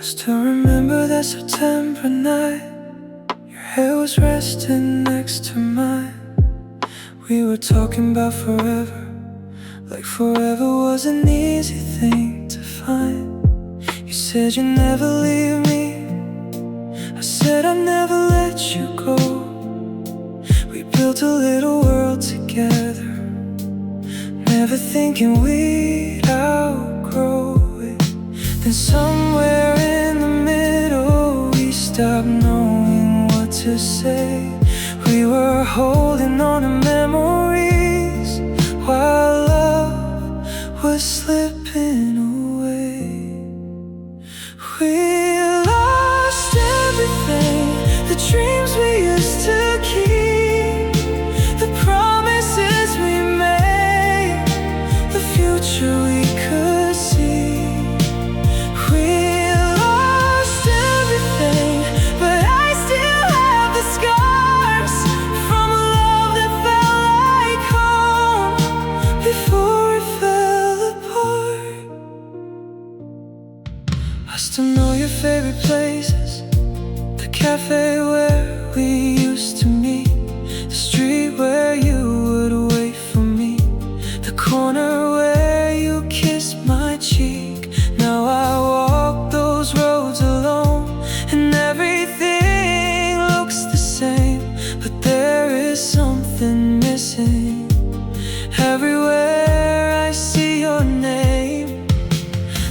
Still remember that September night. Your hair was resting next to mine. We were talking about forever, like forever was an easy thing to find. You said you'd never leave me, I said I'd never let you go. We built a little world together, never thinking we'd outgrow it. Then somewhere in the middle we stopped knowing what to say. We were holding on to memories while love was slipping away. We lost everything, the dreams we used to keep, the promises we made, the future we could see. We lost everything, but I still have the scars from a love that felt like home before it fell apart. I still know your favorite places, the cafe where we used to meet, the street where you would wait for me, the corner where you kissed my cheek. Now I walk those roads alone, and everything looks the same, but there is something missing. Everywhere I see your name,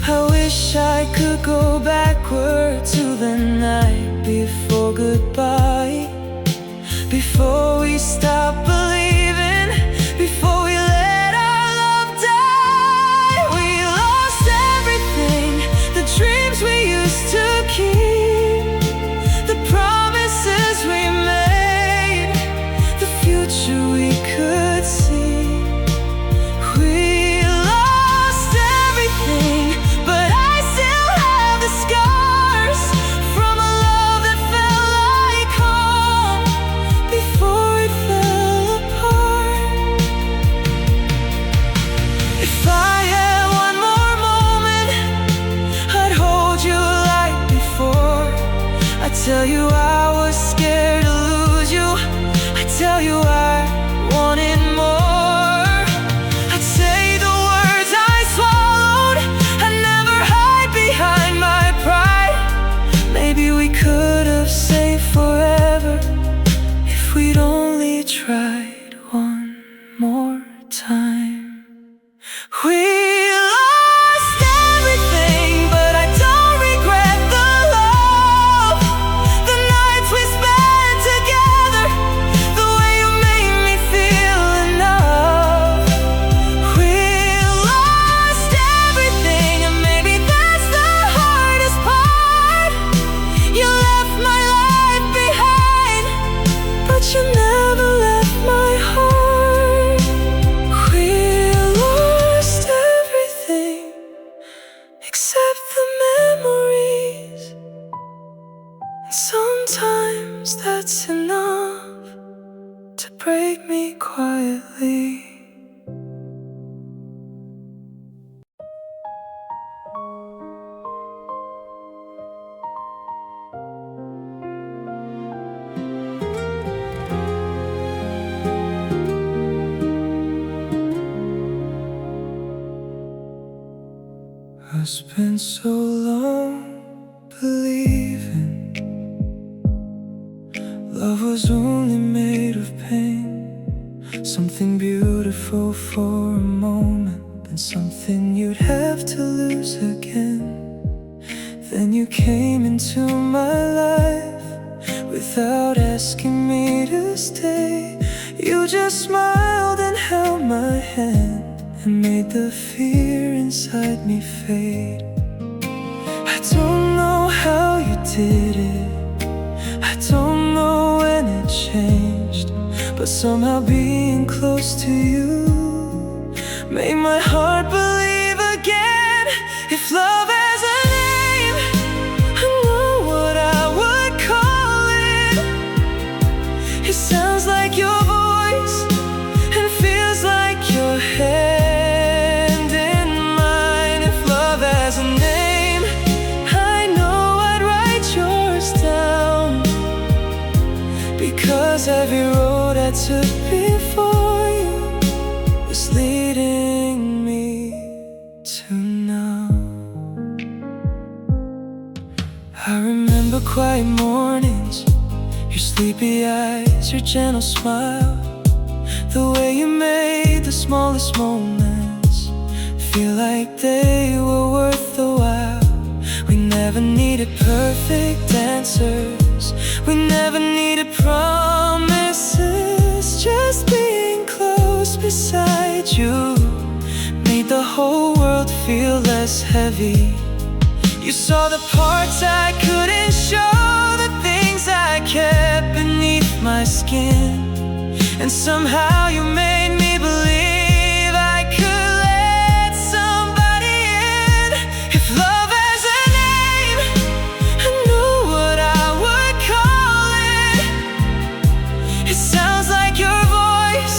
I wish I could go backward to the night before goodbye, before we stop believing, before we let our love die. We lost everything, the dreams we used to keep, the promises we made, the future we could see. We lost everything, but I still have the scars from a love that felt like home before it fell apart. If I had one more moment, I'd hold you like before. I'd tell you I was scared to lose you, I'd tell you I wanted more. I'd say the words I swallowed, I'd never hide behind my pride. Maybe we could have saved forever if we'd only tried one more time. We lost everything, but I don't regret the love, the nights we spent together, the way you made me feel enough. We lost everything, and maybe that's the hardest part. You left my life behind, but you never left my heart. We lost everything except the memories, and sometimes that's enough to break me quietly. I spent so long believing love was only made of pain, something beautiful for a moment, then something you'd have to lose again. Then you came into my life without asking me to stay. You just smiled and held my hand and made the fear inside me fade. I don't know how you did it, I don't know when it changed, but somehow being close to you made my heart believe again. If love has a name, I know what I would call it. It sounds like your voice and feels like your hand in mine. If love has a name, I know 'cause every road I took before you was leading me to now. I remember quiet mornings, your sleepy eyes, your gentle smile, the way you made the smallest moments feel like they were worth the while. We never needed perfect answers, we never needed promises. Just being close beside you made the whole world feel less heavy. You saw the parts I couldn't show, the things I kept beneath my skin, and somehow you made me believe I could let somebody in. If love has a name, I know what I would call it. It sounds like your voice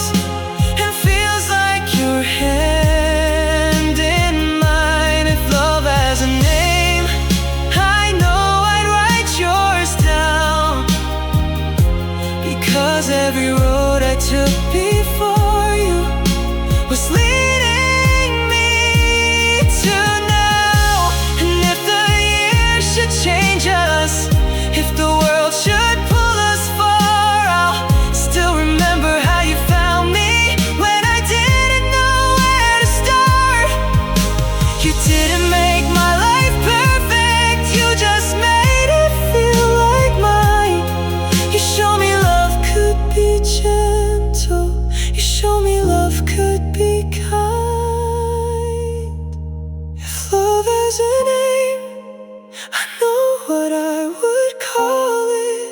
and feels like your hand in mine. If love has a name, I know I'd write yours down, because every road I took before you was leading me to now. And if the years should change us, if the world should pull us far, I'll still remember how you found me when I didn't know where to start. You didn't make my life perfect, you just made it feel like mine. You showed me love could be gentle, you showed me love could be kind. If love has a name, I know what I would call it.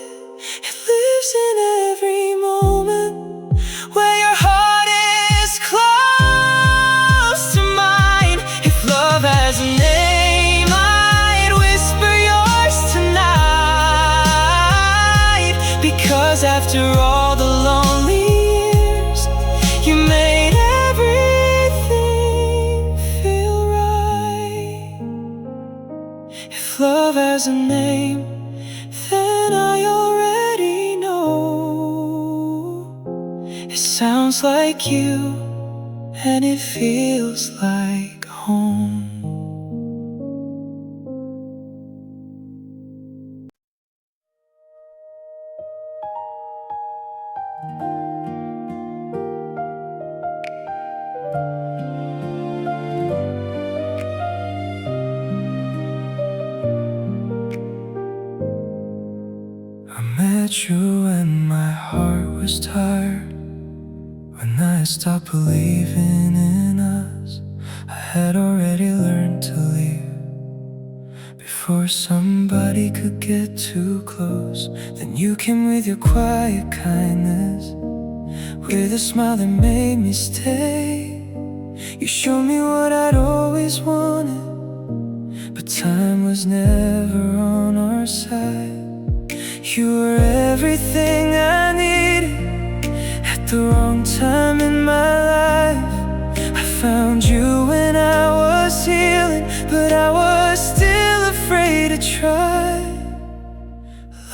It lives in every moment where your heart is close to mine. If love has a name, I'd whisper yours tonight, because after all the lonely years, you made everything feel right. If love has a name, then I already know. It sounds like you, and it feels like home. I met you when my heart was tired, when I stopped believing in us. I had already learned to leave before somebody could get too close. Then you came with your quiet kindness, with a smile that made me stay. You showed me what I'd always wanted, but time was never on our side. You were everything I needed at the wrong time in my life. I found you when I was healing, but I was still afraid to try.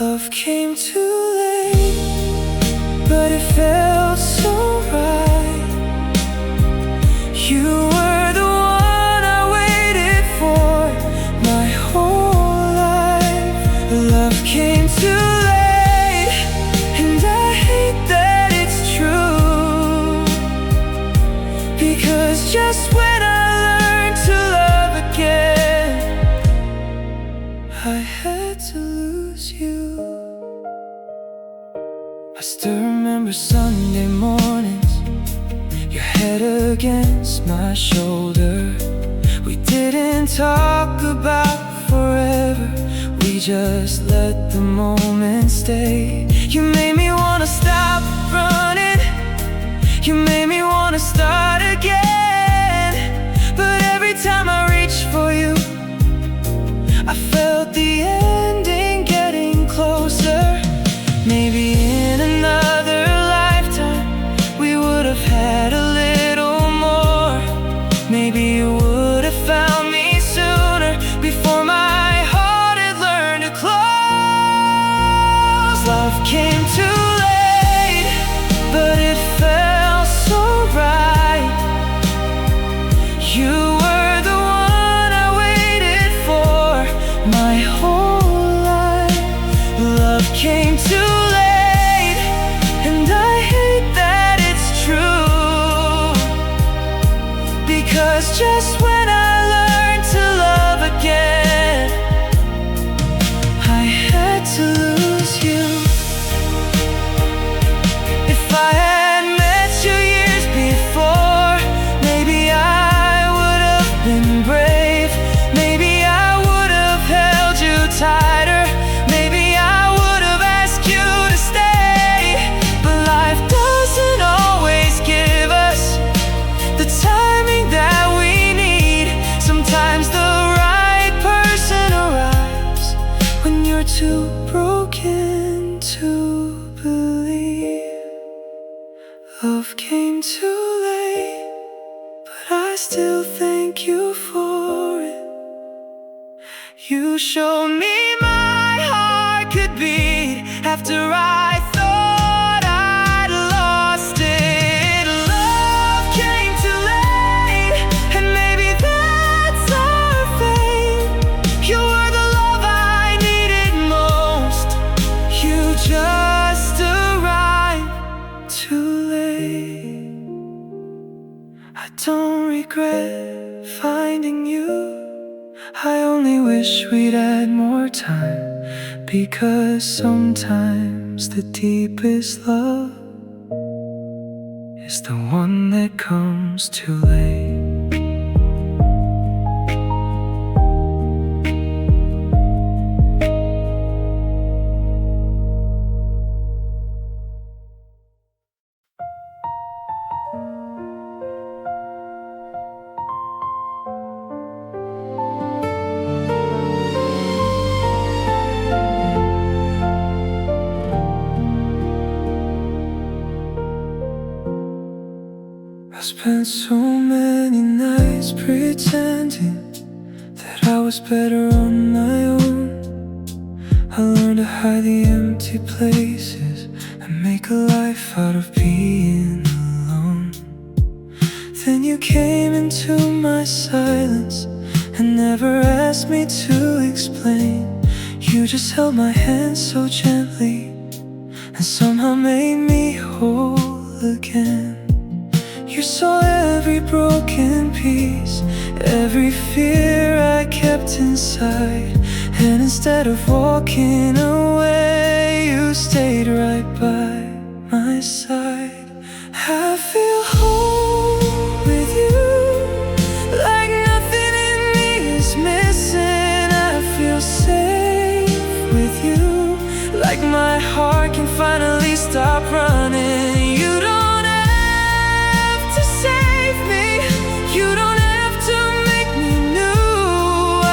Love came too late, but it felt so right. You were the one I waited for my whole life. Love came too late, and I hate that it's true, because just when I learned to love again, I had to lose you. I still remember Sunday mornings, your head against my shoulder. We didn't talk about forever, we just let the moment stay. You made me wanna stop running, you made me wanna start again. But every time I reached for you, I felt the ending getting closer. Maybe in another lifetime we would have had a little more. Maybe you would have found me sooner, before my heart had learned to close. Love came too late. too broken to believe. Love came too late, but I still thank you for it. You showed me my heart could beat after I thought I'd lost it. Love came too late, and maybe that's our fate. You were the love I needed most. You just arrived too late. I don't regret finding you. I only wish we'd had more time, because sometimes the deepest love is the one that comes too late. I spent so many nights pretending that I was better on my own. I learned to hide the empty places and make a life out of being alone. Then you came into my silence and never asked me to explain. You just held my hand so gently and somehow made me whole again. You saw every broken piece, every fear I kept inside, and instead of walking away, you stayed right by my side. I feel whole with you, like nothing in me is missing. I feel safe with you, like my heart can finally stop running. You don't You don't have to make me new.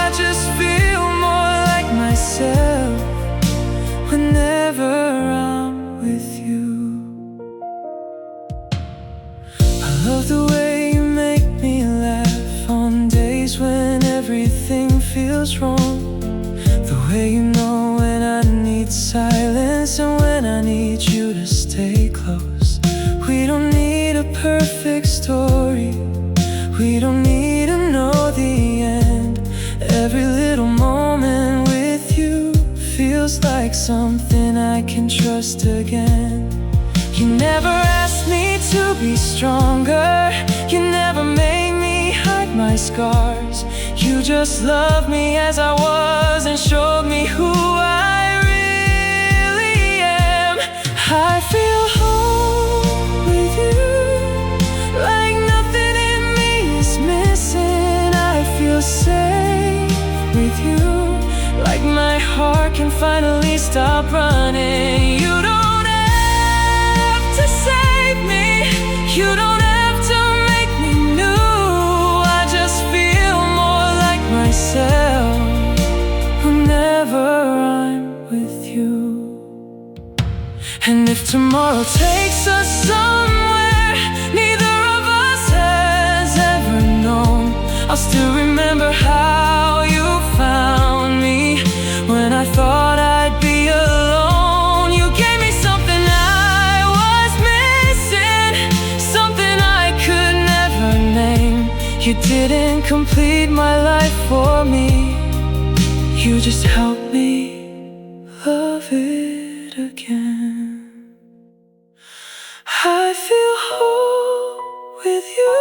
I just feel more like myself whenever I'm with you. I love the way you make me laugh on days when everything feels wrong. The way you know when I need silence and when I need you to stay close. We don't need a perfect story, we don't need to know the end. Every little moment with you feels like something I can trust again. You never asked me to be stronger, you never made me hide my scars. You just loved me as I was and showed me who I really am. I feel whole with you, like nothing in me is missing. I feel safe with you, like my heart can finally stop running. You don't have to save me, you don't have to make me new. I just feel more like myself whenever I'm with you. And if tomorrow takes us somewhere neither of us has ever known, I'll still remember how you found me when I thought I'd be alone. You gave me something I was missing, something I could never name. You didn't complete my life for me, you just helped me love it again. I feel whole with you,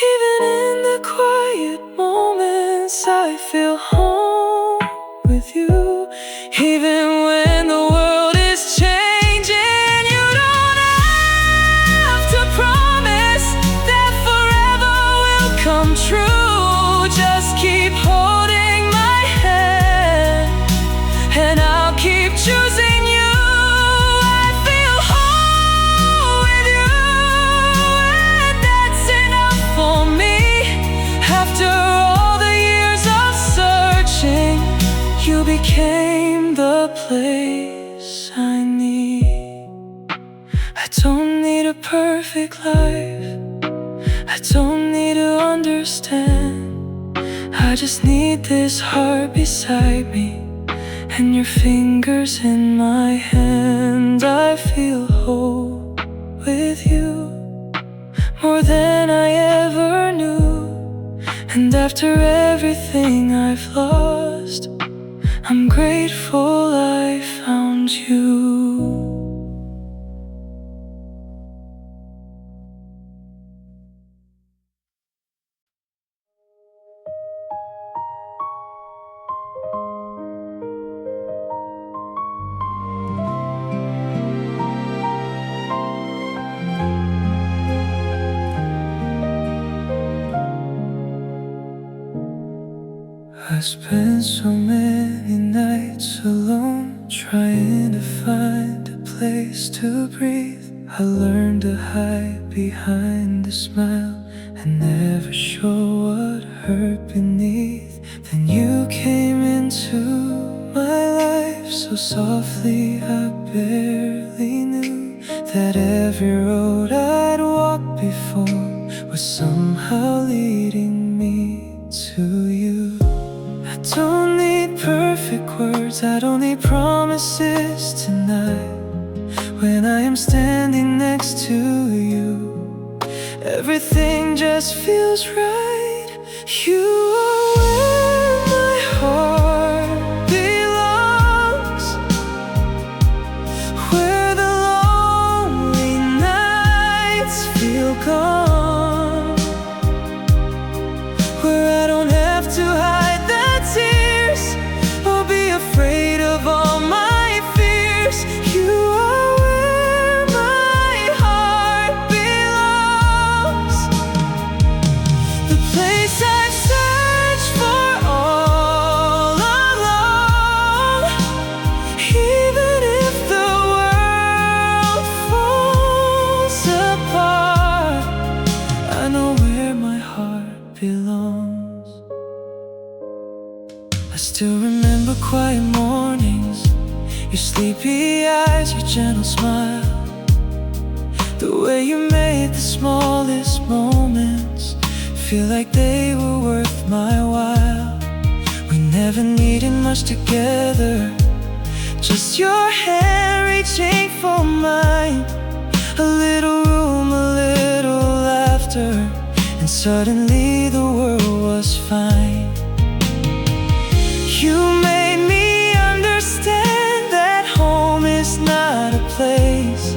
even in the quiet moments. I feel home with you, even when the world is changing. You don't have to promise that forever will come true. Just keep holding my hand and I'll keep choosing you. I feel whole with you, and that's enough for me. After all the years of searching, you became became the place I need. I don't need a perfect life, I don't need to understand. I just need this heart beside me and your fingers in my hand. I feel whole with you, more than I ever knew. And after everything I've lost, I'm grateful I found you. I spent so many nights alone, trying to find a place to breathe. I learned to hide behind a smile and never show what hurt beneath. Then you came into my life so softly I barely knew that every road I'd walked before was somehow leading me to you. I don't need perfect words, I don't need promises tonight. When I am standing next to you, everything just feels right. You are where my heart belongs, where the lonely nights feel gone, where I don't have to hide the tears or be afraid of all my fears. You are where my heart belongs, the place I've searched for all along. Even if the world falls apart, I know where my heart belongs. I still remember quiet mornings, your sleepy eyes, your gentle smile, the way you made the smallest moments feel like they were worth my while. We never needed much together, just your hand reaching for mine. A little room, a little laughter, and suddenly the world was fine. You made me understand that home is not a place.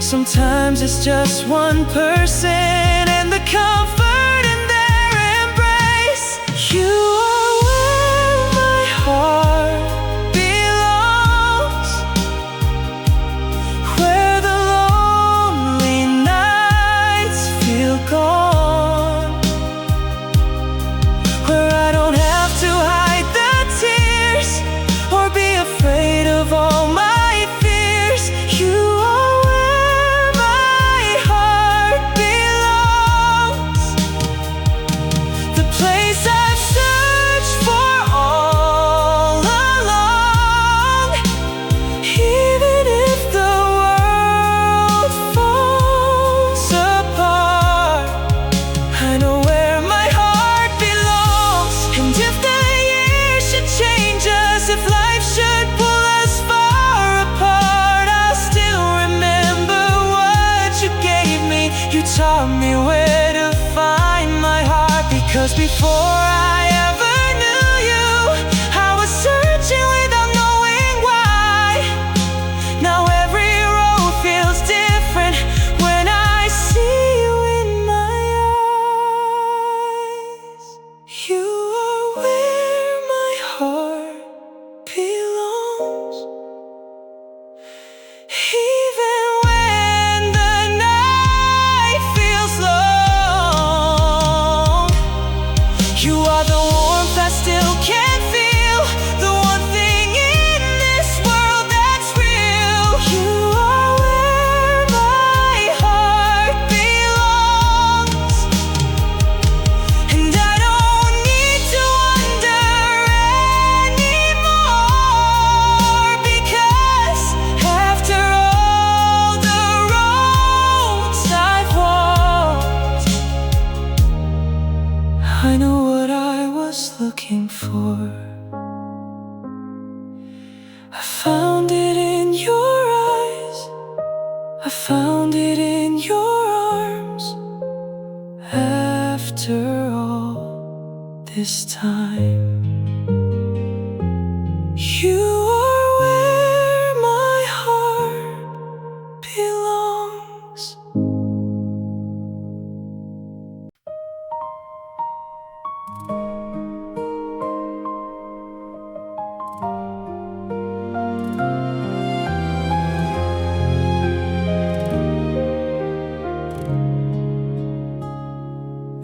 Sometimes it's just one person and the comfort in their embrace. You are where my heart belongs, where the lonely nights feel gone, where I don't have to hide the tears or be afraid of all my fears. You are where my heart belongs, the place I've searched for all along. Even if the world falls apart, I know where my heart belongs. And if the years should change us, if life should pull us far apart, I'll still remember what you gave me. You taught me where to find my heart, because before I ever knew you, I was searching without knowing why. Now every road feels different when I see you in my eyes. You are where my heart belongs, even when the night feels long. You was looking for. I found it in your eyes, I found it in your arms. After all this time, you are where my heart belongs.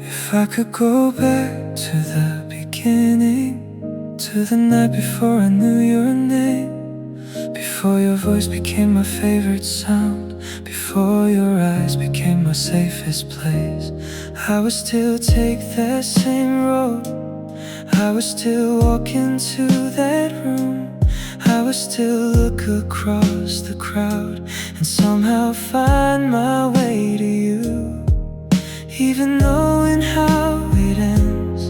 If I could go back to the beginning, to the night before I knew your name, before your voice became my favorite sound, before your eyes became my safest place, I would still take that same road, I would still walk into that room, I would still look across the crowd and somehow find my way to you. Even knowing how it ends,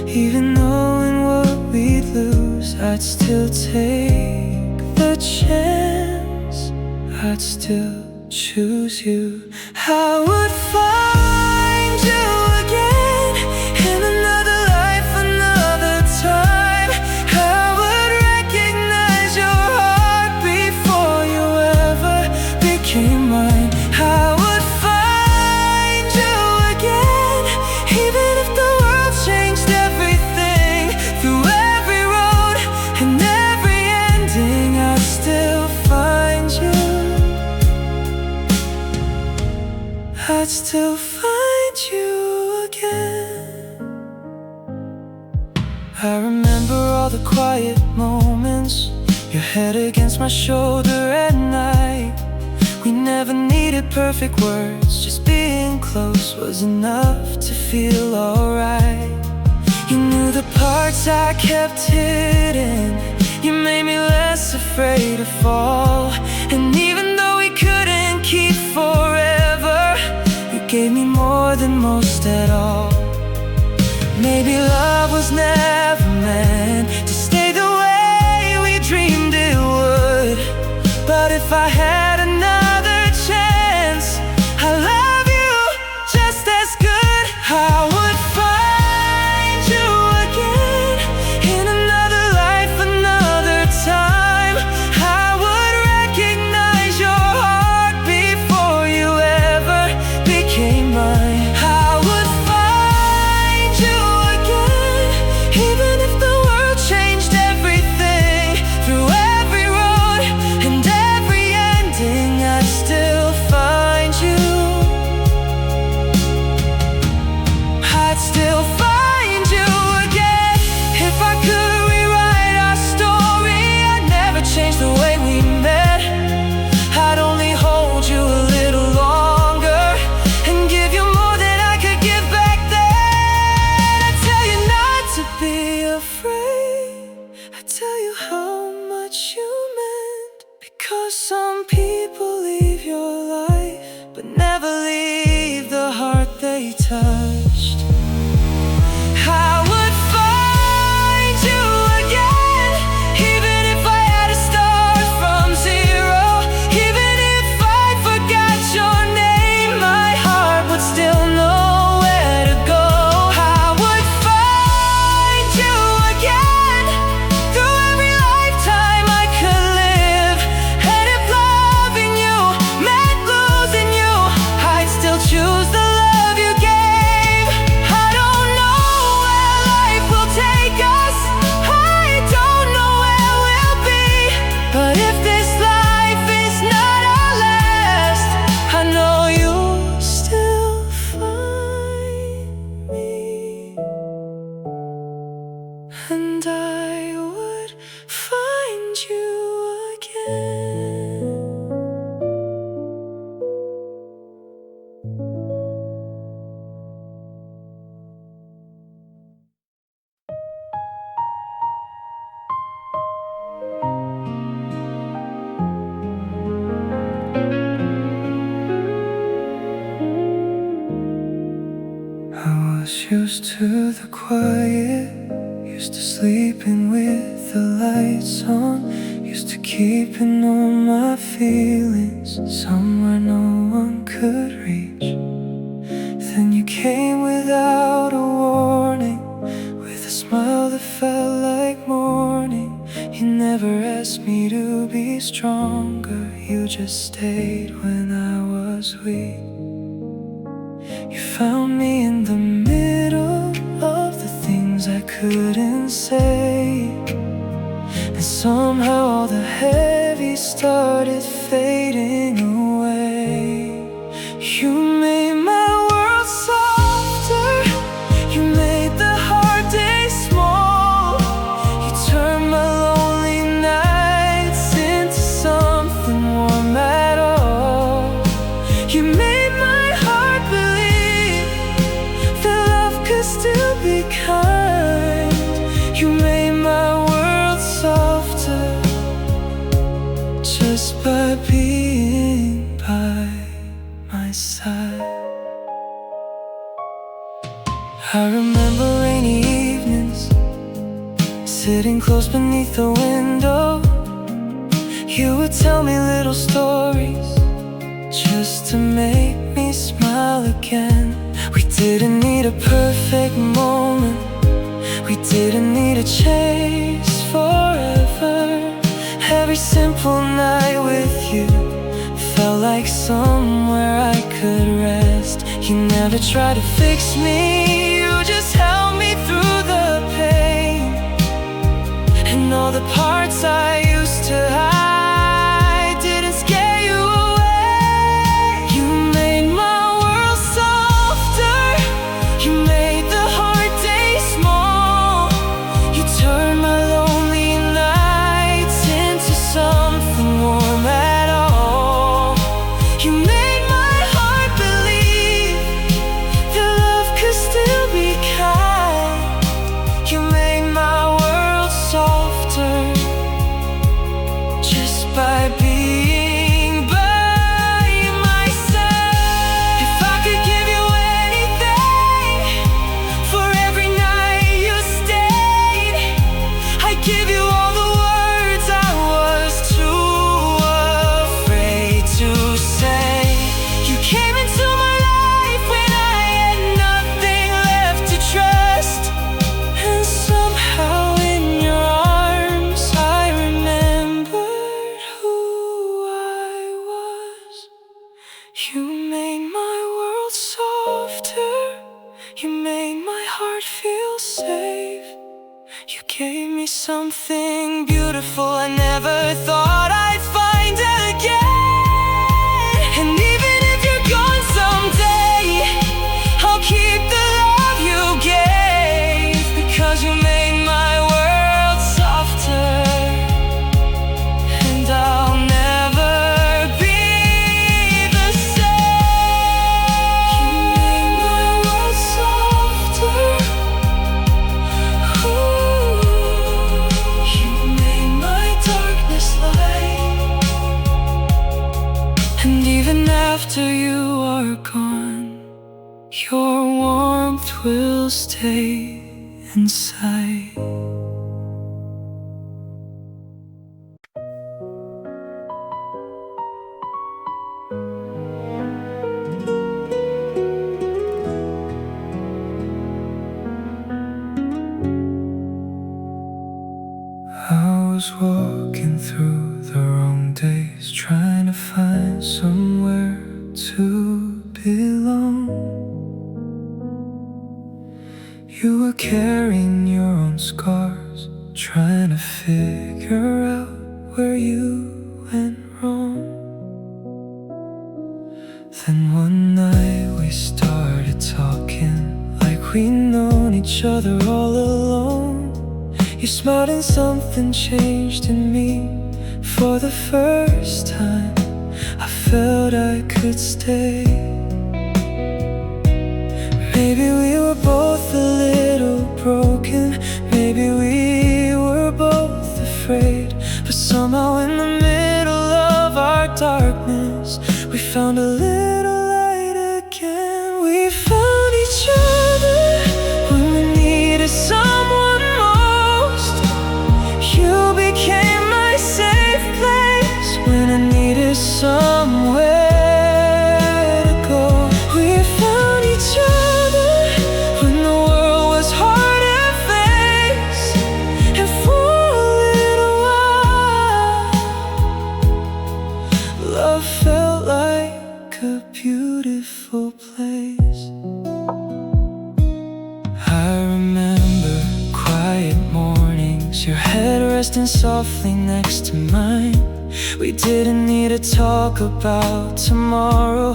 even knowing what we'd lose, I'd still take the chance, I'd still choose you. I would find you again in another life, another time. I would recognize your heart before you ever became mine. I would I'd still find you again. I remember all the quiet moments, your head against my shoulder at night. We never needed perfect words, just being close was enough to feel alright. You knew the parts I kept hidden, you made me less afraid to fall. And even though we couldn't keep forever, you gave me more than most at all. Maybe love was never meant to stay the way we dreamed it would, but if I had another chance, I love you just as good. I would find you again in another life, another time. I would recognize your heart before you ever became mine. I would find you again, even if the world changed everything. Through every road and every ending, I'd still find you. I'd still find you again. If I could rewrite our story, I'd never change the way we met. I'd only hold you a little longer and give you more than I could give back then. I'd tell you not to be afraid, I'd tell you how much you meant, because some people leave your life but never leave the heart they touched. I would find you again, even if I had to start from zero. Even if I forgot your name, my heart would still know where to go. I would find you again, through every lifetime I could live. And if loving you meant losing you, I'd still choose the love you gave. I don't know where life will take us, I don't know where we'll be, but if this life is not our last, I know you'll still find me. And I would find you again. I was used to the quiet, used to sleeping with the lights on, used to keeping all my feelings somewhere no one could reach. Then you came without a warning, with a smile that felt like morning. You never asked me to be stronger, you just stayed when I was weak. You found me in the middle of the things I couldn't say, and somehow all the heavy started fading away. You made my world softer, you made the hard days small. You turned my lonely nights into something warm at all. You made my heart believe that love could still be kind. You made my world softer just by being by my side. I remember rainy evenings, sitting close beneath the window. You would tell me little stories just to make me smile again. We didn't need a perfect moment, we didn't need a chase forever. Every simple night with you felt like somewhere I could rest. You never tried to fix me, you just held me through the pain, and all the parts I used to hide didn't scare you away. You made my world softer, you made the hard days small. You turned my lonely nights into something warm at all. You made my heart believe that love could still be kind. You made my world softer just by being by my side. If I could give you anything for every night you stayed, I'd give you all the words I was too afraid to say. You came into my life when I had nothing left to trust, and somehow in your arms I remembered who I was. You made my world softer, you made my heart feel safe. You gave me something beautiful I never thought I'd find again. And even if you're gone someday, I'll keep the love you gave, because you made my world softer, and I'll never be the same. You made my world softer. Ooh, you made my darkness light. And even after you are gone, your warmth will stay inside. I was walking through the wrong days, trying to find somewhere to belong. You were carrying your own scars, trying to figure out where you went wrong. Then one night we started talking like we'd known each other all along. You smiled and something changed in me. For the first time I felt I could stay. Maybe we were both a little broken, maybe we were both afraid, but somehow in the middle of our darkness we found a little light again. We found each other when we needed someone more. your head resting softly next to mine. We didn't need to talk about tomorrow,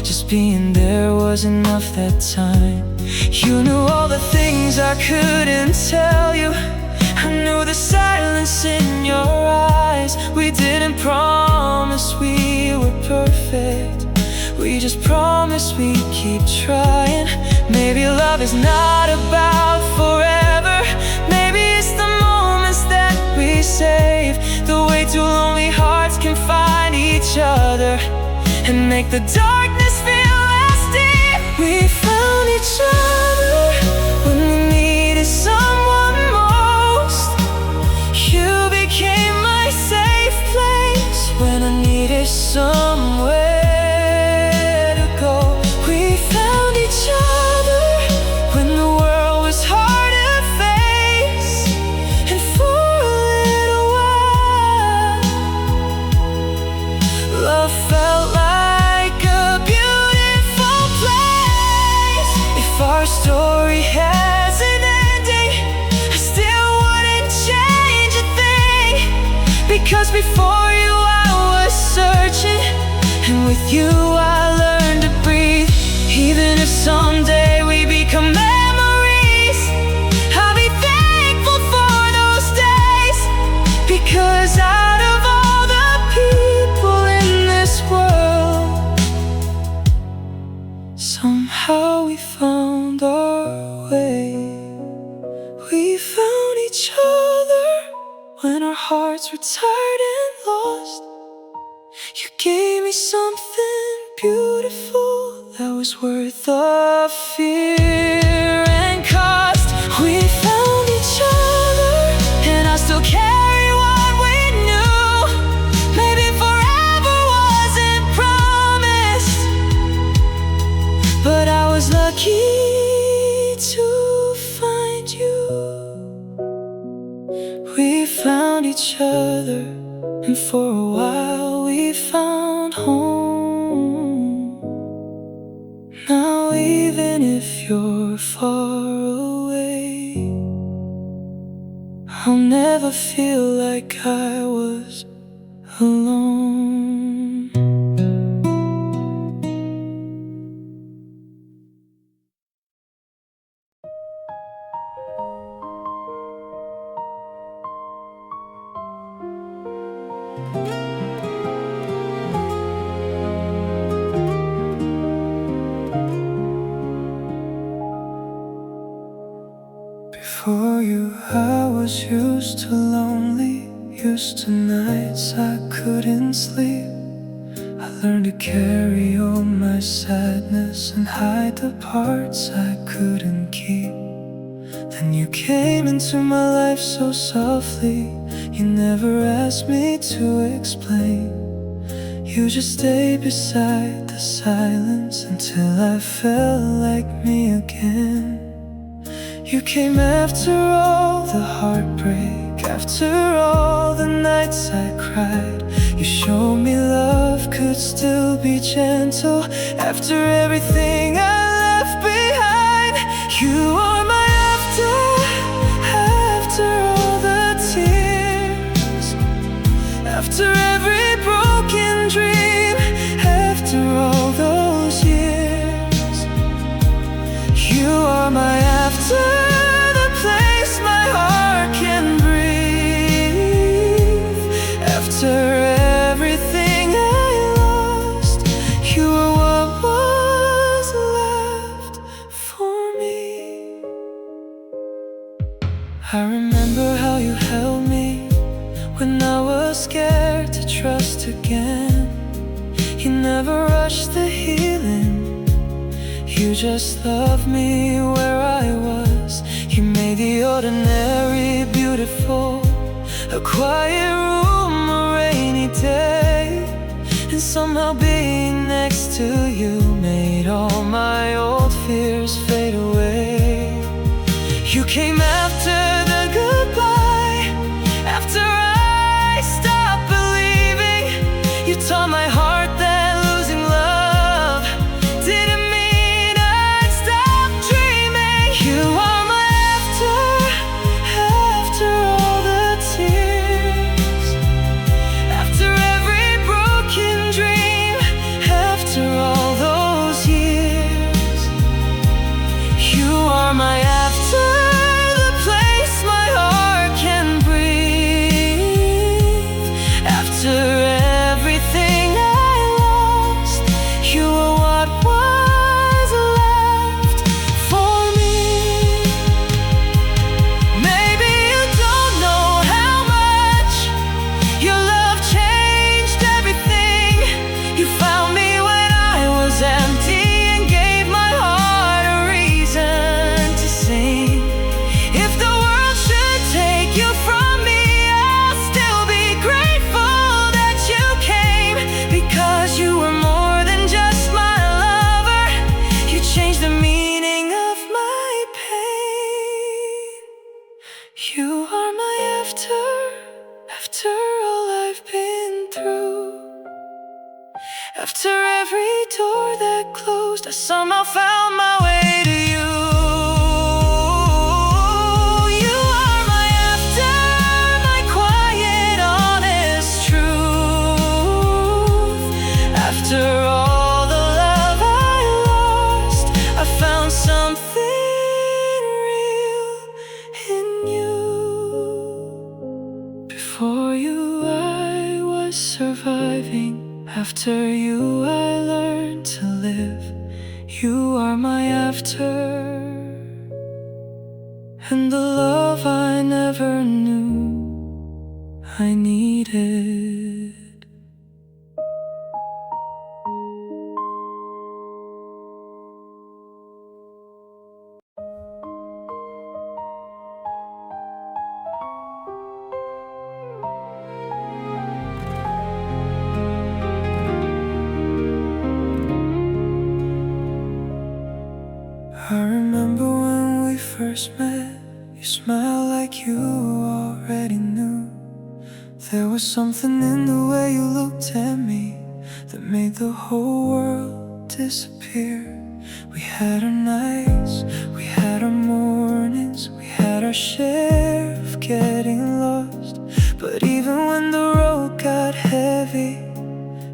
just being there was enough that time. You knew all the things I couldn't tell you. I knew the silence in your eyes. We didn't promise we were perfect, we just promised we'd keep trying. Maybe love is not about forever, maybe it's the moments that we save, the way two lonely hearts can find each other and make the darkness feel less deep. We found each other when we needed someone most. You became my safe place when I needed somewhere to go. We found each other when the world was hard to face, and for a little while love felt like a beautiful place. If our story has an ending, I still wouldn't change a thing, because before you I was searching, and with you I learned to breathe. Even if someday we become memories, I'll be thankful for those days, because out of all the people in this world, somehow we found our way. We found each other when our hearts were tired and lost. You gave me something beautiful that was worth the fear and cost. We found each other, and I still carry what we knew. Maybe forever wasn't promised, but I was lucky to find you. We found each other, and for a while we found home. Now even if you're far away, I'll never feel like I was alone. Before you, I was used to lonely, used to nights I couldn't sleep. I learned to carry all my sadness and hide the parts I couldn't keep. Then you came into my life so softly, you never asked me to explain. You just stayed beside the silence until I felt like me again. You came after all the heartbreak, after all the nights I cried. You showed me love could still be gentle after everything I left behind. You are my after all the tears, after every broken dream, after all those years. You are my after, the place my heart can breathe. After everything I lost, you were what was left for me. I remember how you held me when I was scared to trust again. You never rushed the healing, you just loved me where I was. You made the ordinary beautiful, a quiet room, a rainy day. And somehow being next to you made all my old fears fade away. You came after the goodbye, after I stopped believing. You taught my heart that losing love didn't mean I'd stop dreaming. You are my after all are my after all I've been through. After every door that closed, I somehow found my way to you. You are my after, my quiet, honest truth. After all the love I lost, I found something real in you. Before you I was surviving. After you I learned to live. You are my after, and the love I never knew I needed. I remember when we first met. You smiled like you already knew. There was something in the way you looked at me that made the whole world disappear. We had our nights, we had our mornings, we had our share of getting lost. But even when the road got heavy,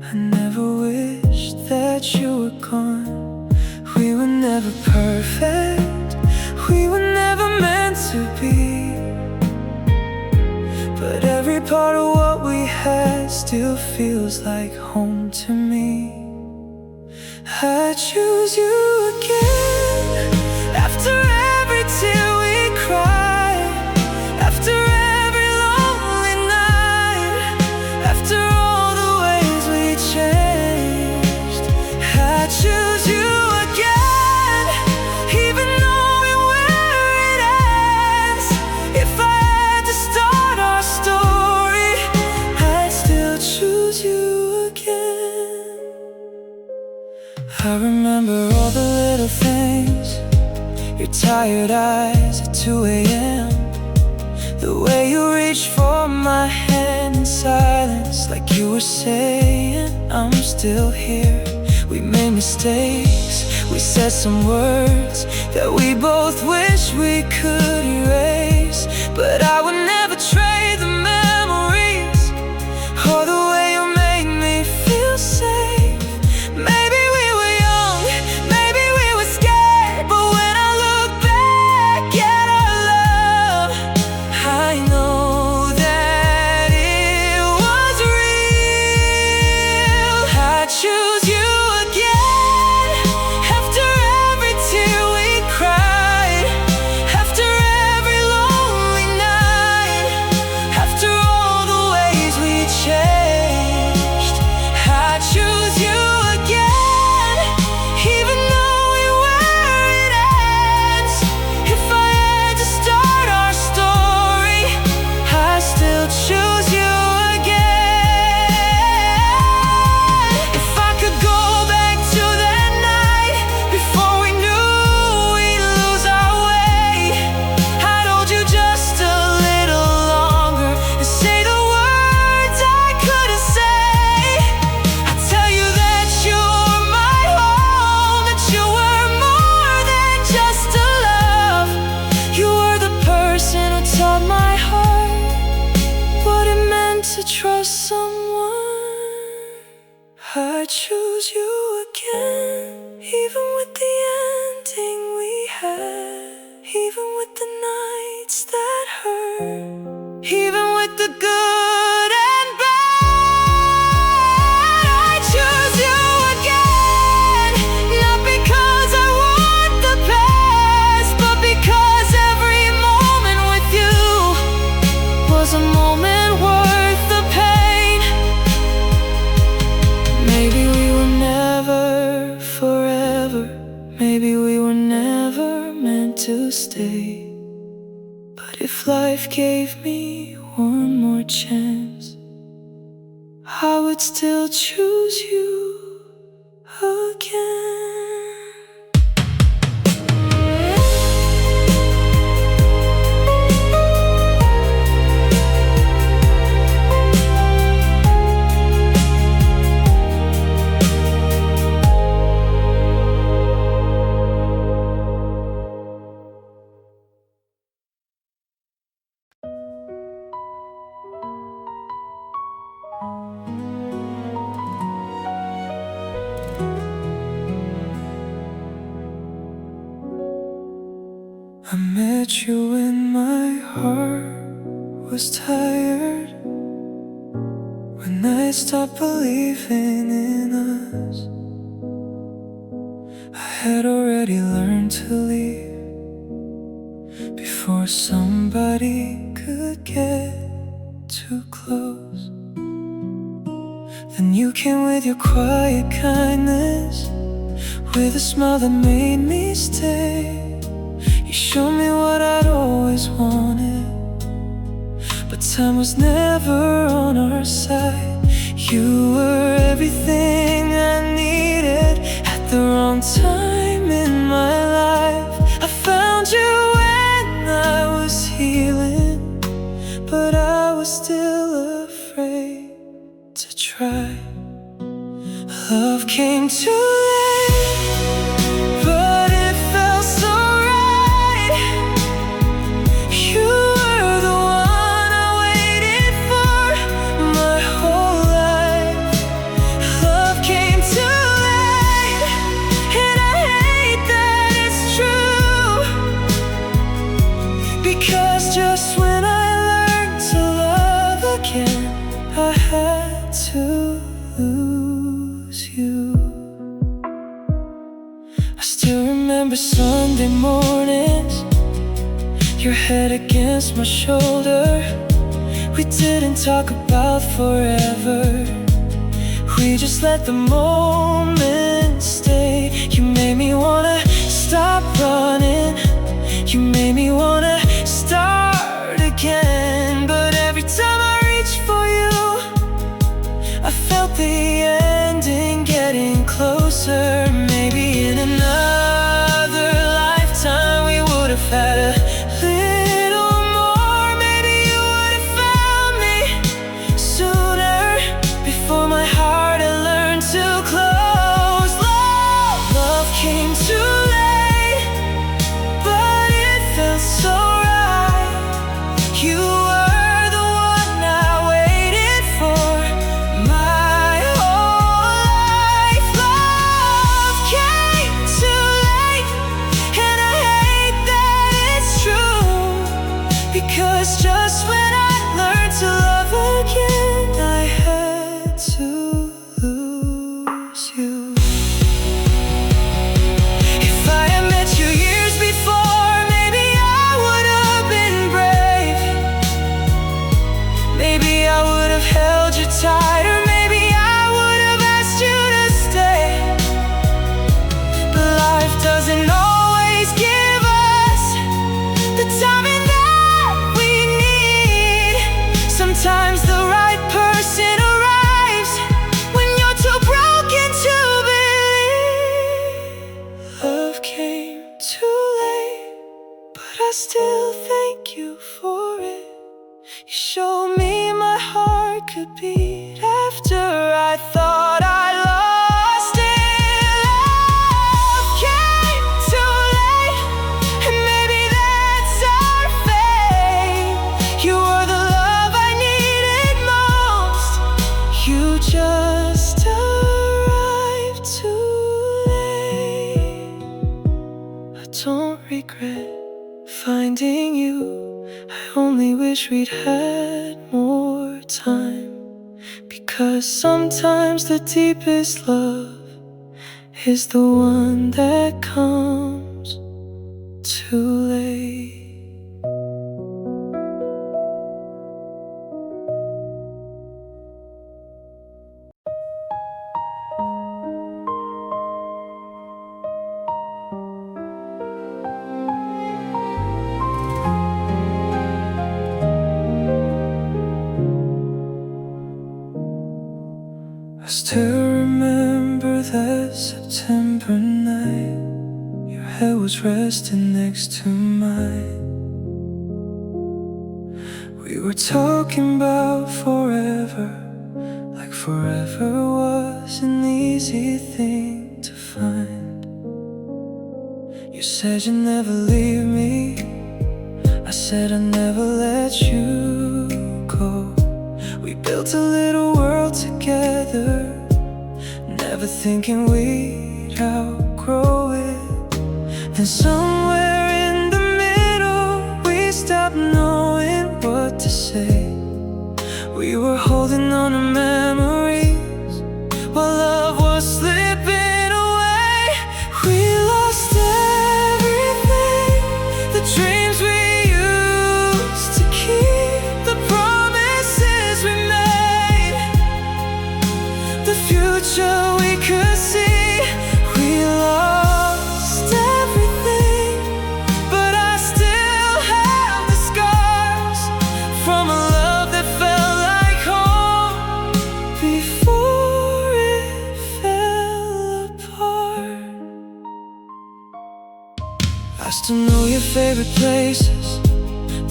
I never wished that you were gone. We were never perfect, we were never meant to be, but every part of what we had still feels like home to me. I choose you again. After every tear we cried, after every lonely night, after all the ways we changed, I choose you. I remember all the little things, your tired eyes at 2 a.m., the way you reached for my hand in silence, like you were saying, I'm still here. We made mistakes, we said some words that we both wish we could erase, but I would never trade the memories or the way you made me feel safe. To trust someone, I choose you again. Even with the ending we had, even with the nights that hurt, even with the good and bad, I choose you again. Not because I want the past, but because every moment with you was a moment worth the pain. Maybe we were never forever, maybe we were never meant to stay. But if life gave me one more chance, I would still choose you again. was tired, when I stopped believing in us. I had already learned to leave before somebody could get too close. Then you came with your quiet kindness, with a smile that made me stay. You showed me what I'd always wanted, but time was never on our side. You were everything I needed at the wrong time in my life. I found you when I was healing, but I was still afraid to try. Love came too late, but it felt so right. You were the one I waited for my whole life. Love came too late, and I hate that it's true, because just when I learned to love again, I had to lose you. I still remember Sunday mornings, your head against my shoulder. We didn't talk about forever, we just let the moment stay. You made me wanna stop running, you made me wanna start again. But every time I reached for you, I felt the ending getting closer. Maybe in another lifetime we would have had a little more. Maybe you would have found me sooner, before my heart had learned to close. Love came too late, but it felt so right. You were the one I waited for my whole life. Love came too late, and I hate that it's true, because just when I learned to love again, I had to lose you. If I had met you years before, maybe I would have been brave. Maybe I would have held you tighter, maybe I would have asked you to stay. But life doesn't always give us the timing that we need. Sometimes the right person arrives when you're too broken to believe. Love came too late, but I still thank you for it. You showed me my heart could beat after I thought I lost it. Love came too late, and maybe that's our fate. You were the love I needed most, you just arrived too late. I don't regret finding you, I only wish we'd had more time, because sometimes the deepest love is the one that comes too late. I still remember that September night, your head was resting next to mine. We were talking about forever, like forever was an easy thing to find. You said you'd never leave me, I said I'd never let you go. We built a little world together, never thinking we'd outgrow it. Then somewhere in the middle, we stopped knowing what to say. favorite places,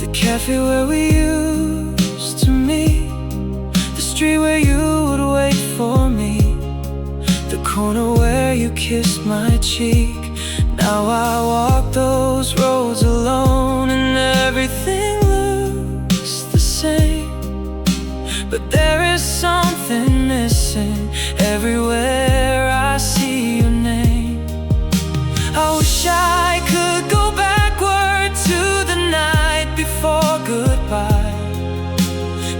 the cafe where we used to meet, the street where you would wait for me, the corner where you kissed my cheek. Now I walk those roads alone and everything looks the same, but there is something missing everywhere I see your name. I wish I could go backward to the night before goodbye,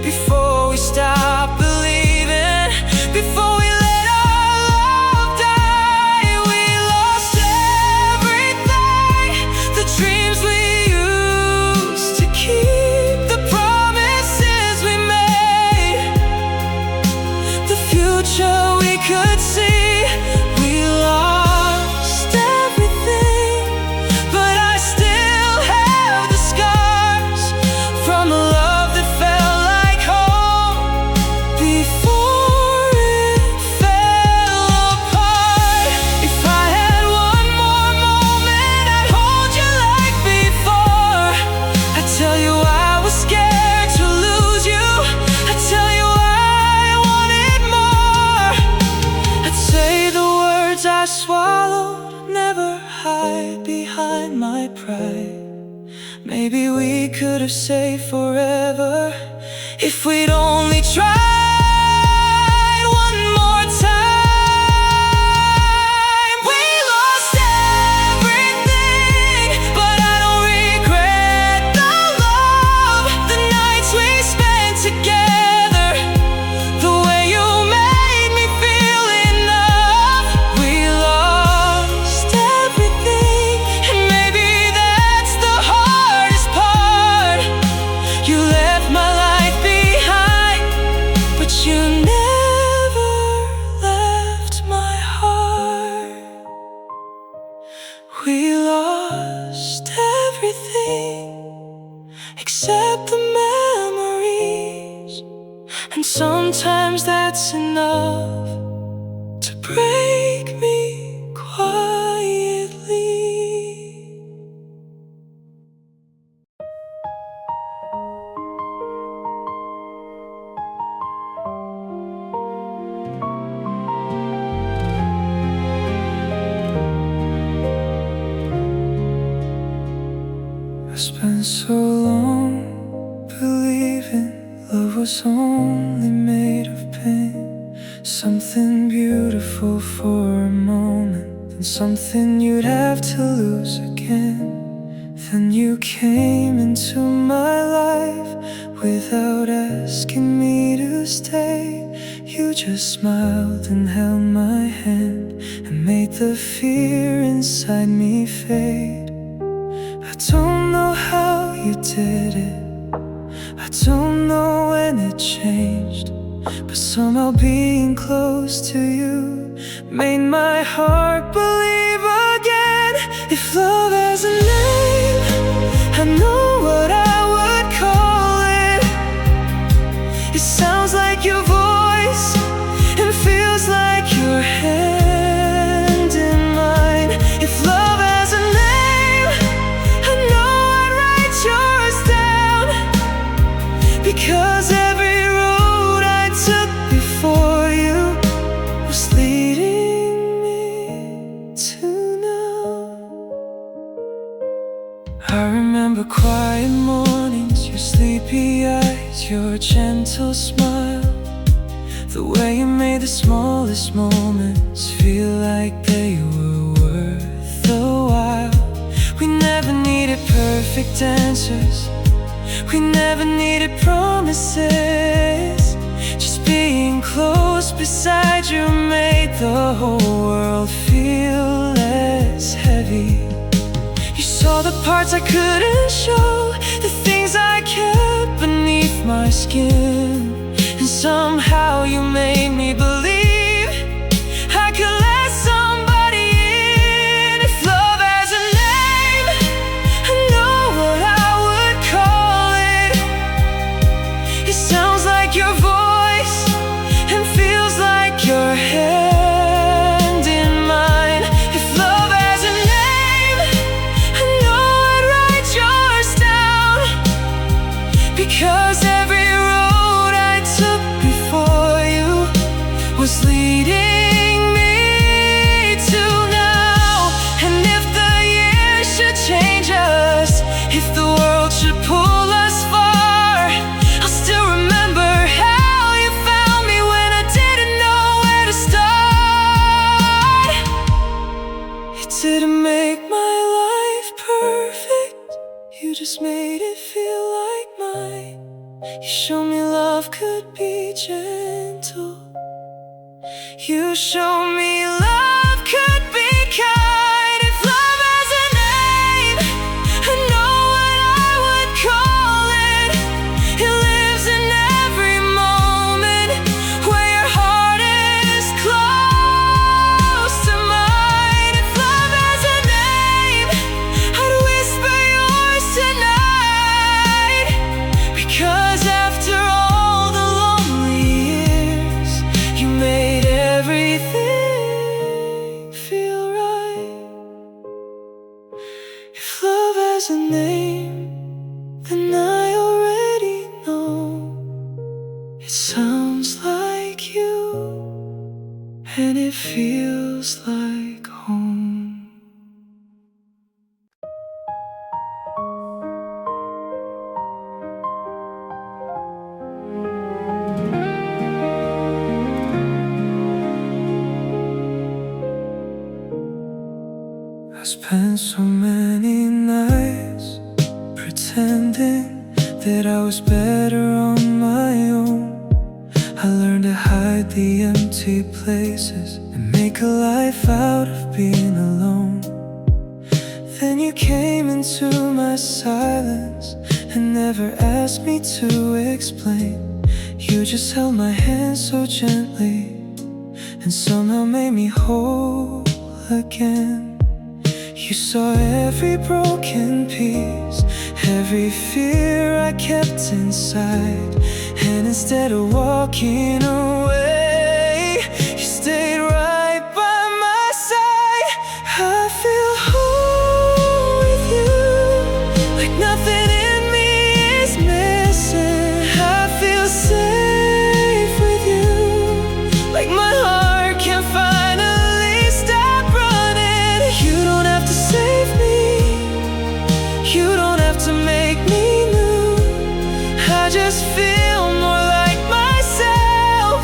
before we stop believing, before we let our love die. We lost everything, the dreams we used to keep, the promises we made, the future we could see. We lost everything, but I still have the scars from a love that felt like home before it fell apart. If I had one more moment, I'd hold you like before. I'd tell you I was scared to lose you, I'd tell you I wanted more. I'd say the words I swallowed, never hide behind my pride. Maybe we could have saved forever if we'd only tried one more time. We lost everything, but I don't regret the love, the nights we spent together, the way you made me feel enough. We lost everything, and maybe that's the hardest part. You left my life behind, but you never left my heart. We lost everything except the memories, and sometimes that's enough to break me quietly. I spent so long believing love was only made of pain, something beautiful for a moment, then something you'd have to lose again. Then you came into my life without asking me to stay. You just smiled and held my hand and made the fear inside me fade. I don't know how you did it, I don't know when it changed, but somehow being close to you made my heart believe again. If love has a name, I know what I would call it. It sounds like your voice and feels like your hand in mine. If love has a name, I know I'd write yours down, because every road I took before you was leading me to now. I remember quiet mornings, your sleepy eyes, your gentle smile, the way you made the smallest moments feel like they were worth the while. We never needed perfect answers, we never needed promises. Just being close beside you made the whole world feel less heavy. You saw the parts I couldn't show, the things I kept beneath my skin, and somehow you made me believe I could let somebody in. If love has a name, I know what I would call it. It sounds like your voice and feels like your hand in mine. If love has a name, I know I'd write your Because every road I took before you was leading me to now. And if the years should change us, if the world should pull us far, I'll still remember how you found me when I didn't know where to start. It didn't make my life perfect, you just made it feel like mine. You showed me love could be gentle. You showed me love could be kind. If love has a name, I know what I would call it. It lives in every moment where your heart is close to mine. If love has a name, I'd whisper yours tonight. Because after all the lonely years, you made everything feel right. If love has a name, then I already know. It sounds like you, and it feels like home. I spent so many nights pretending that I was better on my own. I learned to hide the empty places and make a life out of being alone. Then you came into my silence and never asked me to explain. You just held my hand so gently and somehow made me whole again. You saw every broken piece, every fear I kept inside, and instead of walking away, you stayed right by my side. I feel whole with you, like nothing in me is missing. I feel safe with you, like my heart can finally stop running. You don't have to save me, you don't have to make me new. I just feel more like myself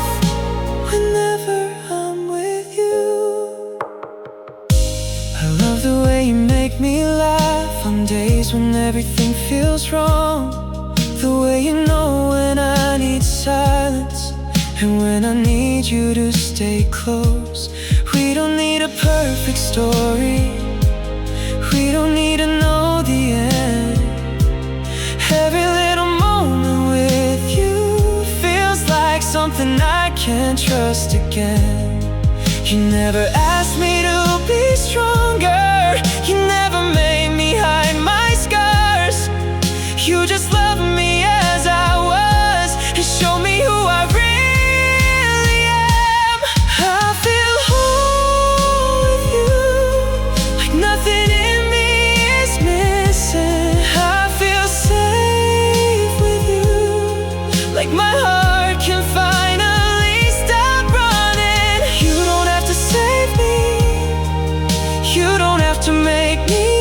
whenever I'm with you. I love the way you make me laugh on days when everything feels wrong. The way you know when I need silence and when I need you to stay close. We don't need a perfect story, we don't need to know the end. Every little moment with you feels like something I can trust again. You never asked me to be stronger, you never made me hide my scars. You just loved me as I was and showed me who I really am. I feel whole with you, like nothing in me is missing. I feel safe with you, like my heart can finally stop running. You don't have to save me, you don't have to make me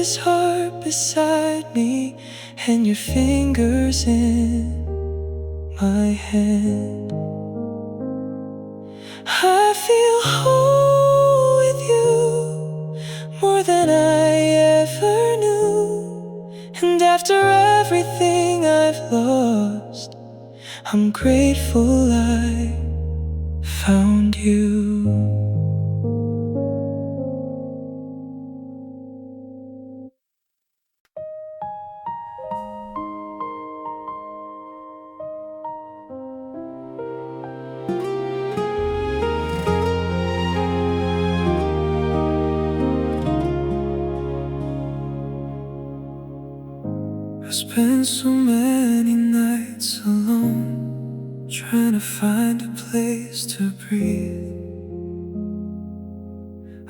this heart beside me, and your fingers in my hand. I feel whole with you, more than I ever knew. And after everything I've lost, I'm grateful I found you. I spent so many nights alone, trying to find a place to breathe.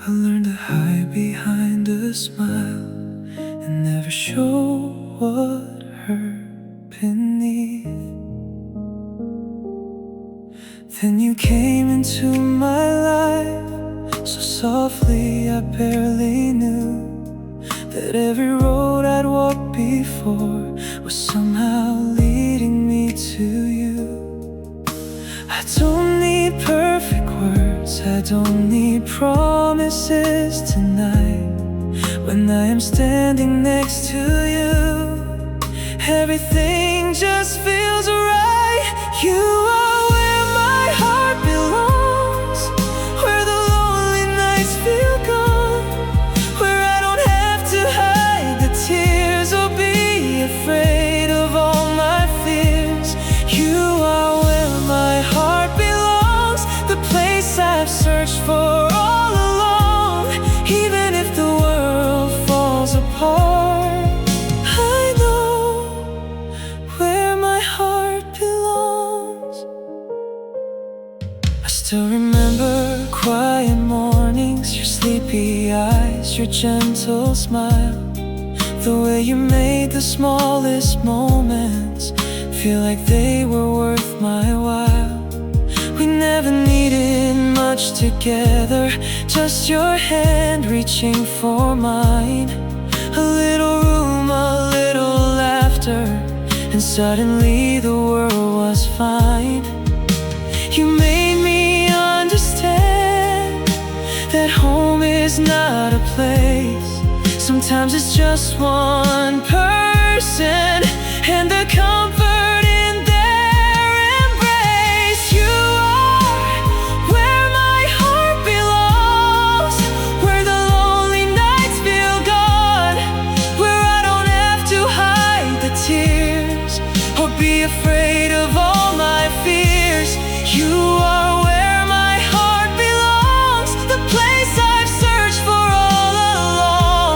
I learned to hide behind a smile and never show what hurt beneath. Then you came into my life so softly I barely knew that every road I'd walked before was somehow leading me to you. I don't need perfect words, I don't need promises tonight. When I am standing next to you, everything just feels right. You are where my heart belongs, where the lonely nights feel gone, where I don't have to hide the tears or be afraid of all my fears. You are where my heart belongs, the place I've searched for all along. Even if the world falls apart, I know where my heart belongs. I still remember quiet mornings, your sleepy eyes, your gentle smile, the way you made the smallest moments feel like they were worth my while. We never needed much together, just your hand reaching for mine. A little room, a little laughter, and suddenly the world was fine. You made me understand that home is not a place. Sometimes it's just one person and the comfort in their embrace. You are where my heart belongs, where the lonely nights feel gone, where I don't have to hide the tears or be afraid of all my fears. You are where my heart belongs, the place I've searched for all along.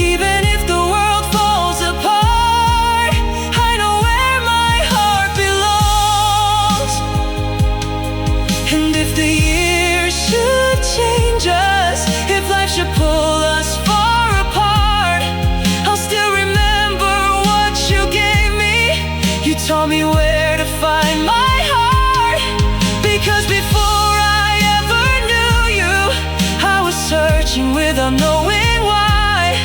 Even if the world falls apart, I know where my heart belongs. And if the years should change us, if life should pull us far apart, I'll still remember what you gave me. You taught me where to find my heart, because before I ever knew you, I was searching without knowing why.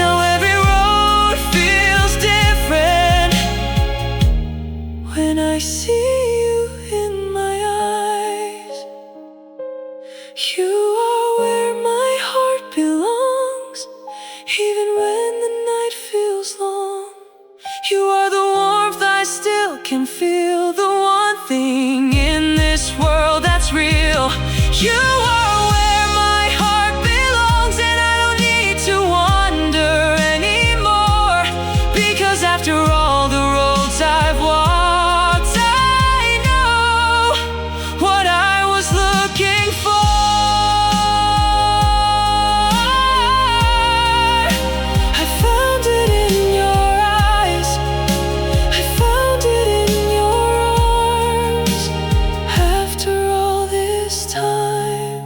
Now every road feels different when I see you in my eyes. You are where my heart belongs, even when the night feels long. You are the warmth I still can feel, the one thing in this world that's real. You are where my heart belongs, and I don't need to wonder anymore, because after all the roads I've walked, I know what I was looking for. I found it in your eyes, I found it in your arms. After all this time,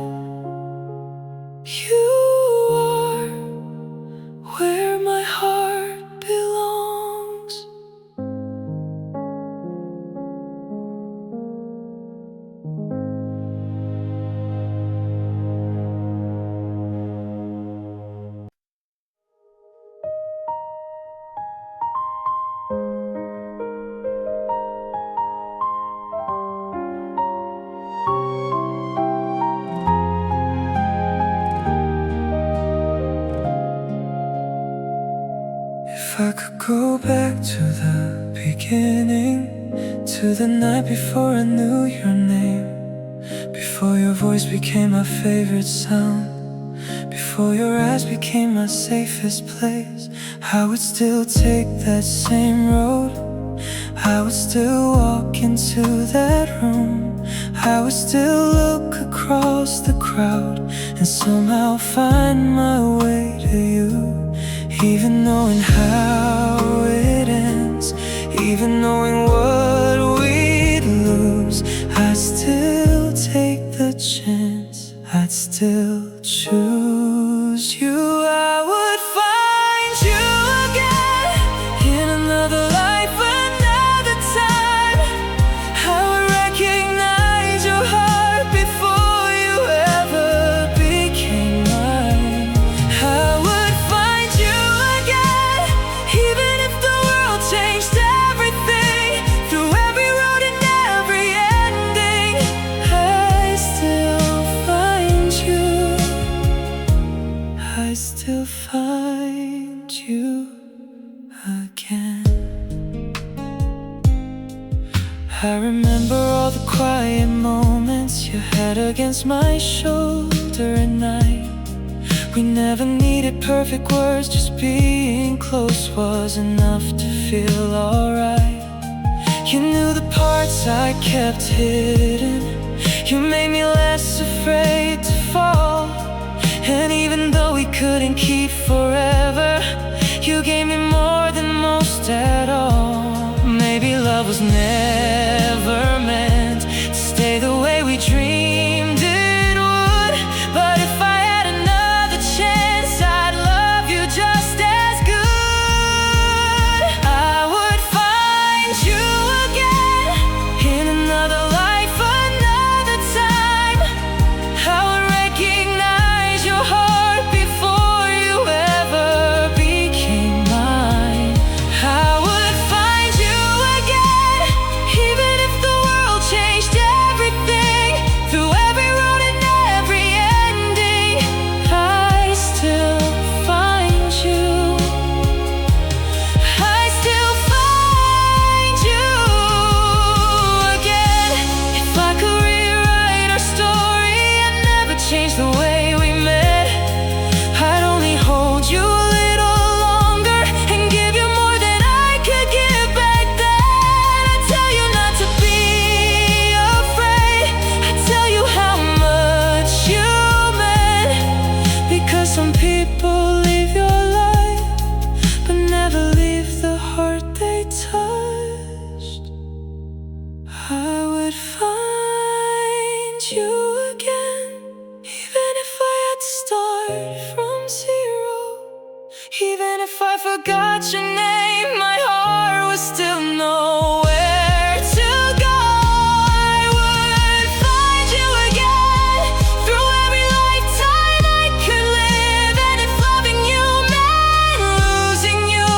If I could go back to the beginning, to the night before I knew your name, before your voice became my favorite sound, before your eyes became my safest place, I would still take that same road. I would still walk into that room. I would still look across the crowd and somehow find my way to you. Even knowing how it ends, even knowing what we'd lose, I'd still take the chance, I'd still choose you. I would find you again in another life, another time. I would recognize your heart before you ever became mine. I would find you again, even if the world changed everything, through every road and every ending. I still find you, I still find you again. I remember all the quiet moments you had against my shoulder at night. We never needed perfect words, just being close was enough to feel alright. You knew the parts I kept hidden, you made me less afraid to fall. And even though we couldn't keep forever, you gave me more than most at all. Maybe love was never meant to stay the way we dreamed it would, but if I had another chance, I'd love you just as good. I would find you again in another life, another time. I would recognize your heart before you ever became mine. I would find you again, even if the world changed everything, through every road and every ending. I still find you, I still find you again. If I could rewrite our story and never change the way we met, I'd only hold you a little longer and give you more than I could give back then. I tell you not to be afraid, I tell you how much you meant, because some people leave your life but never leave the heart they touched. I would find you again, even if I had to start from zero. Even if I forgot your name, my heart would still know where to go. I would find you again, through every lifetime I could live. And if loving you meant losing you,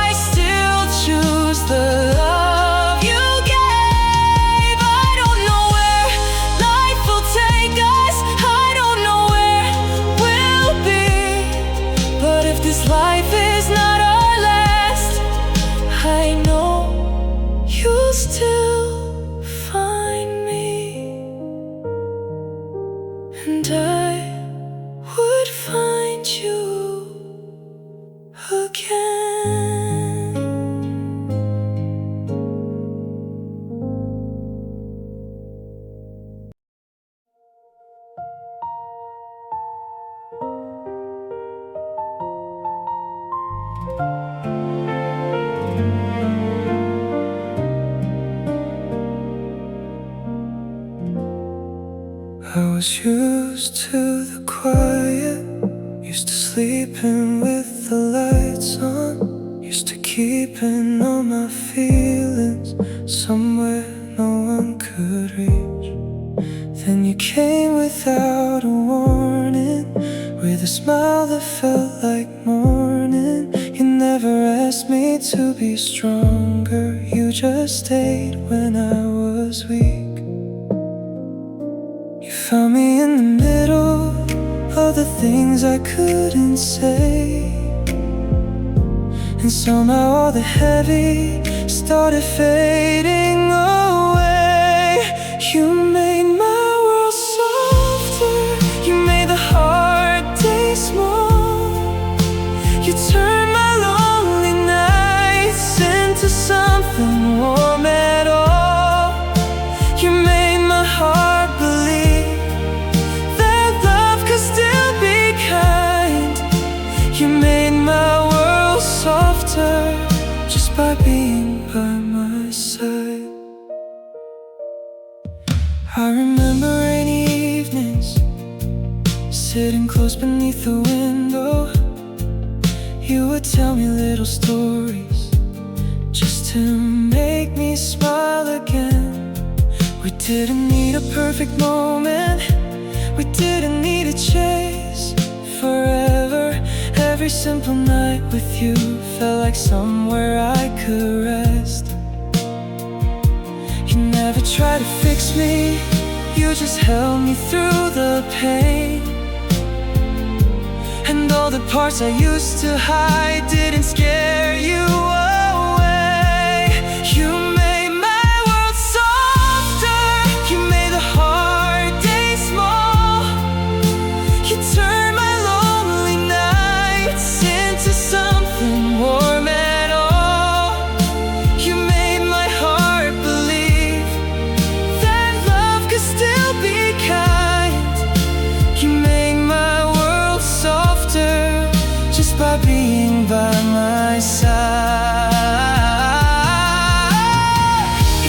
I still choose the love you gave. I don't know where life will take us, I don't know where we'll be, but if this life is not our last, I know you'll still find me, and I would find you again. I was used to the quiet, used to sleeping with the lights on, used to keeping all my feelings somewhere no one could reach. Then you came without a warning, with a smile that felt like morning. You never asked me to be stronger, you just stayed when I was weak. You found me in the middle of the things I couldn't say, and somehow all the heavy started fading away. You made my world softer, you made the hard days small. You turned my lonely nights into something warm at all. You made my heart believe that love could still be kind. You made my world softer just by being by my side. I remember rainy evenings, sitting close beneath the window. You would tell me little stories just to make me smile again. We didn't need a perfect moment, we didn't need to chase forever. Every simple night with you felt like somewhere I could rest. You never tried to fix me, you just held me through the pain. And all the parts I used to hide didn't scare you away. You made my world softer, you made the hard days small. You turned my lonely nights into something warm at all. You made my heart believe that love could still be kind. You made my world softer just by being by my side.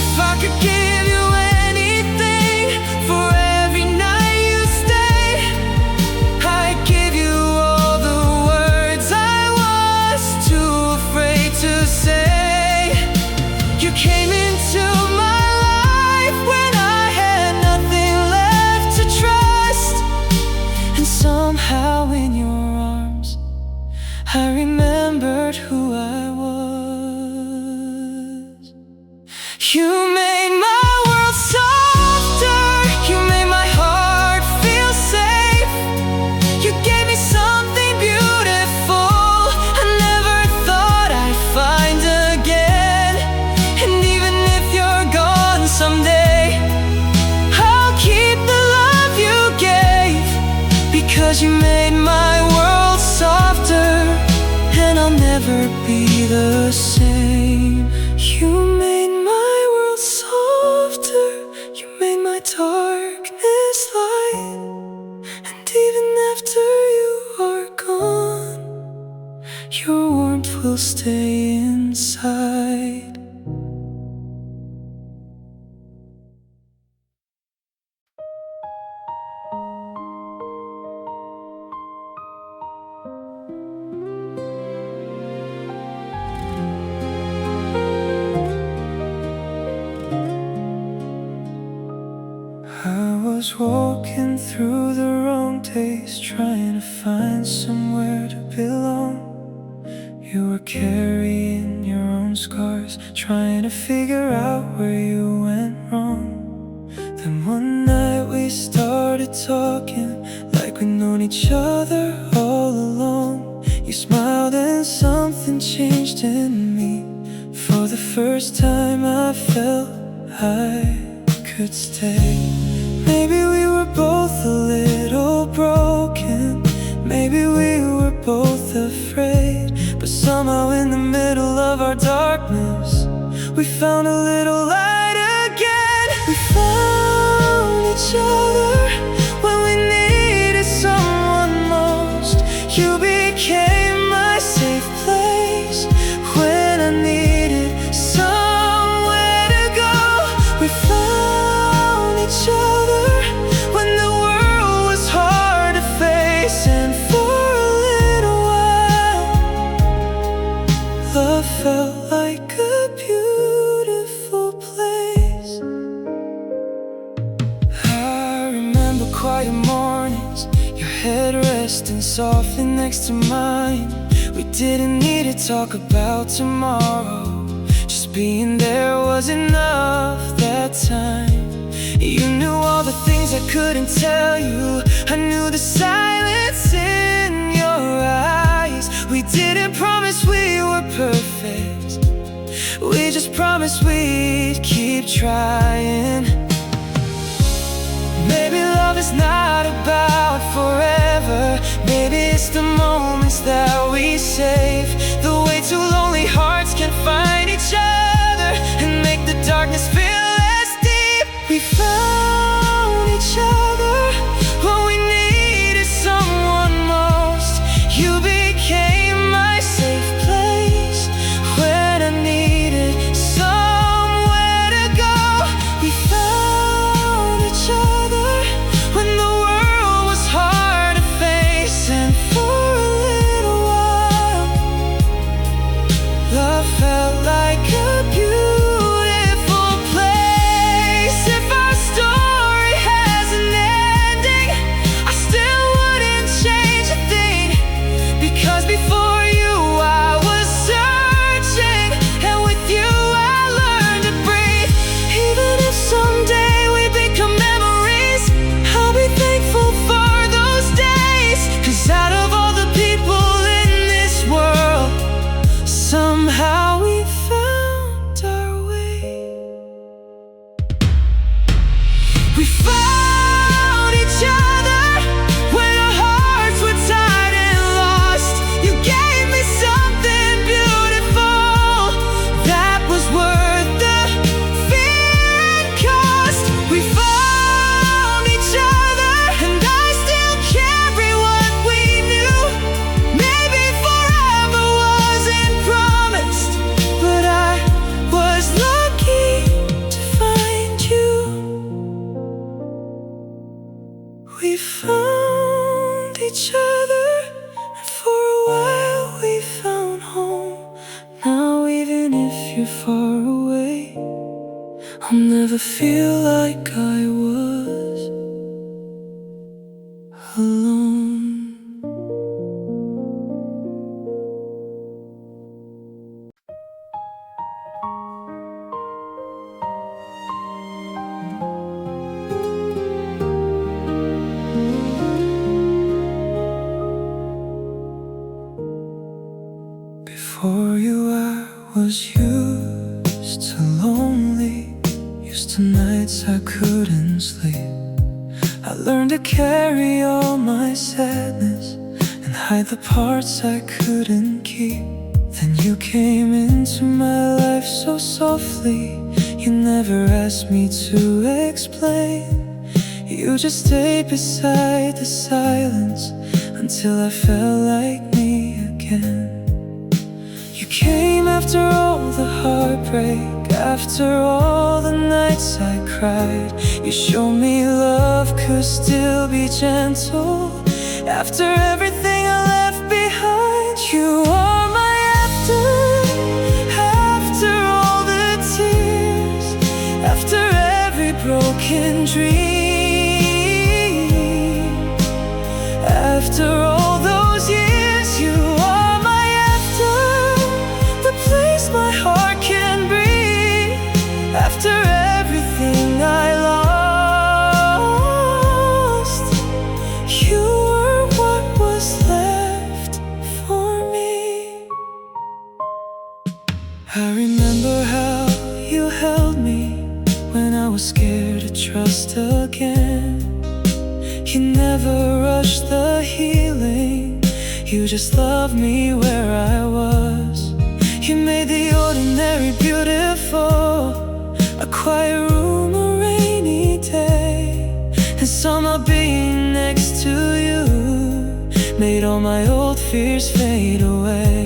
If I could give you anything for every night you stay, I'd give you all the words I was too afraid to say. You came into my life when I had nothing left to trust, and somehow in your arms I remembered who I was. You made my world softer, you made my heart feel safe. You gave me something beautiful I never thought I'd find again. And even if you're gone someday, I'll keep the love you gave, because you made my world softer, and I'll never be the same. You made my world softer, you made my darkness light. And even after you are gone, your warmth will stay inside. I was walking through the wrong days, trying to find somewhere to belong. You were carrying your own scars, trying to figure out where you went wrong. Then one night we started talking like we'd known each other all along. You smiled and something changed in me. For the first time I felt I could stay. Maybe we were both a little broken, maybe we were both afraid, but somehow in the middle of our darkness we found a little light again. We found each other when we needed someone most. You became my safe place when I needed somewhere to go. We found each other when the world was hard to face, and for a little while love felt like a beautiful place. I remember quiet mornings, your head resting softly next to mine. We didn't need to talk about tomorrow, just being there was enough that time. You knew all the things I couldn't tell you, I knew the silence in your eyes. We didn't promise we were perfect. We just promised we'd keep trying. Maybe love is not about forever. Maybe it's the moments that we save. The way two lonely hearts can find each other and make the darkness feel less deep. We found each other when we needed someone most. You became my safe place when I needed somewhere to go. We found each other when the world was hard to face, and for a little while love felt like a beautiful place. If our story has an ending, I still wouldn't change a thing, because before you I was searching, and with you I learned to breathe. Even if someday we become memories, I'll be thankful for those days. 'Cause out of all the people in this world, somehow we found our way. We found each other when our hearts were tired and lost. You gave me something beautiful that was worth the fear and cost. We found each other, and I still carry what we knew. Maybe forever wasn't promised, but I was lucky to find you. We found each other, and for a while we found home. Now even if you're far away, I'll never feel like I was alone. Before you I was used to lonely, used to nights I couldn't sleep. I learned to carry all my sadness and hide the parts I couldn't keep. Then you came into my life so softly. You never asked me to explain. You just stayed beside the silence until I felt like me again. You came after all the heartbreak, after all the nights I cried. You showed me love could still be gentle after everything I left behind. You are my after all the tears, after every broken dream, after all those years. You are my after, the place my heart can breathe, after everything I lost. You were what was left for me. I remember how you held me when I was scared to trust again. You never rushed the healing, you just loved me where I was. You made the ordinary beautiful, a quiet room, a rainy day, and somehow being next to you made all my old fears fade away.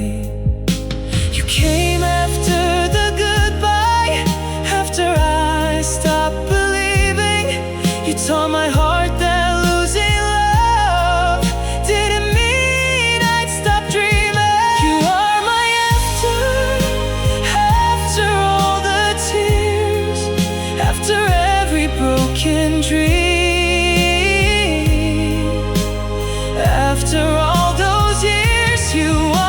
You came after the goodbye, after I stopped believing. You taught my heart that losing love didn't mean I'd stop dreaming. You are my after all the tears, after every broken dream, after all those years. You are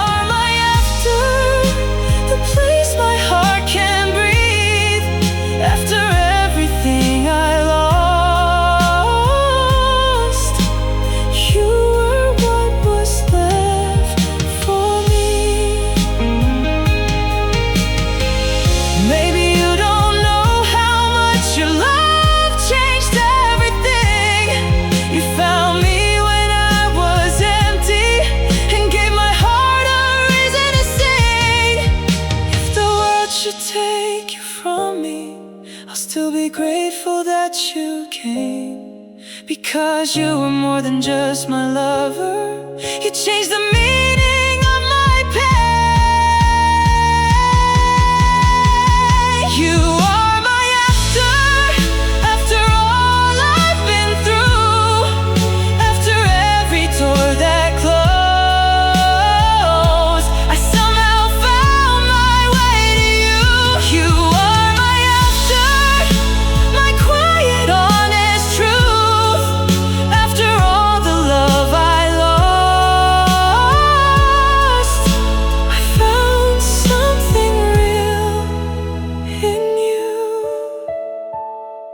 take you from me, I'll still be grateful that you came. Because you were more than just my lover, you changed the meaning of my pain. You are my after all I've been through, after every door that closed, I somehow found my way to you. You are my after, my quiet, honest truth. After all the love I lost, I found something real in you.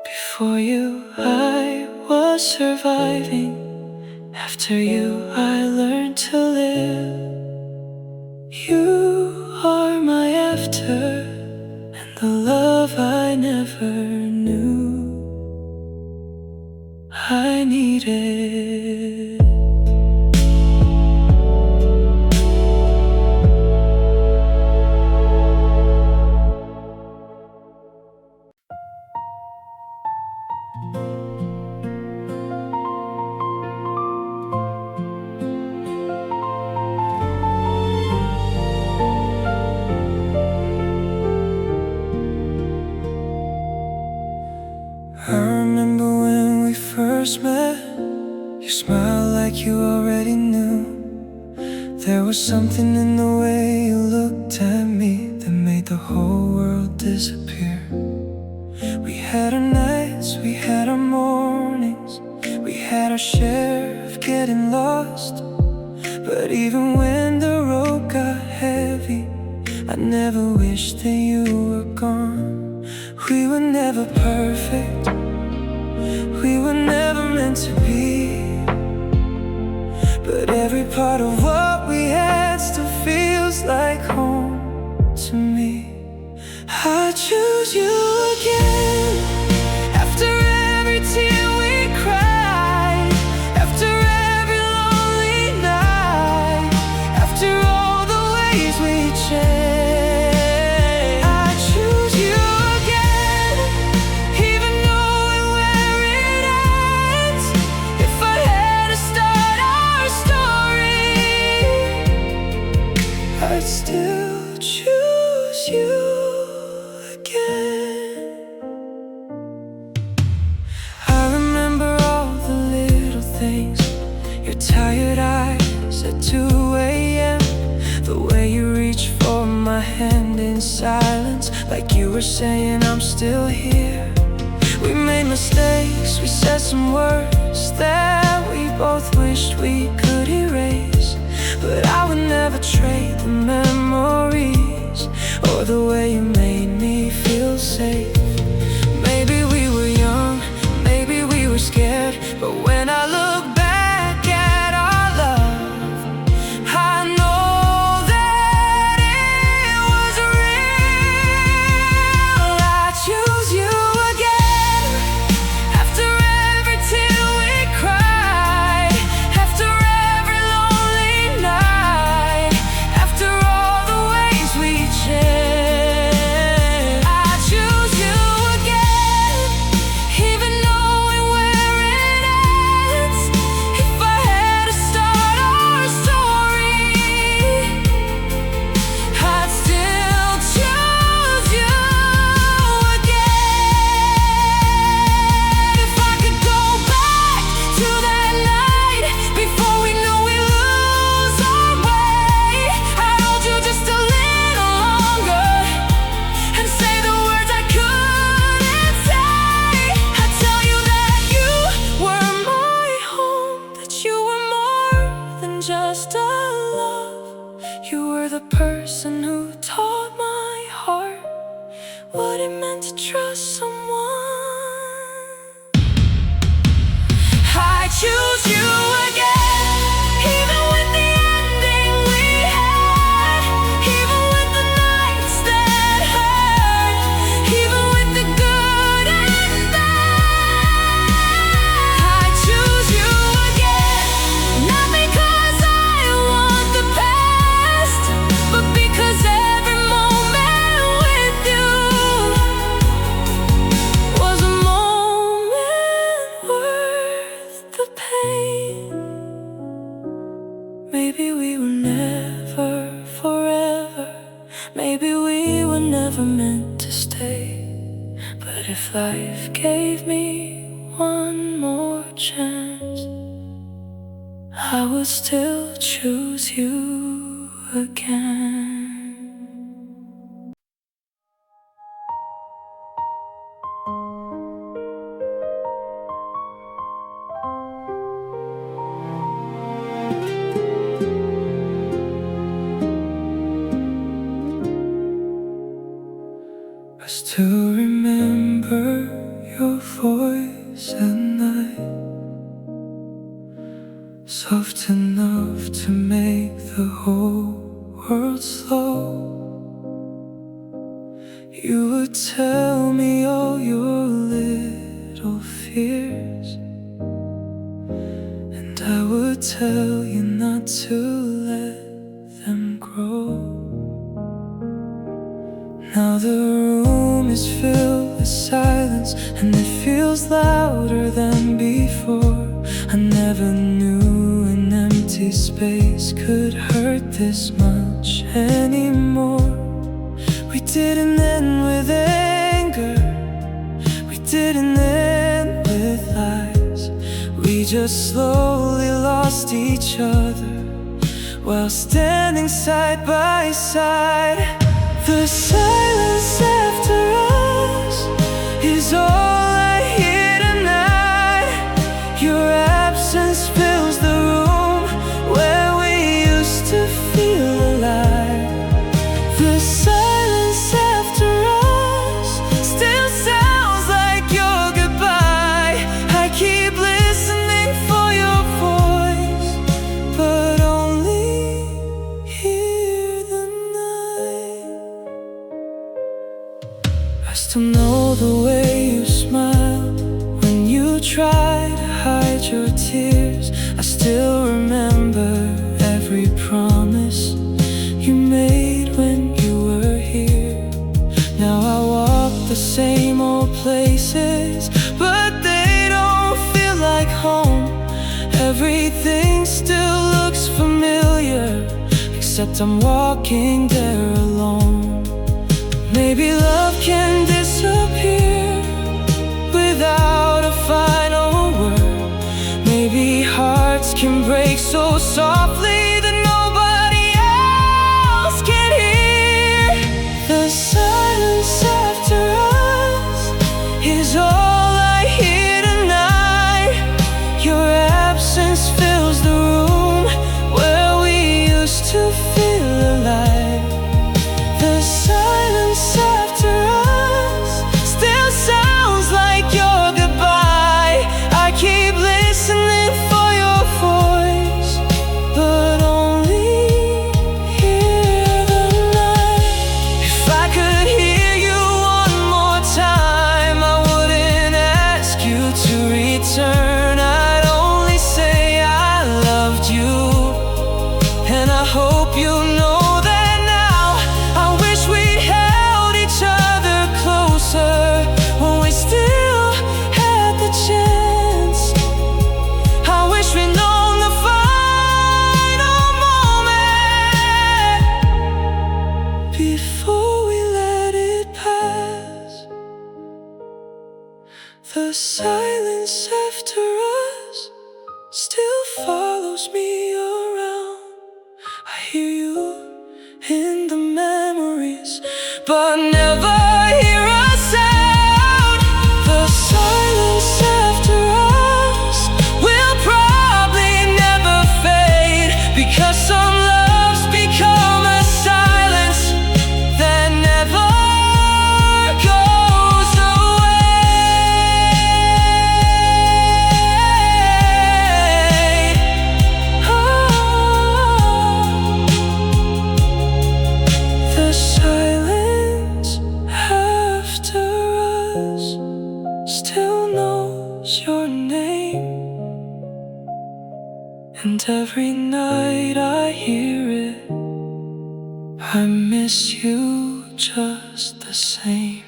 Before you, I was surviving. After you, I learned to live. You are my after, and the love I never knew I needed. I remember when we first met, you smiled like you already knew. There was something in the way you looked at me that made the whole world disappear. We had our nights, we had our mornings, we had our share of getting lost. But even when the road got heavy, I never wished that you were gone. We were never perfect, we were never meant to be, but every part of what we had still feels like home to me. I choose you again, after every tear we cried, after every lonely night, after all the ways we changed. I'd still choose you again. I remember all the little things, your tired eyes at 2 a.m., the way you reached for my hand in silence, like you were saying I'm still here. We made mistakes, we said some words that we both wished we could erase, but I would never trade the memories or the way you made me feel safe. Maybe we were young, maybe we were scared, but when I look back at our love, I know that it was real. I choose you again, after every tear we cried, after every lonely night, after all the ways we maybe we were never meant to stay. But if life gave me one more chance, I would still choose you again. I still remember your voice at night, soft enough to make the whole world slow. You would tell me all your little fears, and I would tell you not to let them grow. Now the room is filled with silence, and it feels louder than before. I never knew an empty space could hurt this much anymore. We didn't end with anger, we didn't end with lies. We just slowly lost each other while standing side by side. The silence after us is all I hear tonight. Your absence fills the room where we used to feel alive. The silence after us still sounds like your goodbye. I keep listening for your voice, but only hear the night. I still know the way you smiled when you tried to hide your tears. I still remember every promise you made when you were here. Now I walk the same old places, but they don't feel like home. Everything still looks familiar, except I'm walking there alone. Maybe love can disappear without a final word. Maybe hearts can break so softly that nobody else can hear. The silence after us is all I hear tonight. Your absence fills the room where we used to feel alive. The silence after us still sounds like your goodbye. I keep listening for your voice, but only hear the night. If I could hear you one more time, I wouldn't ask you to return. I'd only say I loved you, and I hope you know that now. I wish we held each other closer when we still had the chance. I wish we'd known the final moment before we let it pass. The silence after us still follows me around. I hear you in the memories, but never hear a sound. The silence after us will probably never fade, because some loves become a silence that never goes away. The silence after us still knows your name, and every night I hear it, I miss you just the same.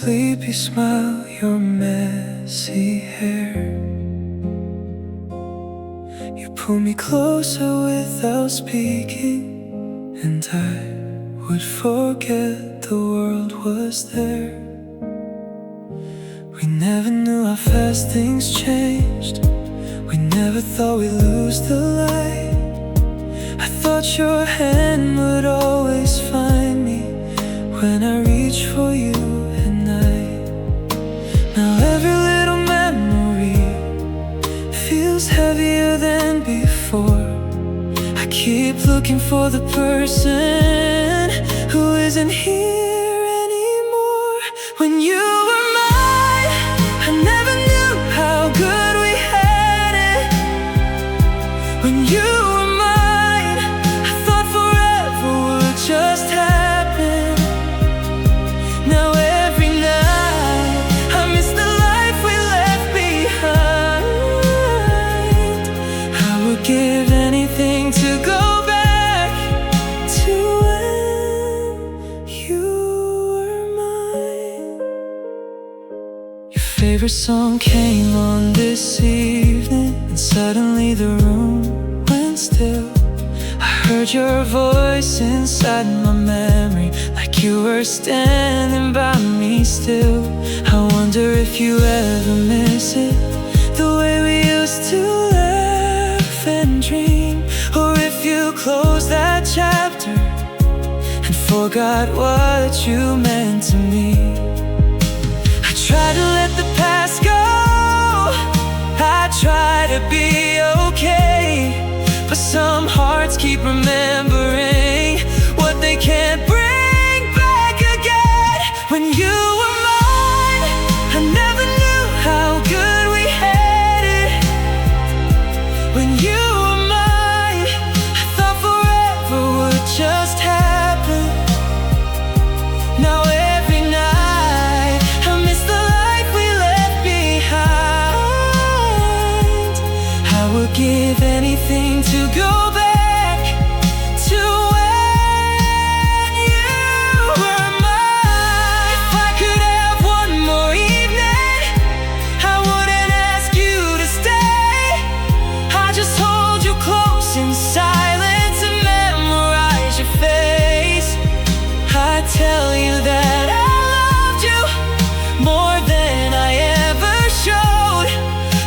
sleepy smile, your messy hair. You pull me closer without speaking, and I would forget the world was there. We never knew how fast things changed. We never thought we'd lose the light. I thought your hand would always find me when I reach for you at night. Now every little memory feels heavier than before. I keep looking for the person who isn't here anymore. When you were mine, I never knew how good we had it. When you were mine, I thought forever would just happen. Now every night I miss the life we left behind. I would give anything to go back to when you were mine. Your favorite song came on this evening, and suddenly the room went still. I heard your voice inside my memory, like you were standing by me still. I wonder if you ever miss it, the way we used to laugh and dream, or if you closed that chapter and forgot what you meant to me. I try to let the past go, I try to be okay, but some hearts keep remembering what they can't bring back again. When you were mine, I never knew how good we had it. When you were mine, I thought forever would just happen. Now every night I miss the life we left behind. I would give anything to go back to when you were mine. If I could have one more evening, I wouldn't ask you to stay. I'd just hold you close in silence and memorize your face. I'd tell you that I loved you more than I ever showed,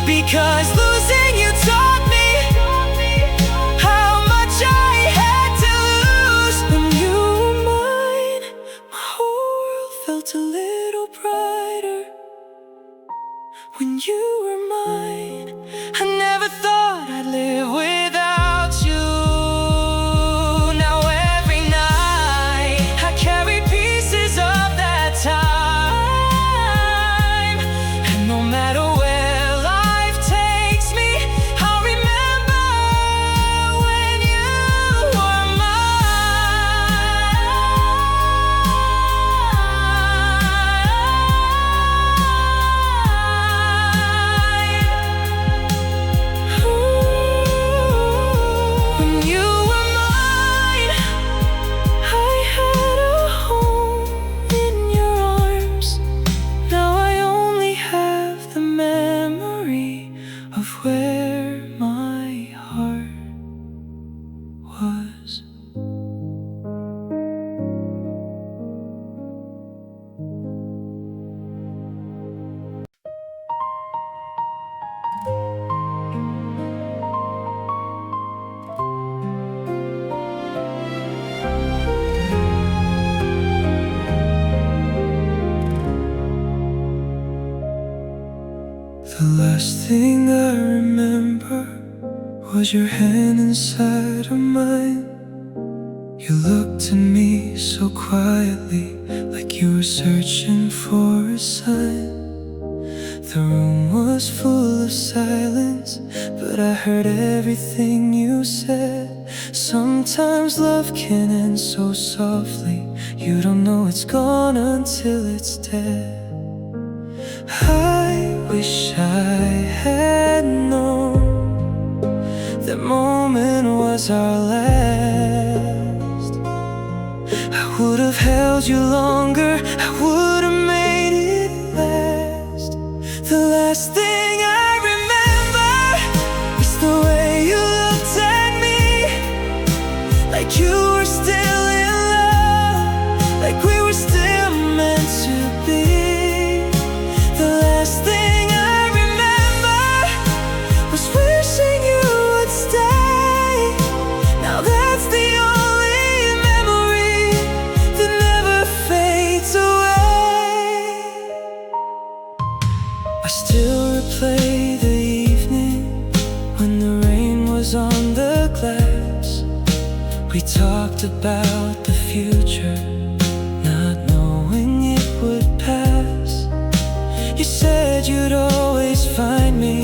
because losing you taught me how much I had to lose. When you were mine, my whole world felt a little brighter. When you were mine, I never thought I'd live without you. Now every night I carry pieces of that time, and no matter where life takes me, I'll remember when you were mine. When you were mine, I had a home in your arms. Now I only have the memory of where my heart was. The last thing I remember was your hand inside of mine. You looked at me so quietly, like you were searching for a sign. The room was full of silence, but I heard everything you said. Sometimes love can end so softly, you don't know it's gone until it's dead. I wish I had known that moment was our last. I would have held you longer, I would have made it last thing I remember is the way you looked at me, like you were still in love, like we were still meant to be. The last thing I remember was wishing you would stay. Now that's the only memory that never fades away. I still replay the evening when the rain was on the glass. We talked about the future, not knowing it would pass. You said you'd always find me,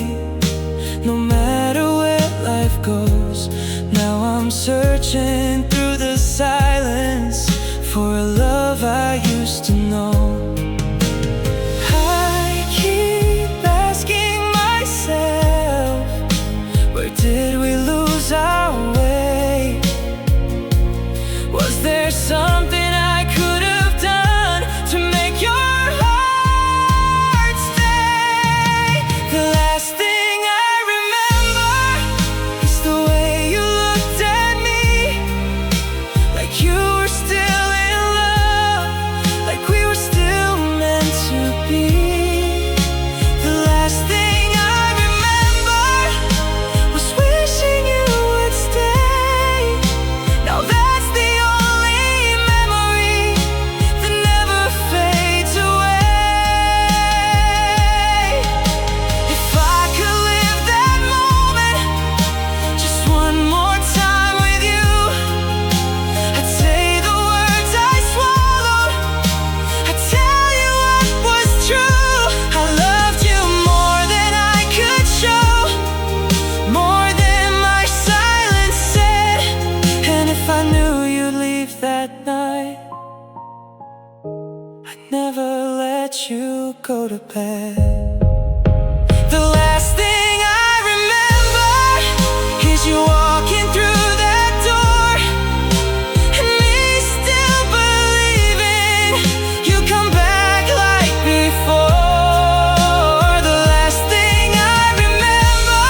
no matter where life goes. Now I'm searching through the silence for a love I used to know. I keep asking myself, where did we lose our way? Was there something I could have done to make your heart stay? The last thing I remember is the way you looked at me, like you were still in love, like we were still meant to be. The last thing I remember was wishing you would stay. Now that's the only memory that never fades away. If I could live that moment just one more time with you, I'd say the words I swallowed, I'd tell you what was true. I loved you more than I could show, more than my silence said. And if I knew you'd leave that night, I'd never let you go to bed. The last thing I remember is you walking through that door, and me still believing you'd come back like before. The last thing I remember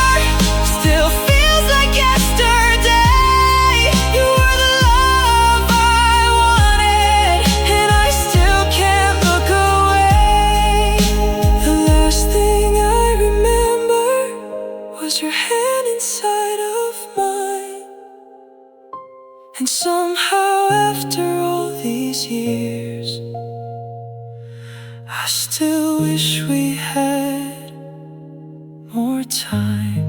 still feels like yesterday. You were the love I wanted, and I still can't look away. The last thing I remember was your hand inside of mine. And somehow after all these years, I still wish we had more time.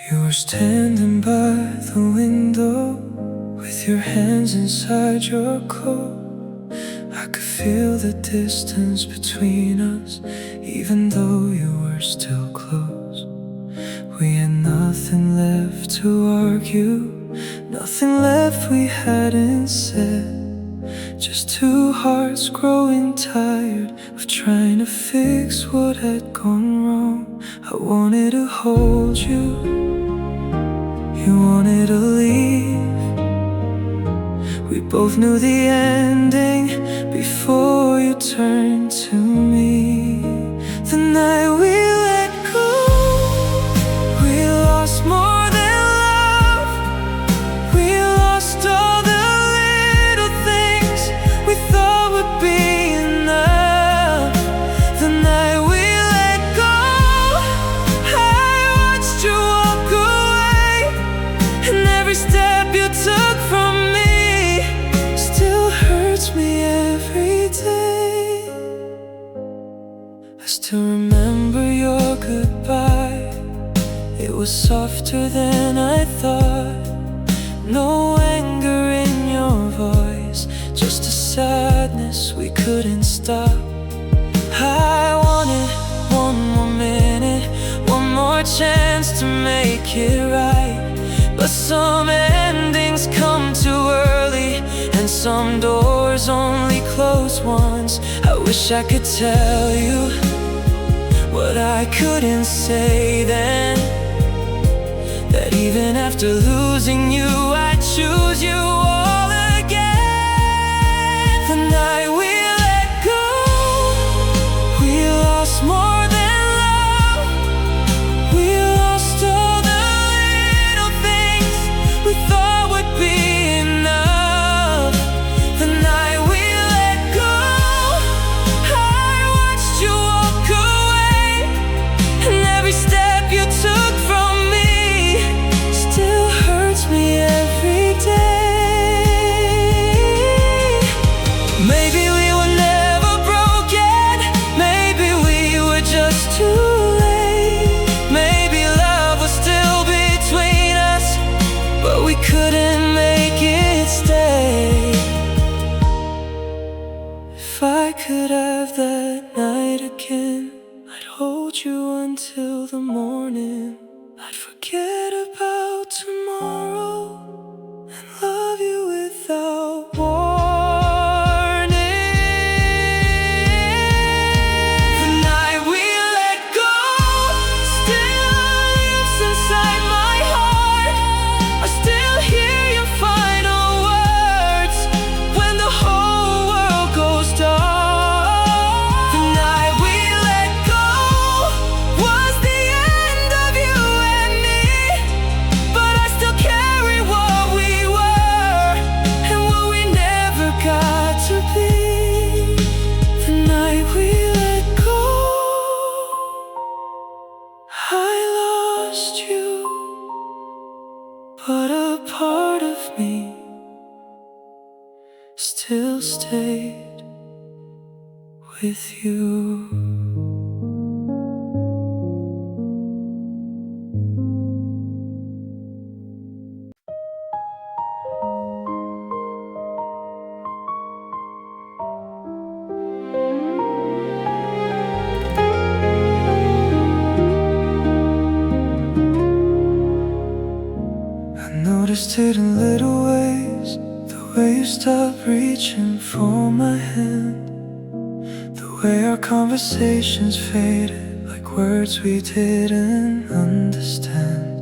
You were standing by the window with your hands inside your coat. I could feel the distance between us, even though you were still close. We had nothing left to argue, nothing left we hadn't said. Just two hearts growing tired of trying to fix what had gone wrong. I wanted to hold you, you wanted to leave. We both knew the ending before you turned to me. The night we let go, we lost more than love. We lost all the little things we thought would be enough. The night we let go, I watched you walk away, and every step you took from me still hurts me every day. I still remember your goodbye. It was softer than I thought. No anger in your voice, just a sadness we couldn't stop. I wanted one more minute, one more chance to make it right. But some endings come too early, and some doors only close once. I wish I could tell you what I couldn't say then, that even after losing you, I'd choose you all again. The night we let go, we lost more than love. We lost all the little things we thought would be enough. The night we let go, I watched you walk away, and every step you took from me still hurts me every day. Maybe we were never broken, maybe we were just too late. Maybe love was still between us, but we couldn't make it stay. If I could have that night again, I'd hold you until the morning. I'd forget about tomorrow and love you without warning. The night we let go still lives inside my heart. I still hear your final words when the whole world goes dark. The night we let go was the end of you and me, but I still carry what we were and what we never got to be. The night we let go, I lost you, but a part of me still stayed with you. I noticed it in little ways, the way you stopped reaching for my hand, the way our conversations faded like words we didn't understand.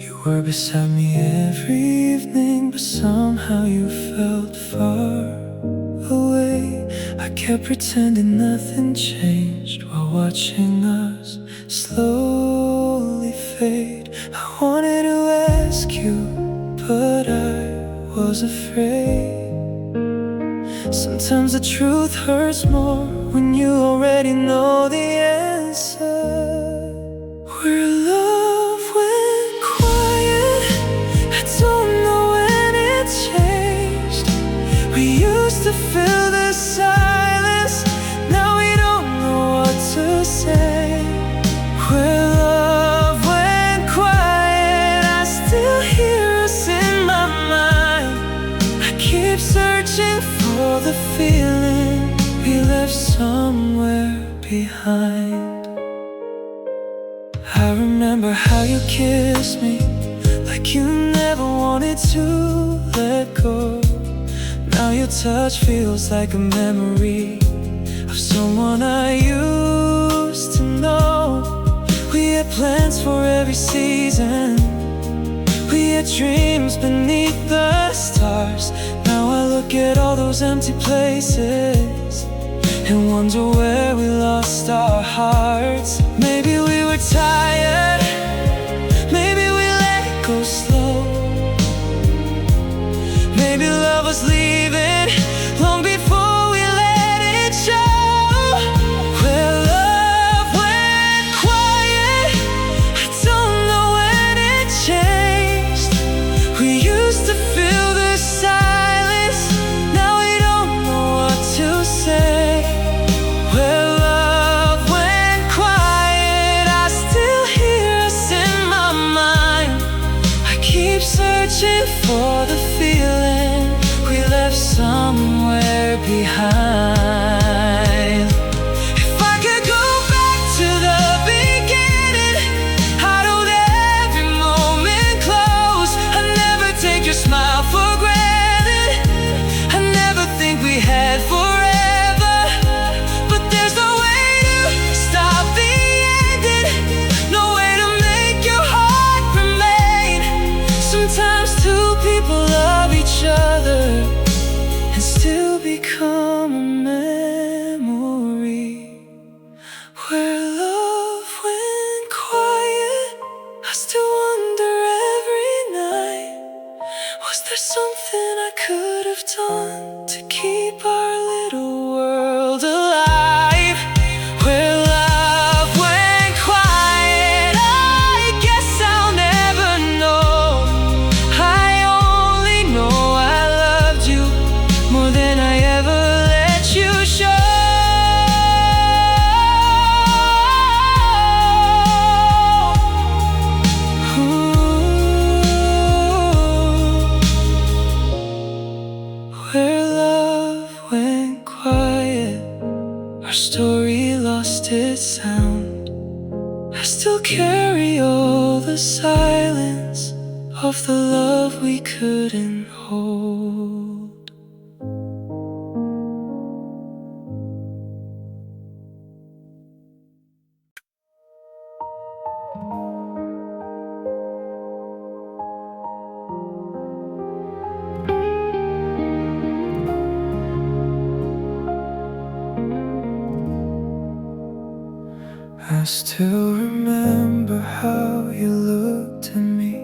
You were beside me every evening, but somehow you felt far away. I kept pretending nothing changed while watching us slowly fade. I wanted to ask you, but I was afraid. Sometimes the truth hurts more when you already know the answer. Where love went quiet, I don't know when it changed. We used to fill the silence, now we don't know what to say. Where love went quiet, I still hear us in my mind. I keep searching for the feeling we left somewhere behind. I remember how you kissed me like you never wanted to let go. Now your touch feels like a memory of someone I used to know. We had plans for every season, we had dreams beneath the stars. Now I look at all those empty places and wonder where we lost our hearts. Maybe we were tired, maybe we let go slow. Maybe love was leaving long before we let it show. Where love went quiet, I don't know when it changed. We used to fill the silence, now we don't know what to say. Where love went quiet, I still hear us in my mind. I keep searching for the feeling we left some silence of the love we couldn't hold. I still remember how you looked at me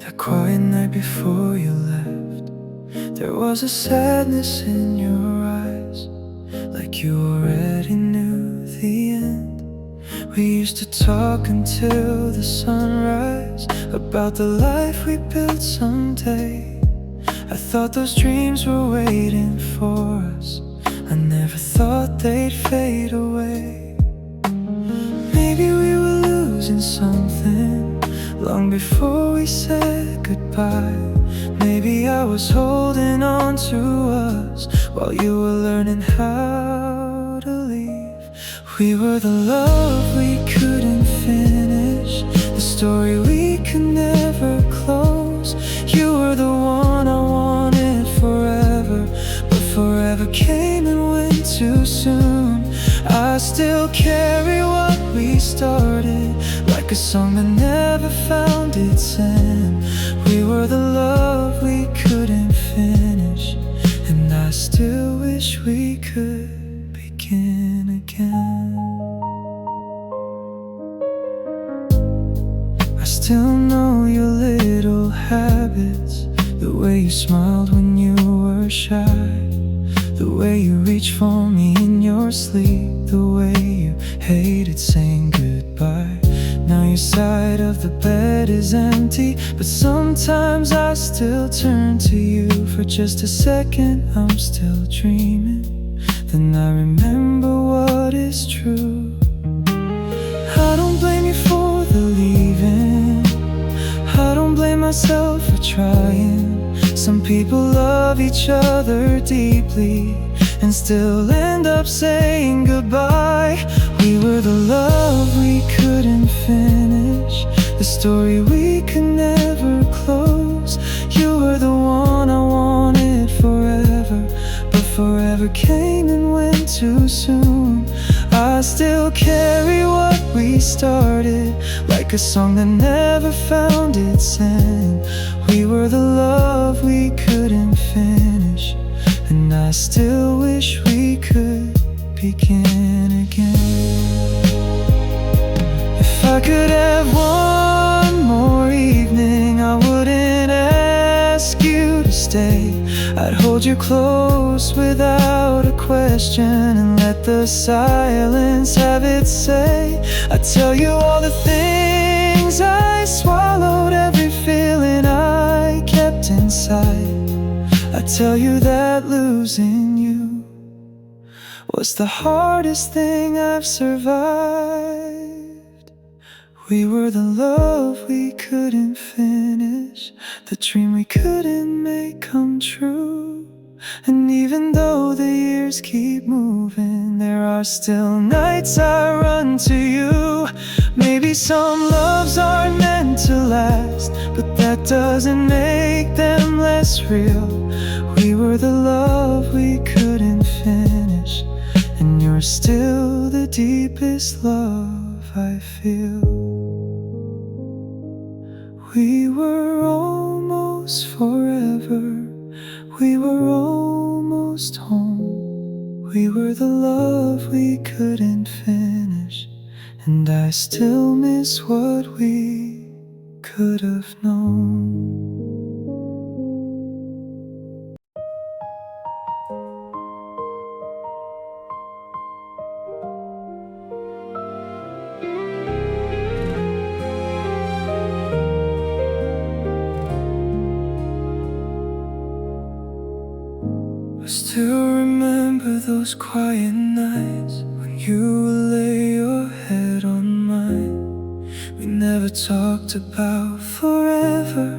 that quiet night before you left. There was a sadness in your eyes, like you already knew the end. We used to talk until the sunrise, about the life we built someday. I thought those dreams were waiting for us, I never thought they'd fade away. Maybe we were losing something long before we said goodbye. Maybe I was holding on to us while you were learning how to leave. We were the love we couldn't finish, the story we could never close. You were the one I wanted forever, but forever came and went too soon. I still carry what we started, like a song that never found its end. We were the love we couldn't finish, and I still wish we could begin again. I still know your little habits, the way you smiled when you were shy, the way you reached for me in your sleep, the way you hated saying goodbye. Now your side of the bed is empty, but sometimes I still turn to you for just a second. I'm still dreaming, then I remember what is true. I don't blame you for the leaving, I don't blame myself for trying. Some people love each other deeply and still end up saying goodbye. We were the love we couldn't finish, the story we could never close. You were the one I wanted forever, but forever came and went too soon. I still carry what we started, like a song that never found its end. We were the love we couldn't finish, and I still wish we could begin again. If I could have one more evening, I wouldn't ask you to stay. I'd hold you close without a question and let the silence have its say. I'd tell you all the things I swallowed, every feeling I kept inside. I'd tell you that losing you was the hardest thing I've survived. We were the love we couldn't finish, the dream we couldn't make come true. And even though the years keep moving, there are still nights I run to you. Maybe some loves aren't meant to last, but that doesn't make them less real. We were the love we couldn't finish, and you're still the deepest love I feel. We were almost forever, we were almost home. We were the love we couldn't finish, and I still miss what we could have known. I still remember those quiet nights when you would lay your head on mine. We never talked about forever,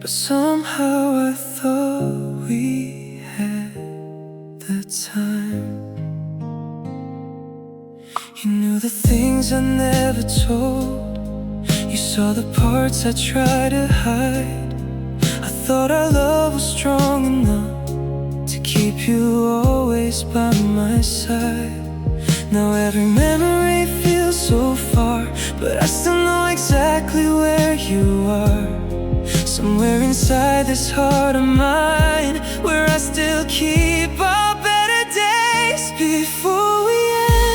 but somehow I thought we had the time. You knew the things I never told, you saw the parts I tried to hide. I thought our love was strong enough to keep you always by my side. Now every memory feels so far, but I still know exactly where you are. Somewhere inside this heart of mine, where I still keep our better days. Before we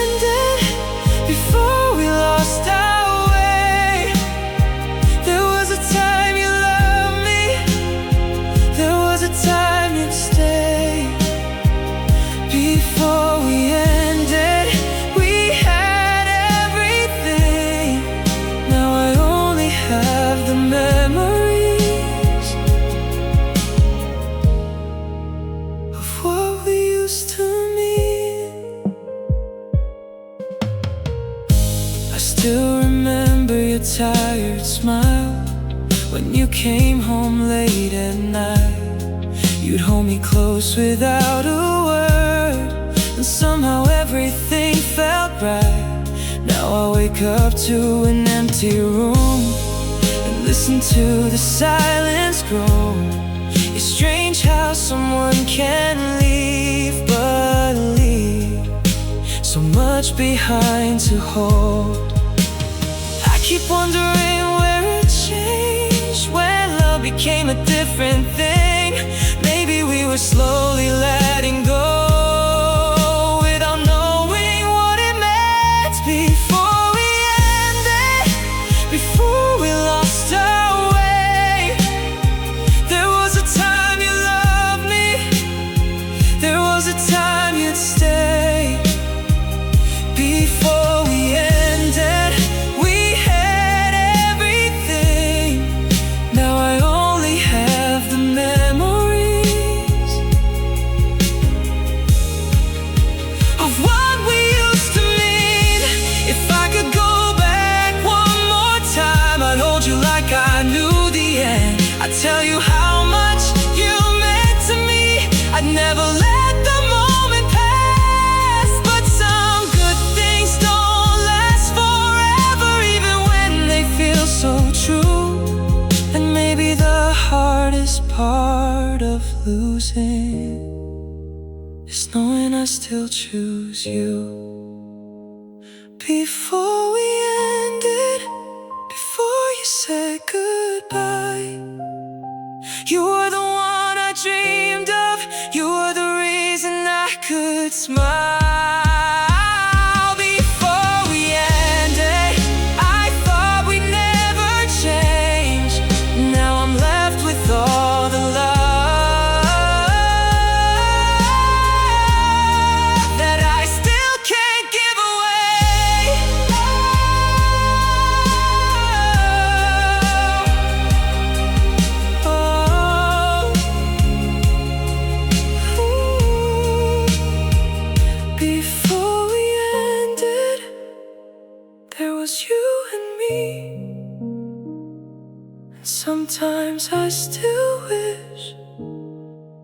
ended, before we lost our way, there was a time you loved me, there was a time you'd stay. Before we ended, we had everything. Now I only have the memories of what we used to mean. I still remember your tired smile when you came home late at night. You'd hold me close without a word, and somehow everything felt right. Now I wake up to an empty room and listen to the silence grow. It's strange how someone can leave, but leave so much behind to hold. I keep wondering where it changed, when love became a different thing. Maybe we were slowly letting go without knowing what it meant. Before we ended, before we lost our way, there was a time you loved me, there was a time you'd stay. Before we ended, we had everything. Now I only have the memories of what we used to mean. If I could go back one more time, I'd hold you like I knew the end. I'd tell you how much you meant to me. I'd never let the moment pass. But some good things don't last forever, even when they feel so true. And maybe the hardest part of losing is knowing I still choose you. Before we ended, before you said goodbye, you were the one I dreamed of, you were the reason I could smile. Before we ended, I thought we'd never change. Now I'm left with all the love that I still can't give away. Before we ended, there was you and me. And sometimes I still wish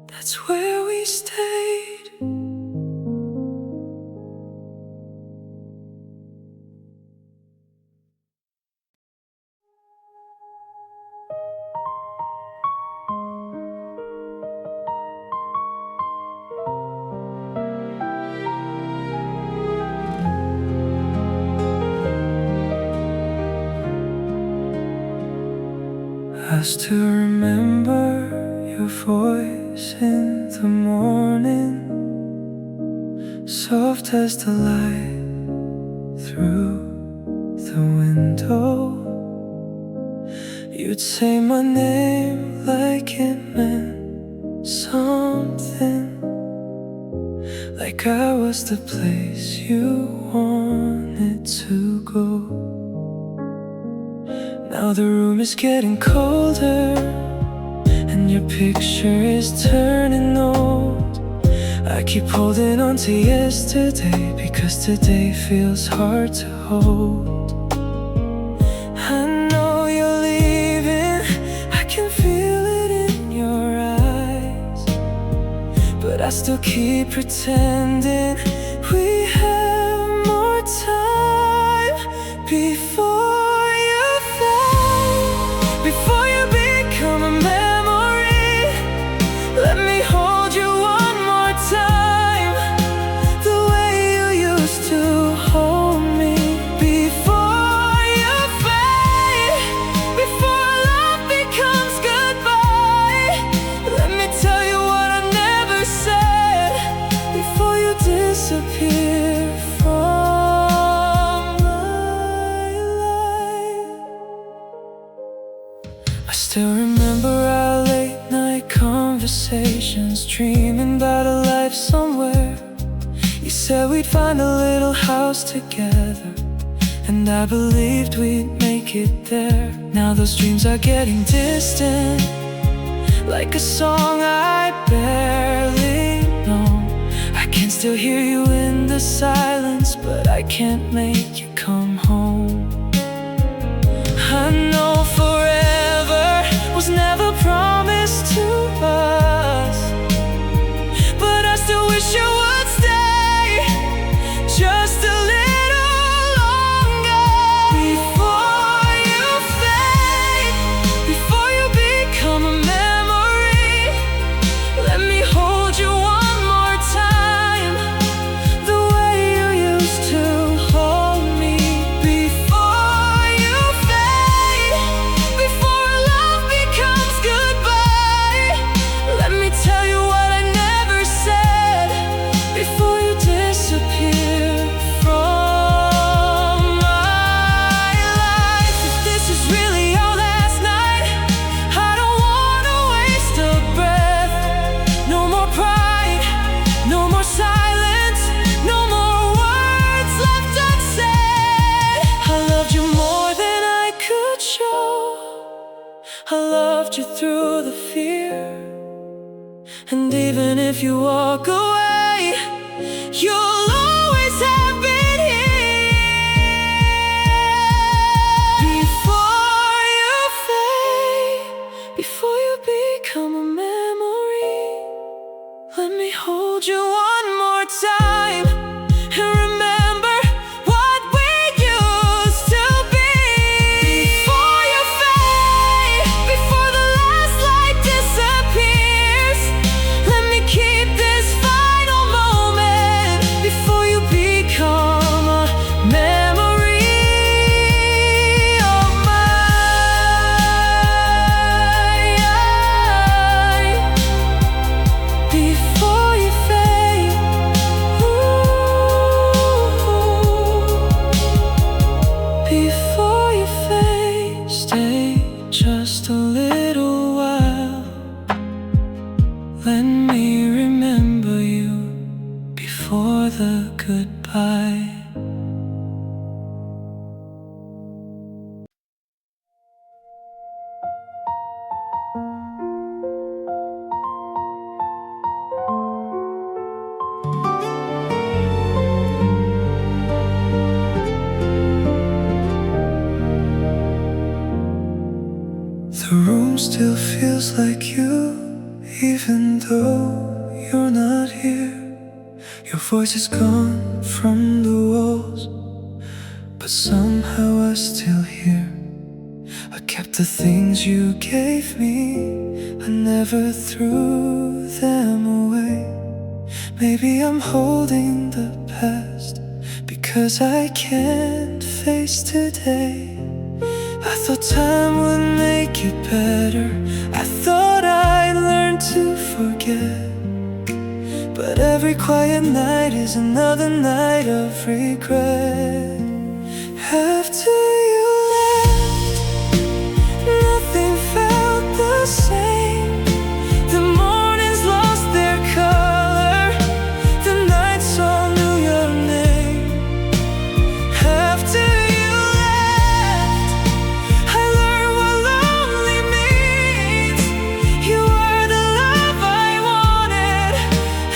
that's where we stayed. I still remember your voice in the morning, soft as the light through the window. You'd say my name like it meant something, like I was the place you wanted to go. Now the room is getting colder, and your picture is turning old. I keep holding on to yesterday, because today feels hard to hold. I know you're leaving, I can feel it in your eyes, but I still keep pretending we have more time before you fly. still remember our late night conversations, dreaming about a life somewhere. You said we'd find a little house together, and I believed we'd make it there. Now those dreams are getting distant, like a song I barely know. I can still hear you in the silence, but I can't make you come home. I know forever was never promised to us, but I still wish you would stay just a little longer. Before you fade, before you become a memory, let me hold you one more time, the way you used to hold me. Before you fade, before our love becomes goodbye, let me tell you what I never said before you disappear from my life. If this is really our last night, I don't wanna waste a breath. No more pride, no more silence, no more words left unsaid. I loved you more than I could show. I loved you through the fear, and even if you walk away, you'll always have been here. Before you fade, before you become a memory, let me hold you one more time and remember what we used to be. Before you fade, before the last light disappears, let me keep this final moment before you become a memory of mine. Before you fade, before you fade, stay just a little while. Let me remember you before the goodbye. The room still feels like you, even though you're not here. Your voice is gone from the walls, but somehow I still hear. I kept the things you gave me, I never threw them away. Maybe I'm holding the past because I can't face today. I thought time would make it better, I thought I'd learn to forget. But every quiet night is another night of regret. After you left, nothing felt the same. The mornings lost their color, the nights all knew your name. After you left, I learned what lonely means. You were the love I wanted,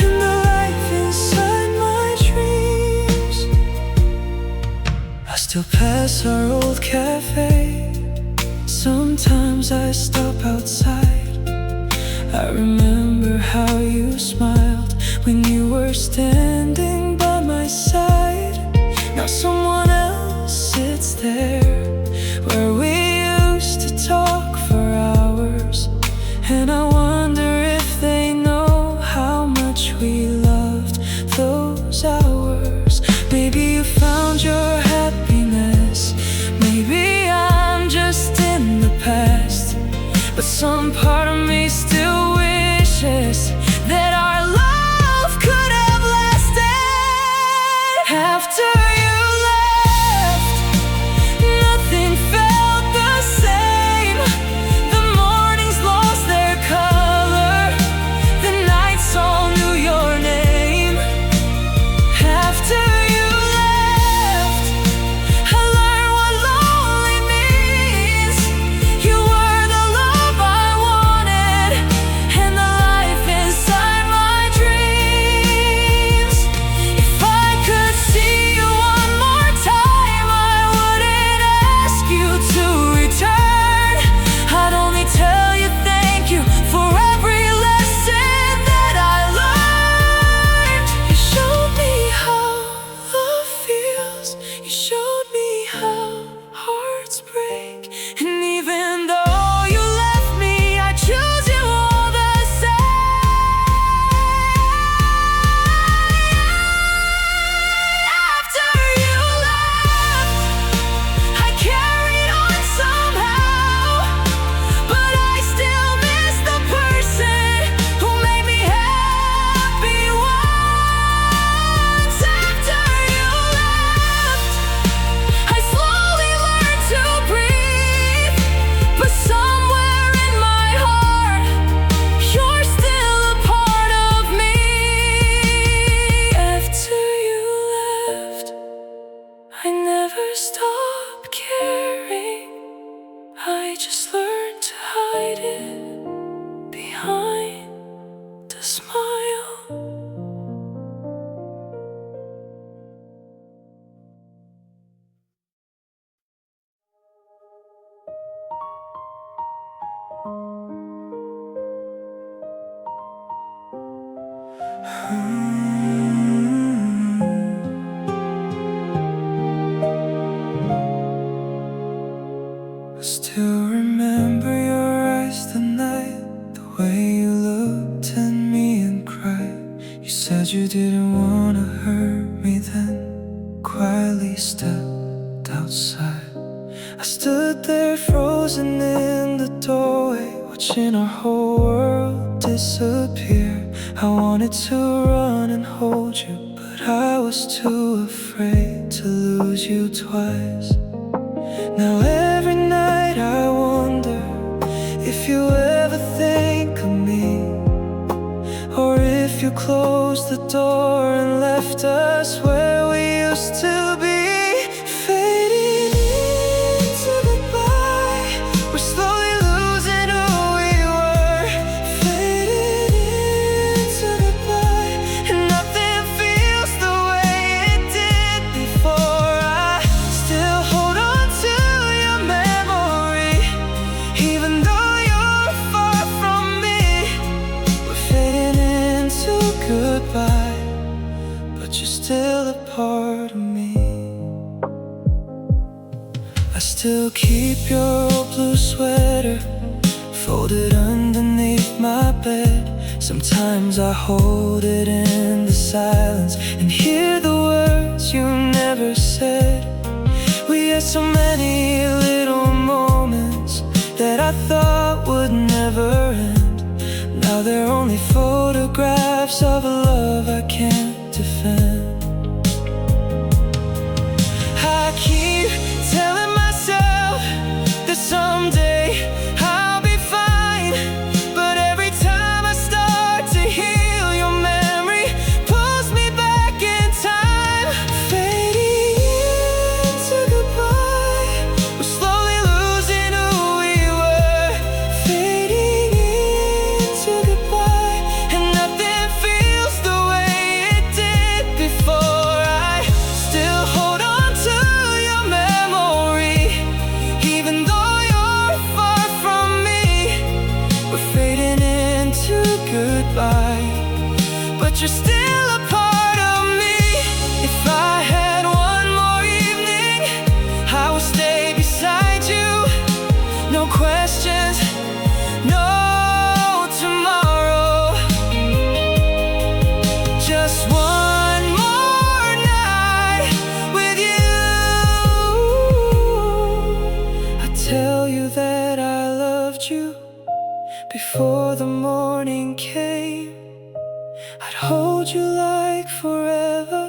and the life inside my dreams. I still pass our old cafe, sometimes I stop outside. I remember how you smiled when you were standing by my side. Now someone else sits there where we used to talk for hours, and I wonder if they know how much we loved those hours. Maybe you found your happiness, maybe I'm just in the past, but some part of me still wishes that our love could have lasted. After you left, nothing felt the same. The I still remember your eyes the night, the way you looked at me and cried. You said you didn't wanna hurt me, then quietly stepped outside. I stood there frozen in the doorway, watching our whole world disappear. I wanted to run and hold you, but I was too afraid to lose you twice. Now every night I wonder if you ever think of me, or if you closed the door and left us where we used to be. Fading into goodbye, we're slowly losing who we were. Fading into goodbye, and nothing feels the way it did before. I still hold on to your memory, even though you're far from me. We're fading into goodbye, but you're still a part of me. I still keep your old blue sweater folded underneath my bed. Sometimes I hold it in the silence and hear the words you never said. We had so many little moments that I thought would never end. Now they're only photographs of a love I can't defend. I keep telling myself that someday I'll be fine, but every time I start to heal, your memory pulls me back in time. Fading into goodbye, we're slowly losing who we were. Fading into goodbye, and nothing feels the way it did before. I still hold on to your memory, even though you're far from me. We're fading into goodbye, but you're still a part of me. If I had one more evening, I would stay beside you. No questions, no tomorrow. Just one more night with you. I tell you that I loved you before the morning came. I'd hold you like forever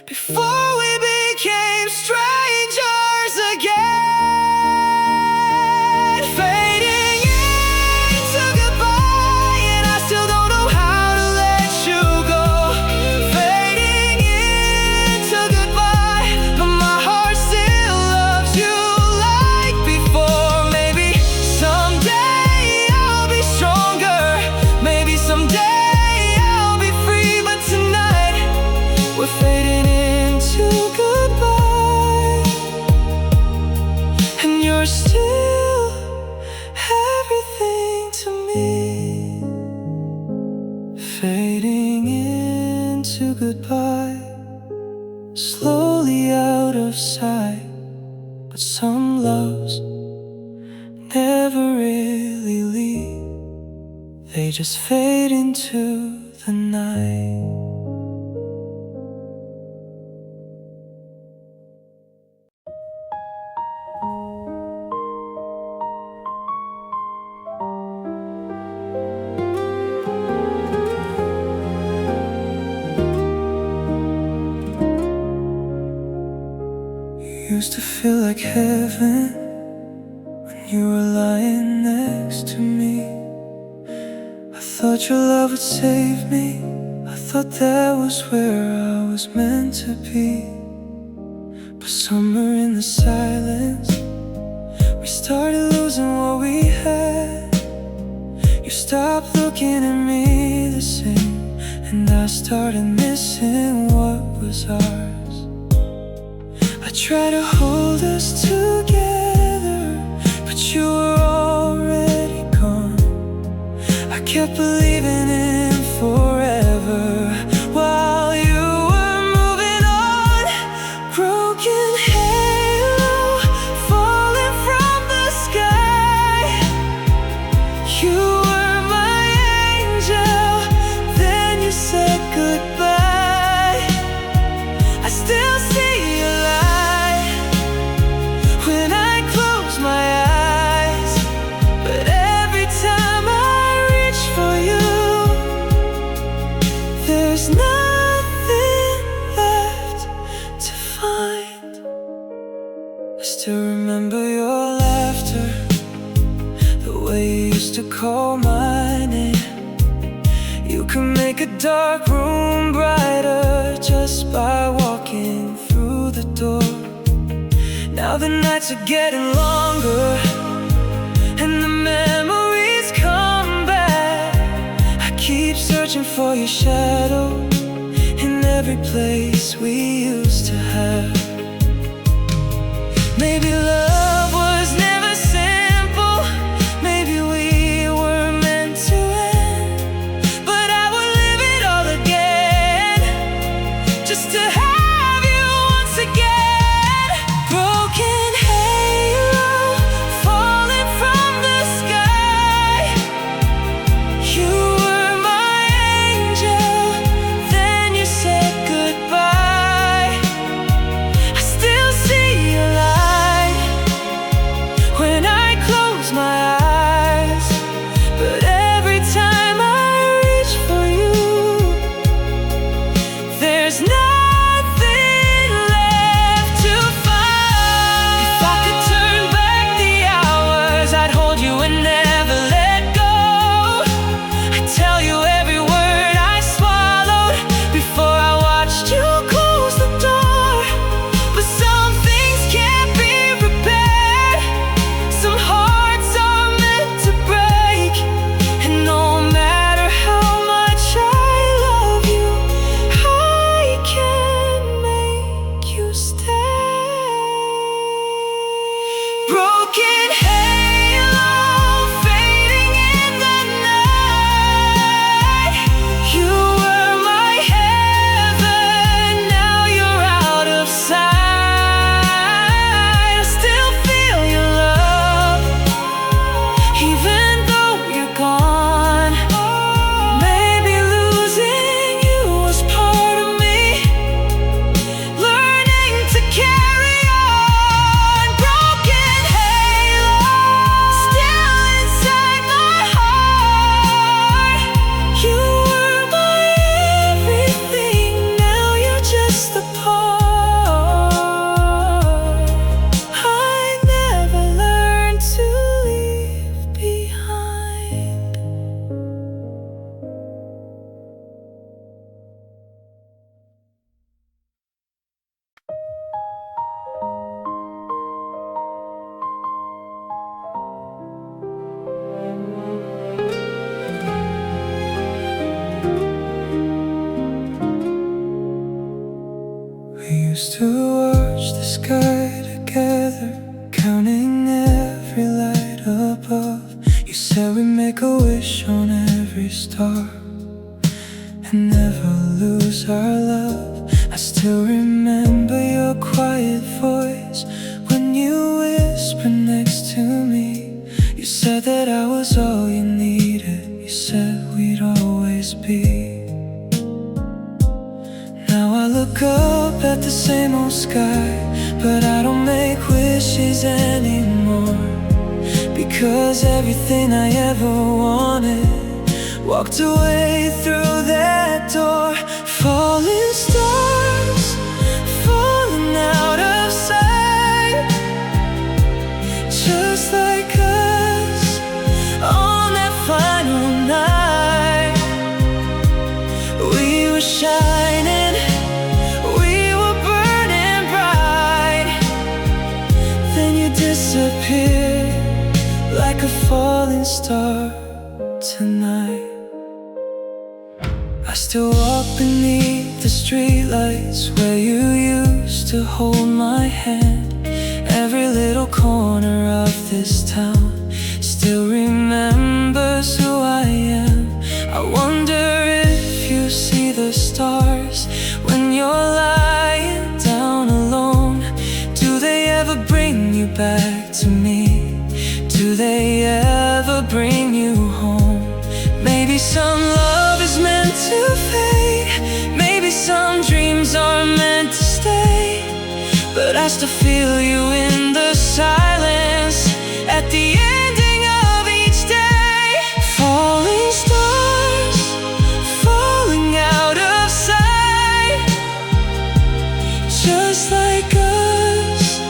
before we became strangers again. Fading into goodbye, and I still don't know how to let you go. Fading into goodbye, but my heart still loves you like before. Maybe someday I'll be stronger, maybe someday I'll be free, but tonight we're fading into goodbye, and you're still everything to me. Fading into goodbye, slowly out of sight, but some loves never really leave. They just fade into the night. You used to feel like heaven when you were lying next to me. I thought your love would save me, I thought that was where I was meant to be. But somewhere in the silence, we started losing what we had. You stopped looking at me the same, and I started missing what was ours. I tried to hold us together, but you were already kept believing in forever while you were moving on. Broken halo falling from the sky. You were my angel, then you said goodbye. I still see your light when I close my eyes, but every time I reach for you, there's nothing left to find. I still remember your laughter, the way you used to call my name. You can make a dark room brighter just by walking through the door. Now the nights are getting longer and the memories come back. I keep searching for your shadow in every place we used to have. Maybe love was never simple, maybe we were meant to end, but I would live it all again just to have you once again. Broken halo falling from the sky. You were my angel, then you said goodbye. I still see your light when I close my eyes, but every time I reach for you, there's nothing left to find. If I could turn back the hours, I'd hold you and never let go. I'd tell you every word I swallowed before I watched you close the door. But some things can't be repaired, some hearts are meant to break, and no matter how much I love you, I can't make you stay. Broken halo fading in the night. You were my heaven, now you're out of sight. I still feel your love, even though you're gone. Maybe losing you was part of me, learning to carry on. Broken halo still inside my heart. You were my everything, now you're just a part I never learned to leave behind. We used to watch the sky together, counting every light above. You said we'd make a wish on every star and never lose our love. I still remember your quiet voice when you whispered next to me. You said that I was all you needed, you said we'd always be. Now I look up at the same old sky, but I don't make wishes anymore, because everything I ever wanted walked away through that door. Falling stars, falling out of sight, just like us on that final night. We were shining, we were burning bright, then you disappeared like a falling star tonight. I still walk beneath the streetlights where you used to hold my hand. Every little corner of this town still remembers who I am. some love is meant to fade, maybe some dreams are meant to stay, but I still feel you in the silence at the ending of each day. Falling stars, falling out of sight, just like us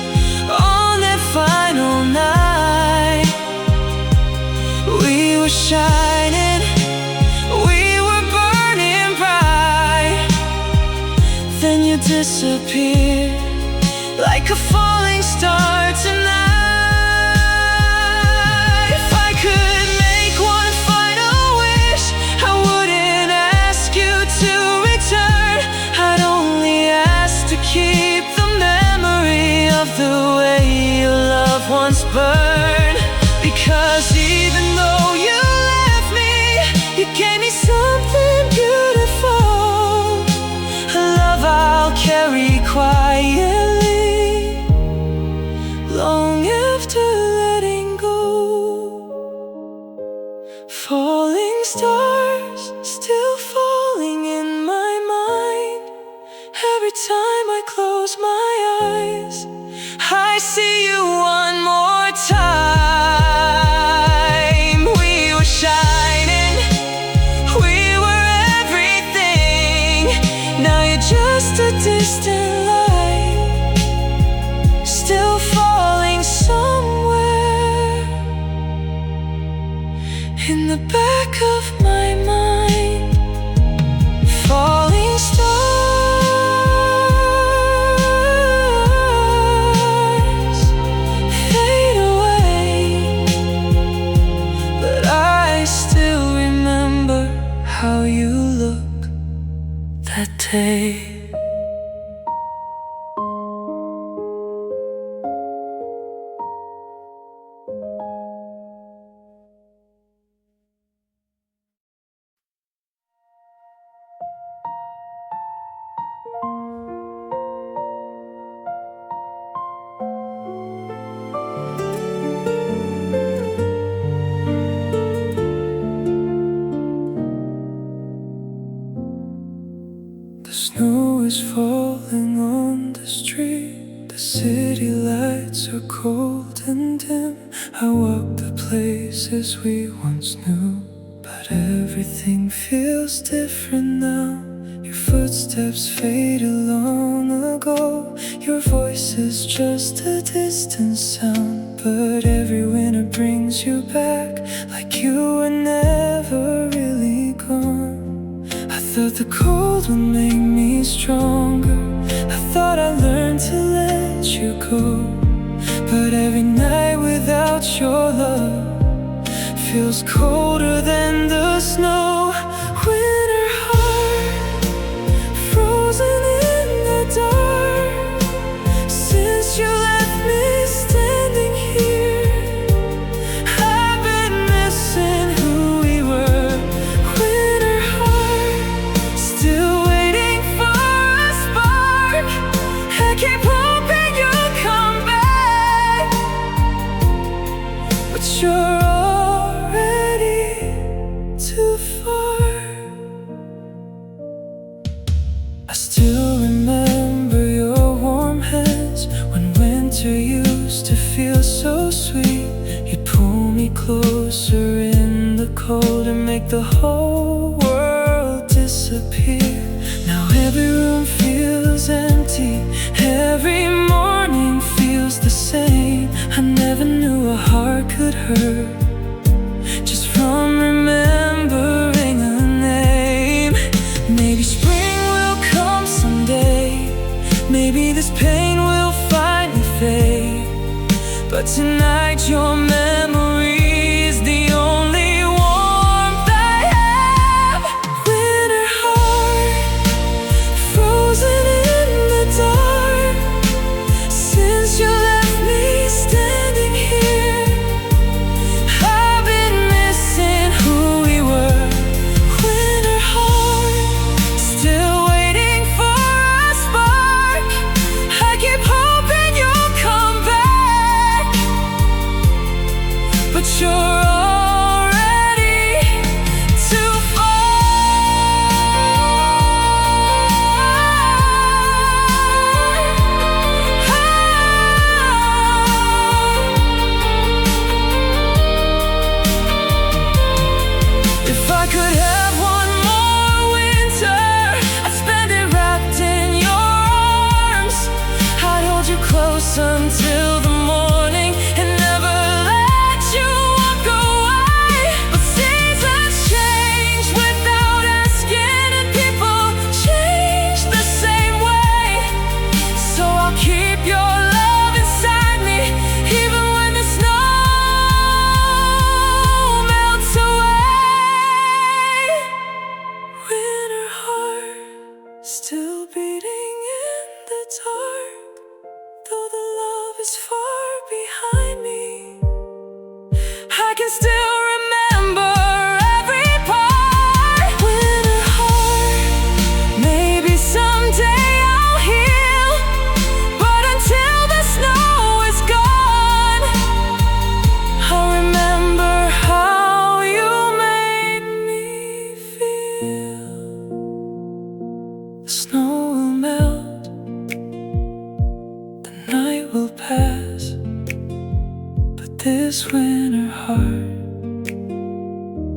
on that final night. We were shining, we were burning bright, then you disappeared like a falling star tonight. If I could make one final wish, I wouldn't ask you to return. I'd only ask to keep the memory of the way your love once burned. Because even though you left me, you gave me something beautiful, a love I'll carry quietly long after letting go. Falling stars, still falling in my mind. Every time I close my eyes, I see you one more time. We were shining, we were everything. Now you're just a distant light, still falling somewhere in the back of my mind. Falling stars fade away, but I still remember how you looked that day. The snow is falling on the street, the city lights are cold and dim. I walk the places we once knew, but everything feels different now. Your footsteps faded long ago, your voice is just a distant sound, but every winter brings you back like you were never really gone. I thought the cold would make me stronger, I thought I learned to let you go, but every night without your love feels colder than the snow. Winter heart, frozen in the dark, since you left me standing here, I've been missing who we were. Winter heart, still waiting for a spark, I keep hoping you'll come back, but you're already too far. I still remember your warm hands when winter used to feel so sweet. You'd pull me closer in the cold and make the whole world disappear. Now every room feels empty, every morning feels the same. I never knew a heart could hurt just from remembering a name. Maybe spring will come someday, maybe this pain will finally fade, but tonight your memory is the only warmth I have. Winter heart, frozen in the dark, since you left me standing here, I've been missing who we were. Winter heart, still waiting for a spark, I keep hoping you'll come back,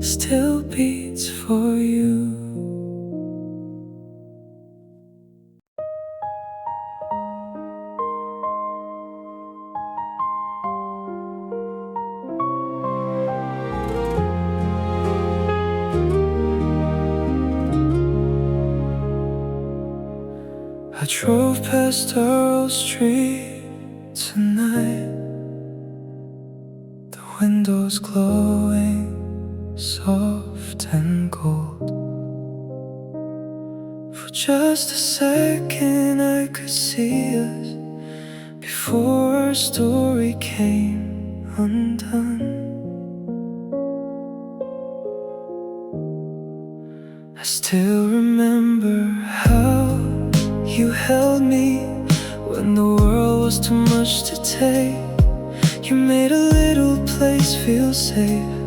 still beats for you. I drove past our old street tonight, the windows glowing soft and gold. For just a second I could see us before our story came undone. I still remember how you held me when the world was too much to take. You made a little place feel safe.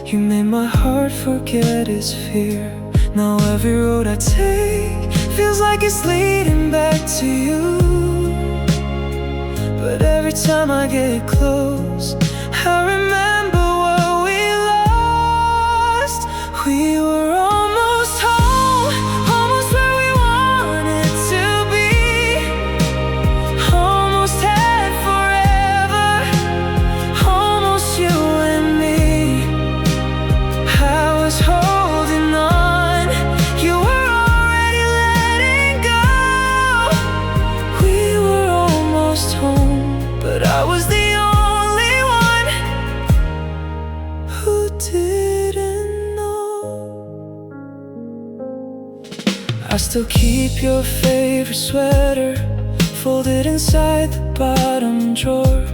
You made my heart forget its fear. Now every road I take feels like it's leading back to you. But every time I get close, I remember what we lost. We were almost home, almost where we wanted to be, almost had forever, almost you and me. I was holding on, you were already letting go. We were almost home, but I was the only one who didn't know. I still keep your favorite sweater folded inside the bottom drawer.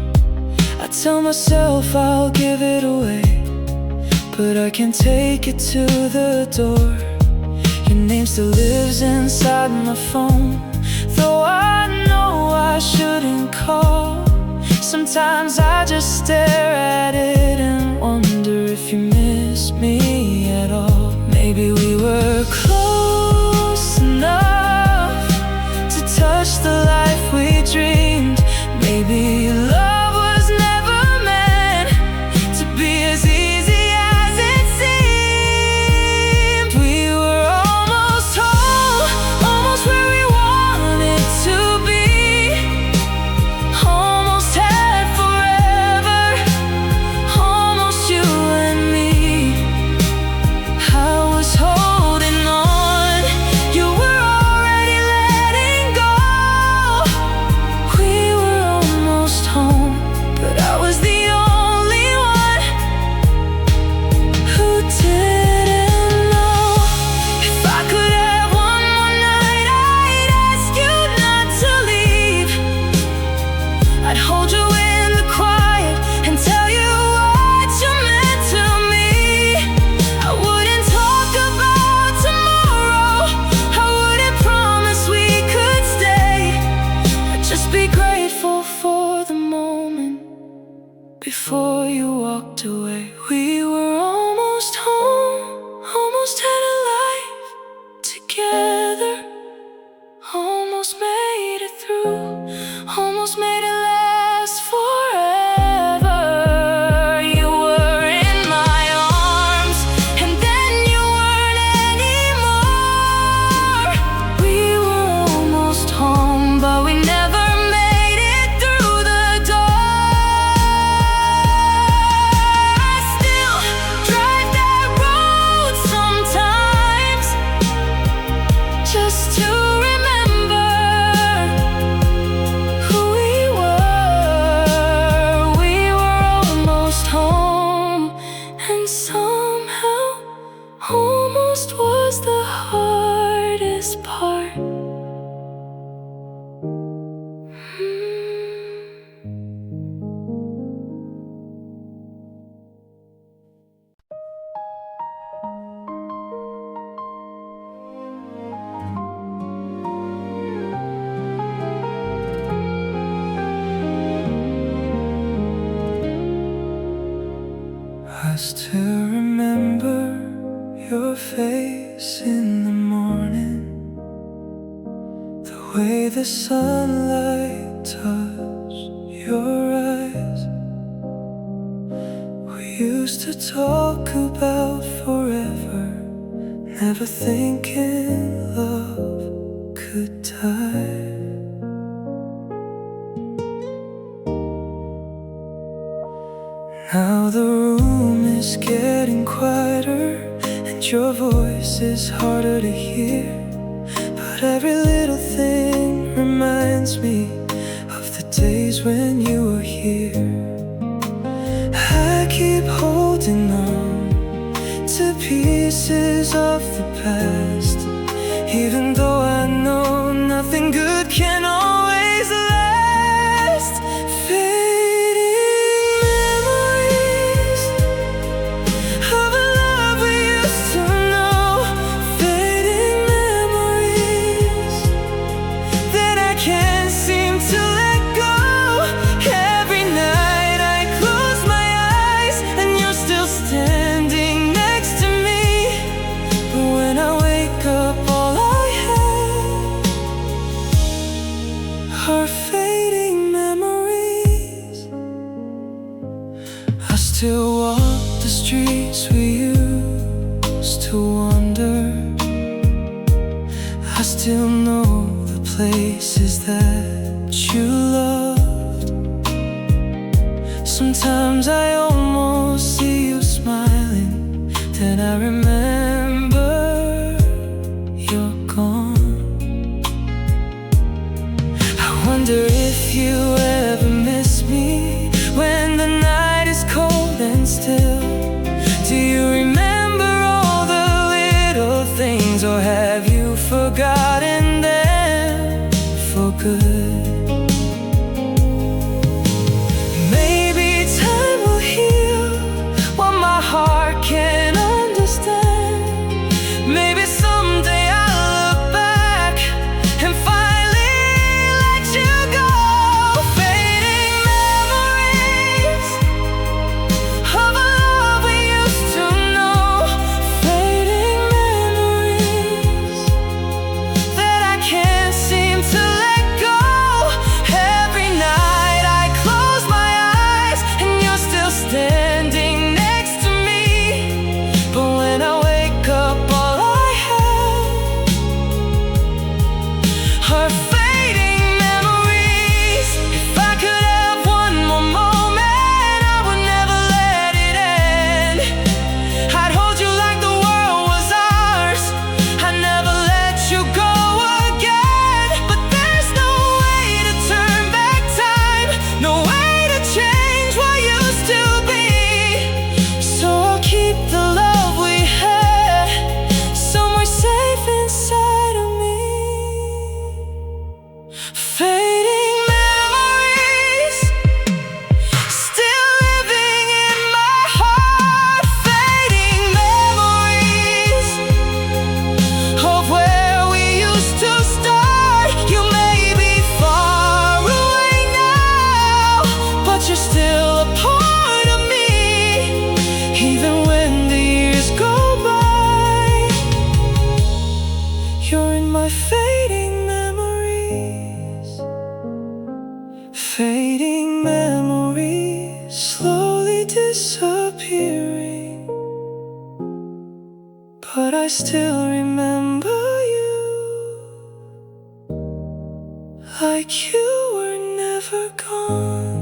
I tell myself I'll give it away, but I can't take it to the door. Your name still lives inside my phone, though I know I shouldn't call. Sometimes I just stare at it and wonder if you miss me at all. Maybe we were close enough to touch the life we dreamed. Maybe love was never meant to be as easy as it seemed. We were almost home, almost where we wanted to be, almost had forever, almost you and me. I was holding on, you were already letting go. We were almost home, but I was the only one who didn't know. If I could have one more night, I'd ask you not to leave. I'd hold you in the quiet and tell you what you meant to me. I wouldn't talk about tomorrow, I wouldn't promise we could stay. I'd just be grateful for the moment before you walked away. We were almost home, almost had a life together, almost made it through, almost made it last forever. You were in my arms, and then you weren't anymore. We were almost home, but we never made it through the door. I still drive that road sometimes, just to remember who we were. We were almost home, and somehow almost was the hardest part. I still remember your face in the morning, the way the sunlight touched your eyes. We used to talk about forever, never thinking love could die. Now the room is getting quieter, and your voice is harder to hear, but every little thing reminds me of the days when you were here. I keep holding on to pieces of the past, even though I know nothing good can always last. Fading memories of a love we used to know, fading memories that I can't seem to let go. Every night I close my eyes and you're still standing next to me, but when I wake up all I have are fading memories. I still walk the streets we used to wander. I still know the places that you loved. Sometimes I almost see you smiling, then I remember you're gone. I wonder if you ever miss me when the night is cold and still. Do you remember all the little things, or have you forgotten them for good? Maybe time will heal what my heart can't understand. Maybe someday I'll look back and finally let you go. Fading memories of a love we used to know, fading memories that I can't seem to let go. Every night I close my eyes and you're still standing next to me, but when I wake up all I have are fading memories. If I could have one more moment, I would never let it end. I'd hold you like the world was ours, I'd never let you go again. But there's no way to turn back time, no way to change what used to be. So I'll keep the love we had somewhere safe inside of me. Fading memories still living in my heart. Fading memories of where we used to start. You may be far away now, but you're still a part of me, even when the years go by. You're in my fading memories. Fading memories slowly disappearing, but I still remember you like you were never gone.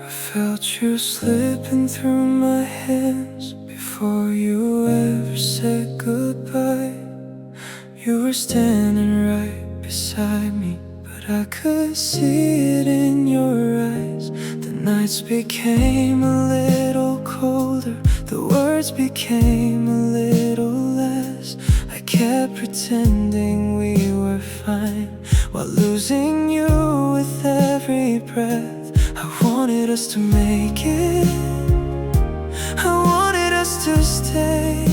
I felt you slipping through my hands before you ever said goodbye. You were standing right beside me, but I could see it in your eyes. The nights became a little colder, the words became a little less. I kept pretending we were fine while losing you with every breath. I wanted us to make it, I wanted us to stay,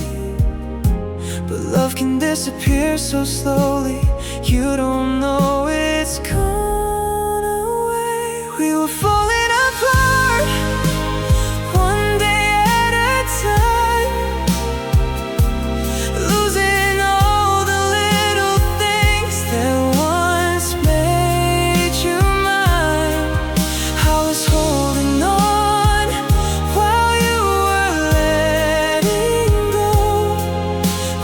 but love can disappear so slowly. You don't know it it's gone away. We were falling apart, one day at a time, losing all the little things that once made you mine. I was holding on while you were letting go.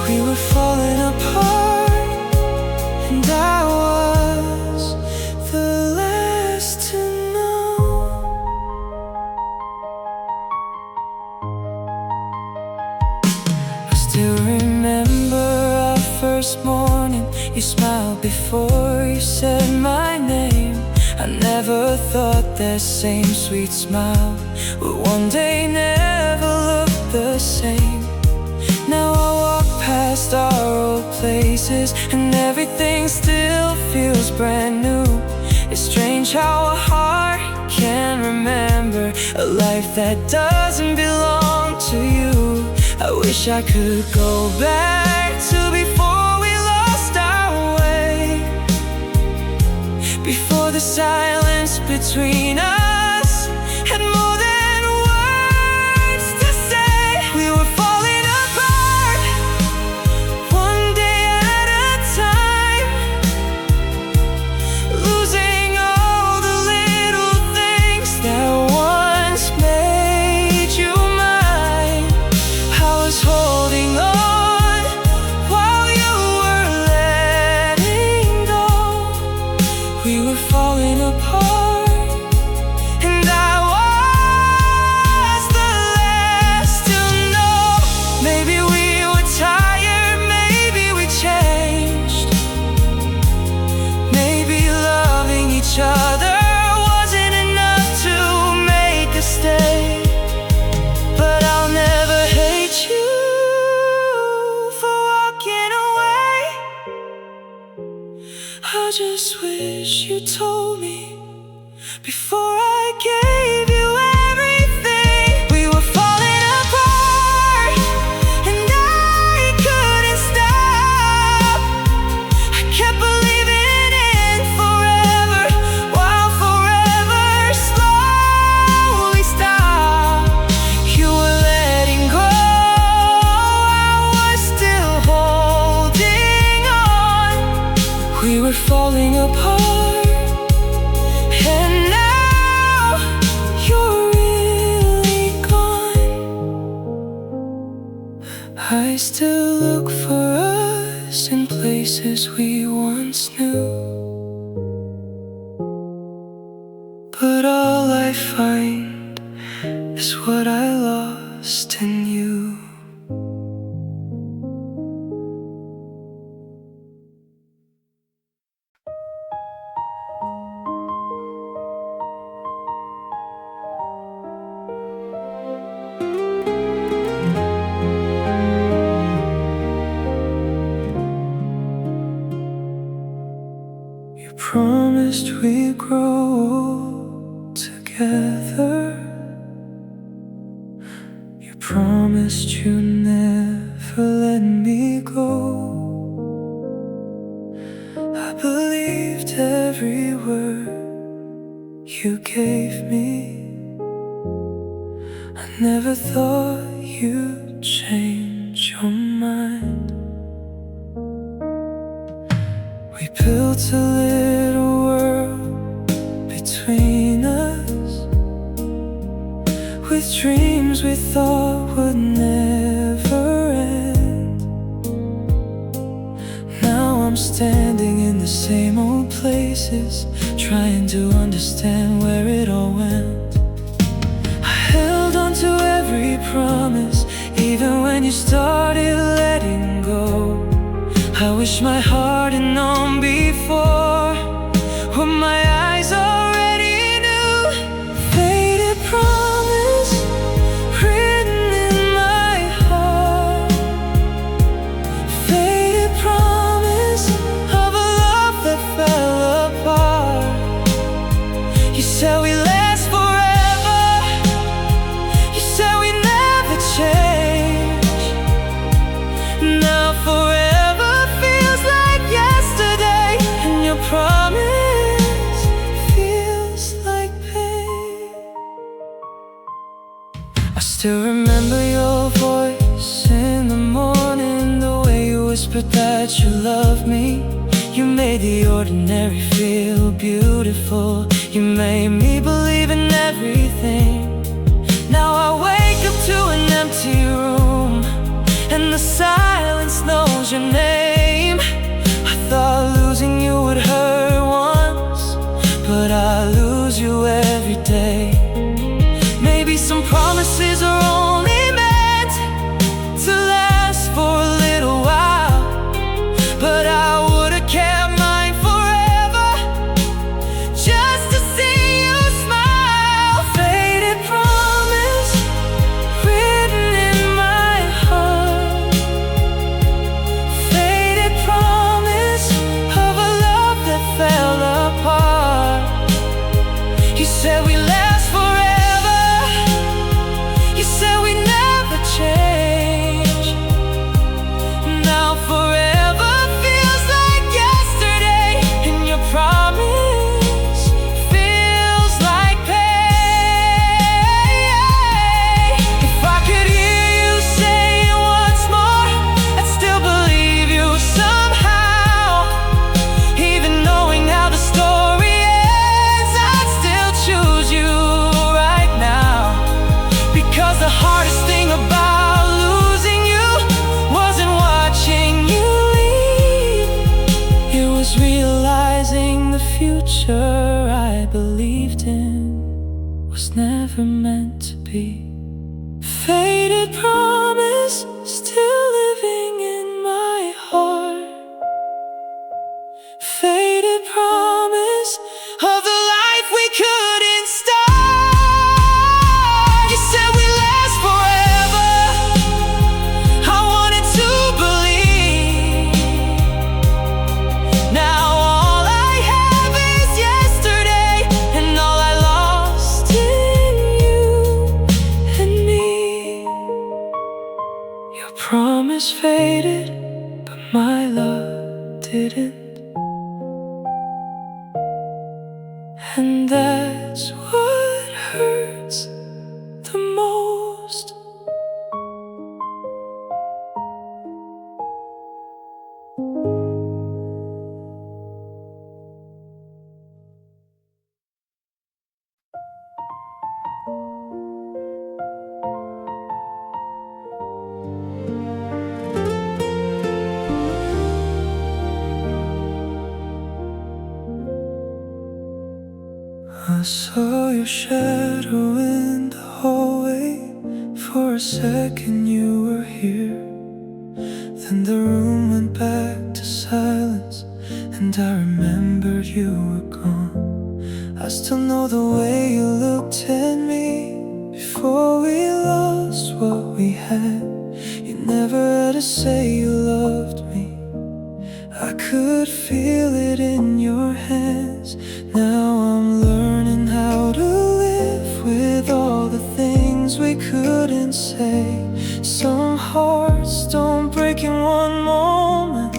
We were falling apart, and I was the last to know. I still remember our first morning. You smiled before you said my name. I never thought that same sweet smile would one day never look the same. Now I walk past our old places, and everything still feels brand new. It's strange how a heart can remember a life that doesn't belong to you. I wish I could go back to before we lost our way, before the silence between us had more than words to say. We were falling apart, one day at a time, losing all the little things that once made you mine. I was holding on while you were letting go. We were falling apart, and I was the last to know. Maybe we were tired, maybe we changed. Maybe loving each other wasn't enough to make us stay. But I'll never hate you for walking away. I just wish you told me before I gave you everything. We were falling apart, and I couldn't stop. I kept believing in forever, while forever slowly stopped. You were letting go, I was still holding on. We were falling apart, and now you're really gone. I still look for us in places we once knew, but all I find is what I lost in you. You promised we'd grow old together. You promised you'd never let me go. I believed every word you gave me. I never thought you'd change your mind. We built a little world between us, with dreams we thought would never end. Now I'm standing in the same old places, trying to understand where it all went. I held on to every promise, even when you started letting go. I wish my heart had known before what my eyes already knew. Faded promise written in my heart, faded promise of a love that fell apart. You said we last forever, you said we never change. Now forever feels like yesterday, and your promise still remember your voice in the morning, the way you whispered that you love me. You made the ordinary feel beautiful. You made me believe in everything. Now I wake up to an empty room, and the silence knows your name. I thought losing you would hurt once, but I lose you every day. Maybe some promises are only meant to last for a little while, but I would've kept mine forever just to see you smile. Faded promise written in my heart, faded promise of a love that fell apart. You said we last forever, you said we never change. Now forever feels like yesterday, and your promise feels like pain. If I could hear you say it once more, I'd still believe you somehow. Even knowing how the story ends, I'd still choose you right now. Because the hardest thing about losing you wasn't watching you leave, it was realizing the future I believed in was never meant to be. Faded promise still living in my heart, faded promise of the life we couldn't start. You said we last forever, I wanted to believe. Now all I have is yesterday, and all I lost in you and me. Your promise faded, but my love didn't. And that's what hurts the most. I saw your shadow in the hallway. For a second you were here, then the room went back to silence, and I remembered you were gone. I still know the way you looked at me before we lost what we had. You never had to say you loved me, I could feel it in your hands. Now I'm learning how to live with all the things we couldn't say. Some hearts don't break in one moment,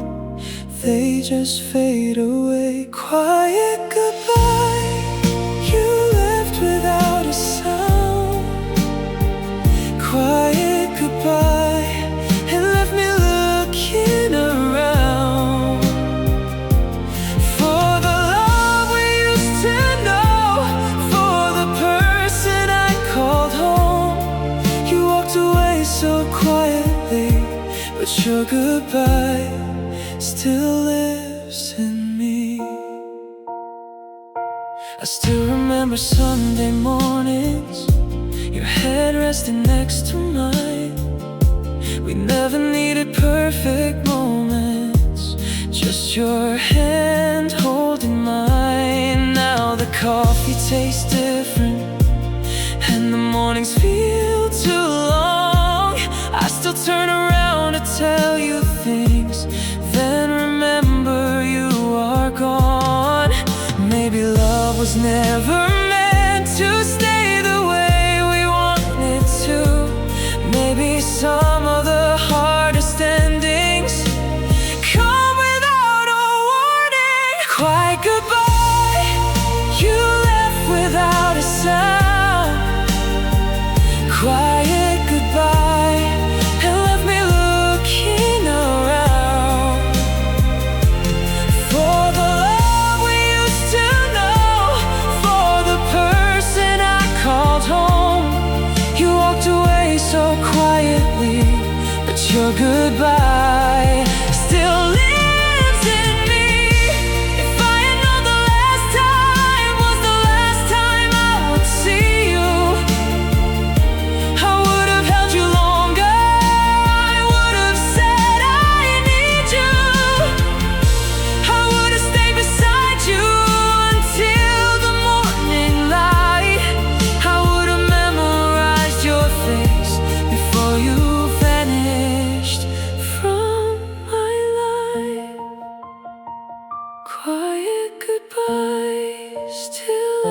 they just fade away. Quiet goodbye, you left without a sound. Quiet goodbye, and left me looking around for the love we used to know, for the person I called home. You walked away so quietly, but your goodbye still lives in me. I still remember Sunday mornings, your head resting next to mine. We never needed perfect moments, just your hand holding mine. Now the coffee tastes different, and the mornings feel too long. I still turn around to tell you things, then remember you are gone. Maybe love was never meant to stay the way we wanted to. Maybe some of the hardest endings come without a warning. Quiet goodbye, you left without a sound. Quiet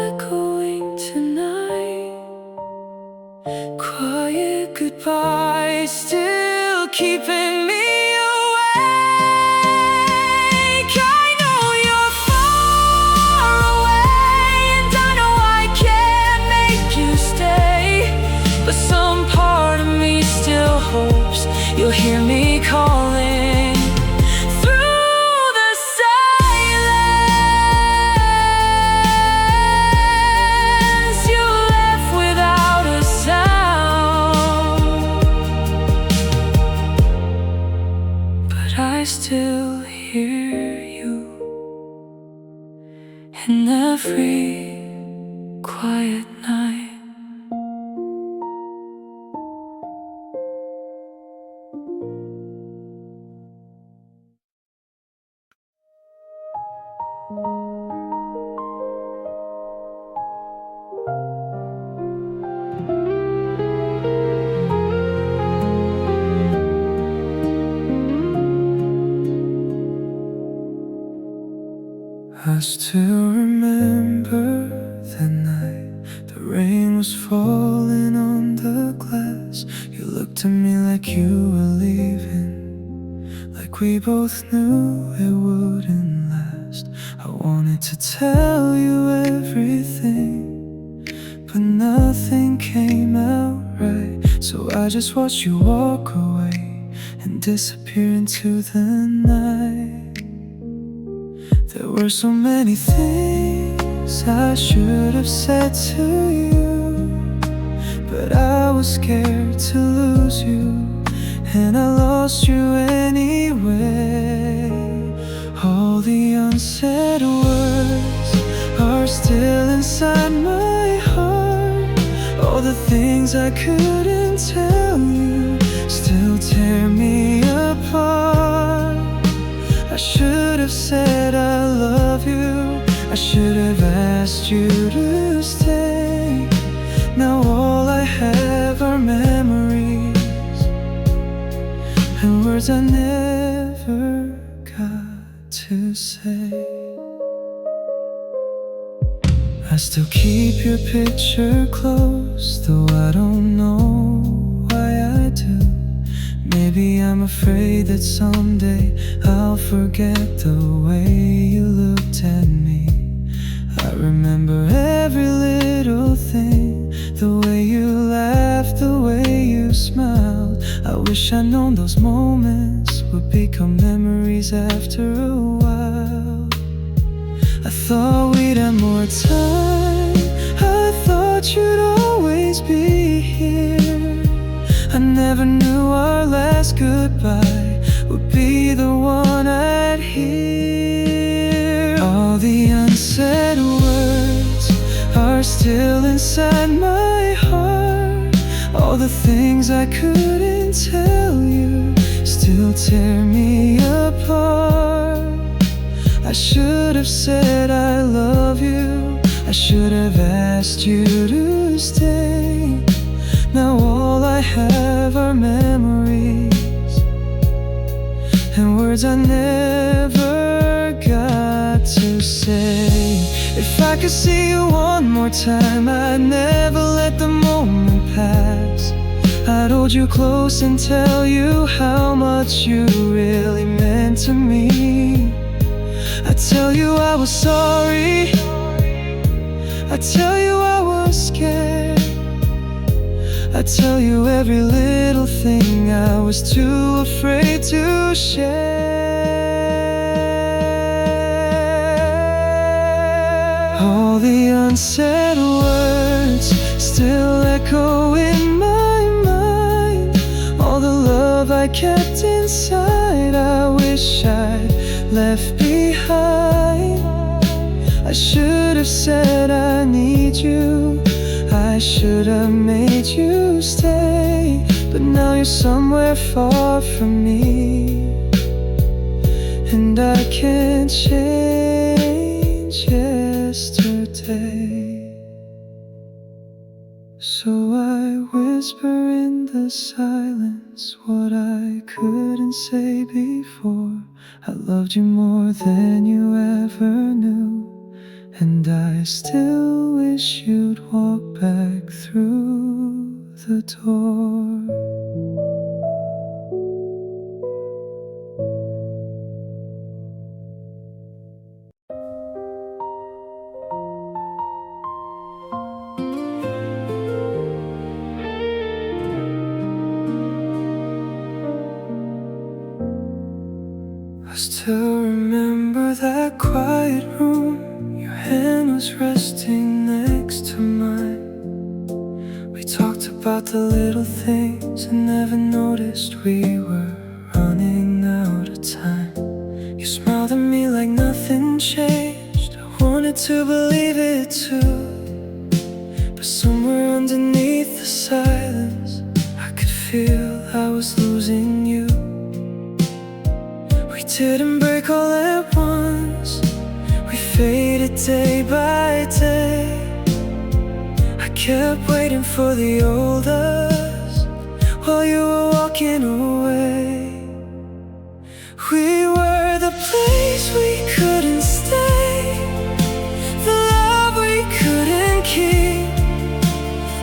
echoing tonight. Quiet goodbye still keeping me awake. I know you're far away, and I know I can't make you stay, but some part of me still hopes you'll hear me calling through the silence you left without a sound. But I still hear you in every quiet night. I still remember the night. The rain was falling on the glass. You looked at me like you were leaving, like we both knew it wouldn't last. I wanted to tell you everything, but nothing came out right. So I just watched you walk away and disappear into the night. There were so many things I should have said to you, but I was scared to lose you, and I lost you anyway. All the unsaid words are still inside my heart. All the things I couldn't tell you still tear me apart. I should have said I love you. I should have asked you to stay. Now all I have are memories and words I never got to say. I still keep your picture close, though I don't know why I do. Maybe I'm afraid that someday I'll forget the way you looked at me. I remember every little thing, the way you laughed, the way you smiled. I wish I'd known those moments would become memories after a while. I thought we'd have more time, I thought you'd always be here. I never knew our last goodbye would be the one I'd hear. All the unsaid words are still inside my heart. All the things I couldn't tell you still tear me apart. I should have said I love you. I should have asked you to stay. Now all I have are memories and words I never got to say. If I could see you one more time, I'd never let the moment pass. I'd hold you close and tell you how much you really meant to me. I'd tell you I was sorry, I'd tell you I was scared, I'd tell you every little thing I was too afraid to share. All the unsaid words still echo in my mind. All the love I kept inside, I wish I'd left behind. I should have said I need you, I should have made you stay, but now you're somewhere far from me, and I can't change yesterday. So I whisper in the silence what I couldn't say before. I loved you more than you ever knew, and I still wish you'd walk back through the door. I still remember that quiet room. Your hand was resting next to mine. We talked about the little things and never noticed we were running out of time. You smiled at me like nothing changed. I wanted to believe it too, but somewhere underneath the silence I could feel I was losing you. We didn't break all at once, we faded day by day. I kept waiting for the old us while you were walking away. We were the place we couldn't stay, the love we couldn't keep,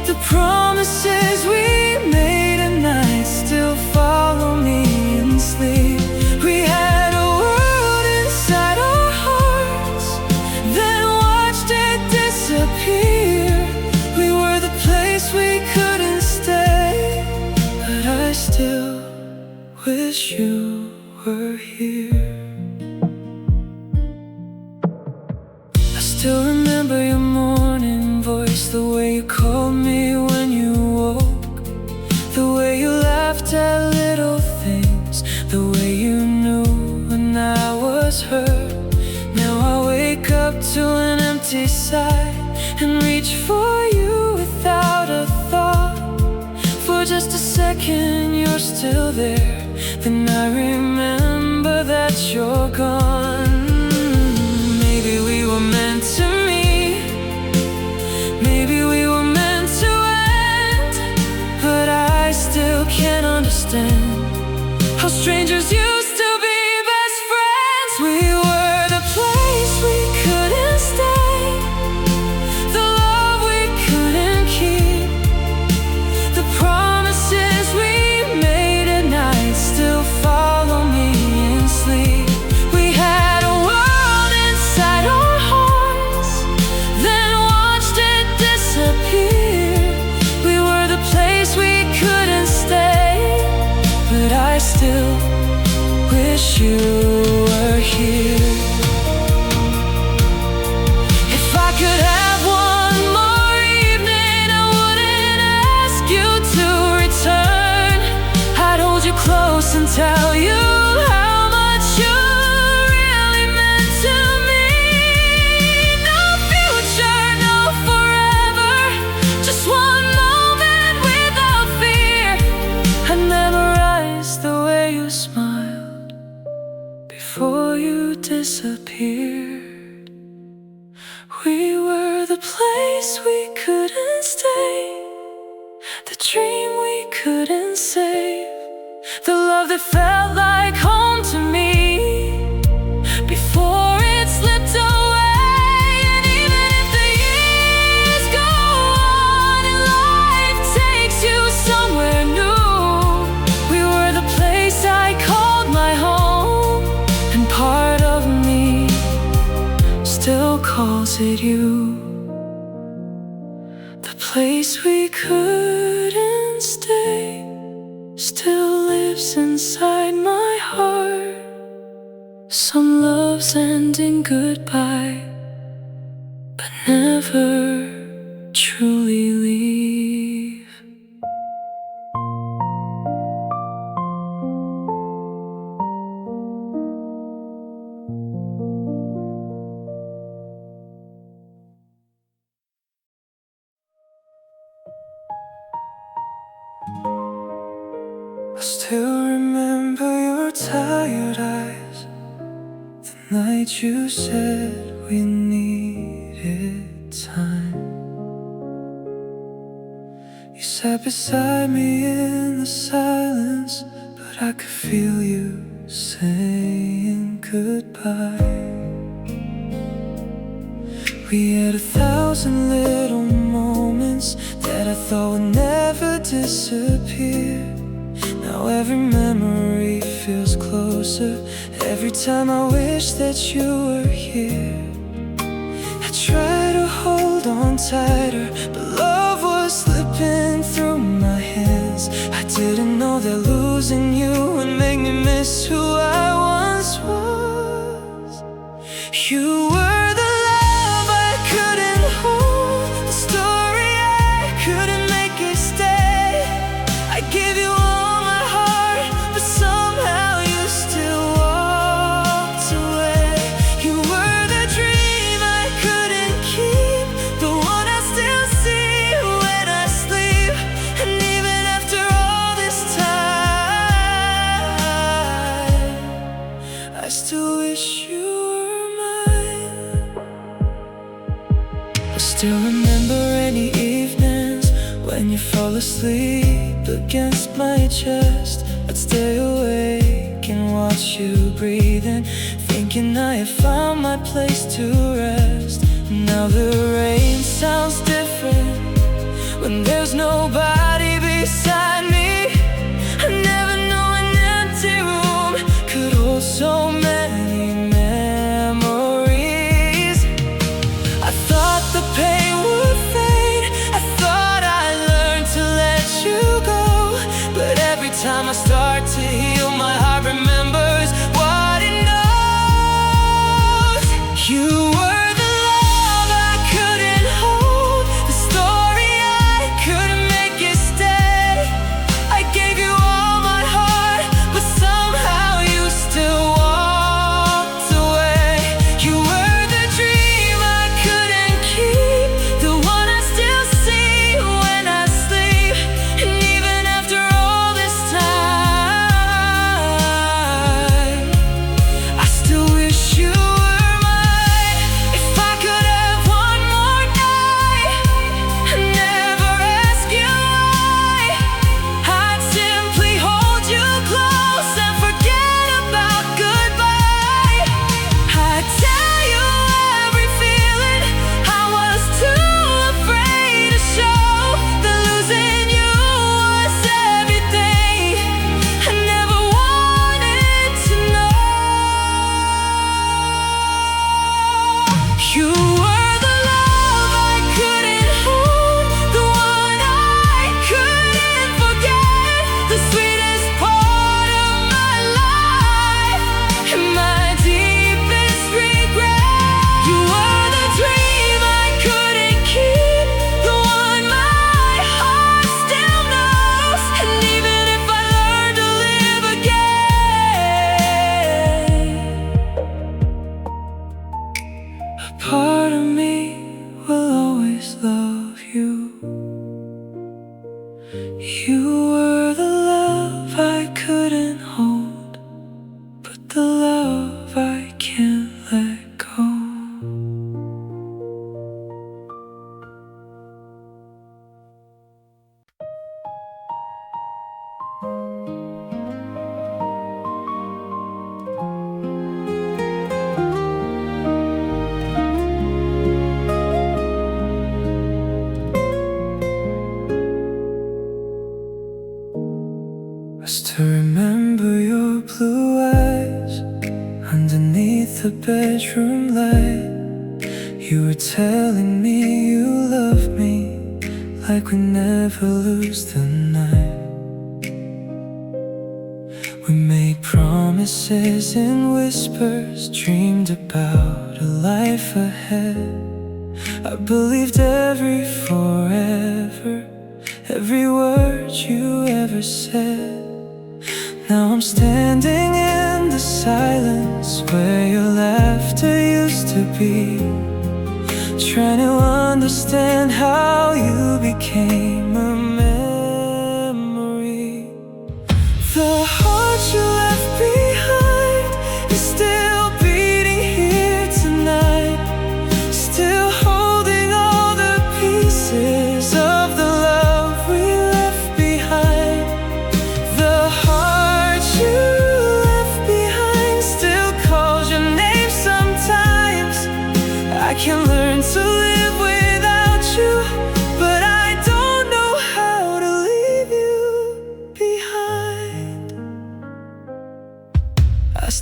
the promises we made at night still follow me in sleep. We had a world inside our hearts, then watched it disappear. We were the place we couldn't stay, but I still wish you were here. I still remember your morning voice, the way you called me when you woke, the way you laughed at little things, the way you knew when I was hurt. Now I wake up to an empty side and reach for you without a thought. For just a second you're still there, then I remember that you're gone. Maybe we were meant to meet, maybe we were meant to end, but I still can't understand how strangers used to be best friends. We were the place we couldn't stay, the love we couldn't keep, the promises we made at night still follow me in sleep. We had a world inside our hearts, then watched it disappear. We were the place we couldn't stay, but I still wish you were here. If I could have one more evening, I wouldn't ask you to return. I'd hold you close and tell you how much you really meant to me. No future, no forever, just one moment without fear. I memorized the way you smiled before you disappeared. We were the place we couldn't stay, the dream we couldn't save, the love that felt like home to me before it slipped away. And even if the years go on and life takes you somewhere new, we were the place I called my home, and part of me still calls it you. The place we couldn't stay still lives inside my heart. Some loves end in goodbye, but never truly leave. I still remember your tired eyes, the night you said we needed time. You sat beside me in the silence, but I could feel you saying goodbye. We had 1,000 little moments that I thought would never disappear. Now every memory feels closer every time I wish that you were here. I try to hold on tighter, but love was slipping through my hands. I didn't know that losing you would make me miss who I once was. You were the love I couldn't hold, the story I couldn't make it stay. I gave you all my heart, but somehow you still walked away. You were the dream I couldn't keep, the one I still see when I sleep. And even after all this time, I still wish you were mine. I still remember rainy evenings when you fall asleep against my chest. I'd stay awake and watch you breathing, thinking I had found my place to rest. Now the rain sounds different when there's nobody beside me. I never know an empty room could hold so many memories. I thought the pain would fade, I thought I learned to let you go, but every time I start to heal, my heart remembers what it knows. You were the love I couldn't hold, the story I couldn't make it stay. I gave you all my heart, but somehow you still walked away. You were the dream I couldn't keep, the one I still see when I sleep. And even after all this time, I still wish you were mine. If I could have one more night and never ask you why, I'd simply hold you close and forget about goodbye. I'd tell you every feeling I was too afraid to show, that losing you was everything I never wanted to know. You were the love I couldn't hold, the one I couldn't forget, the sweetest part of my life and my deepest regret. You were the dream I couldn't keep, the one my heart still knows. And even if I learn to live again, a part of me will always love you. You were the love I couldn't hold, but the love I can't let go. I still remember your blue eyes underneath the bedroom light. You were telling me you love me like we never lose the night. We made promises in whispers, dreamed about a life ahead. I believed every forever, every word you ever said. Now I'm standing in the silence where your laughter used to be, trying to understand how you became a memory. The heart you left behind is still beating here tonight, still holding all the pieces of the love we left behind. The heart you left behind still calls your name sometimes. I can learn to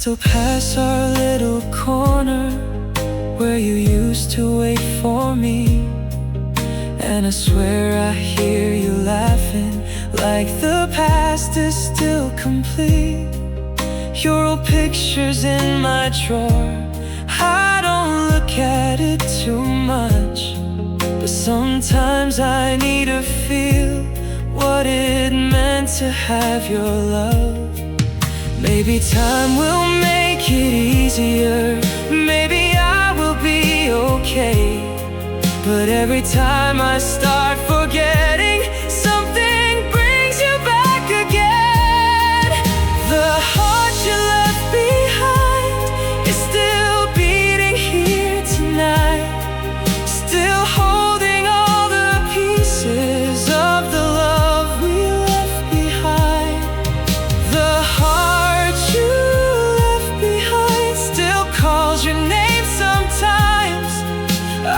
still pass our little corner where you used to wait for me, and I swear I hear you laughing like the past is still complete. Your old picture's in my drawer. I don't look at it too much, but sometimes I need to feel what it meant to have your love. Maybe time will make it easier, maybe I will be okay. But every time I start forgetting, something brings you back again. The heart you left behind is still beating here tonight, still holding all the pieces of the love we left behind. The heart you left behind still calls your name sometimes.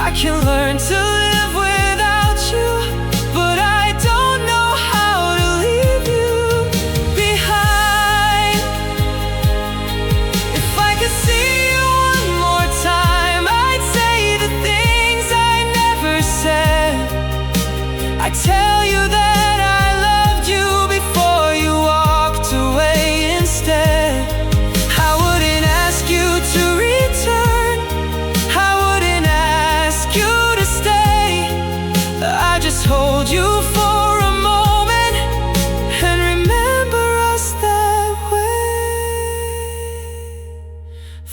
I can learn to live without you, but I don't know how to leave you behind. If I could see you one more time, I'd say the things I never said. I'd tell you that I loved you before you walked away instead. I wouldn't ask you to return, I wouldn't ask you to stay. I just hold you for a moment and remember us that way.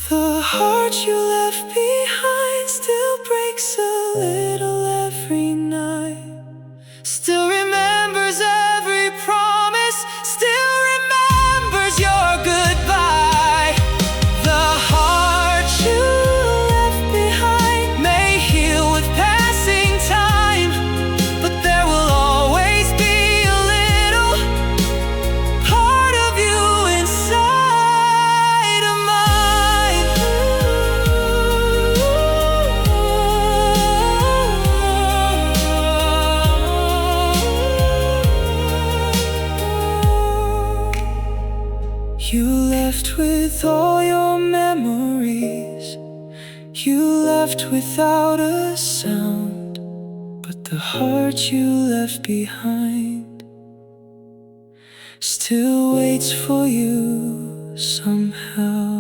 The heart you left behind still breaks a little every night, still remembers every promise, still remembers your goodbye. The heart you left behind may heal with passing time, but there will always be a little part of you inside of mine. You left with all your memories, you left without a sound, but the heart you left behind still waits for you somehow.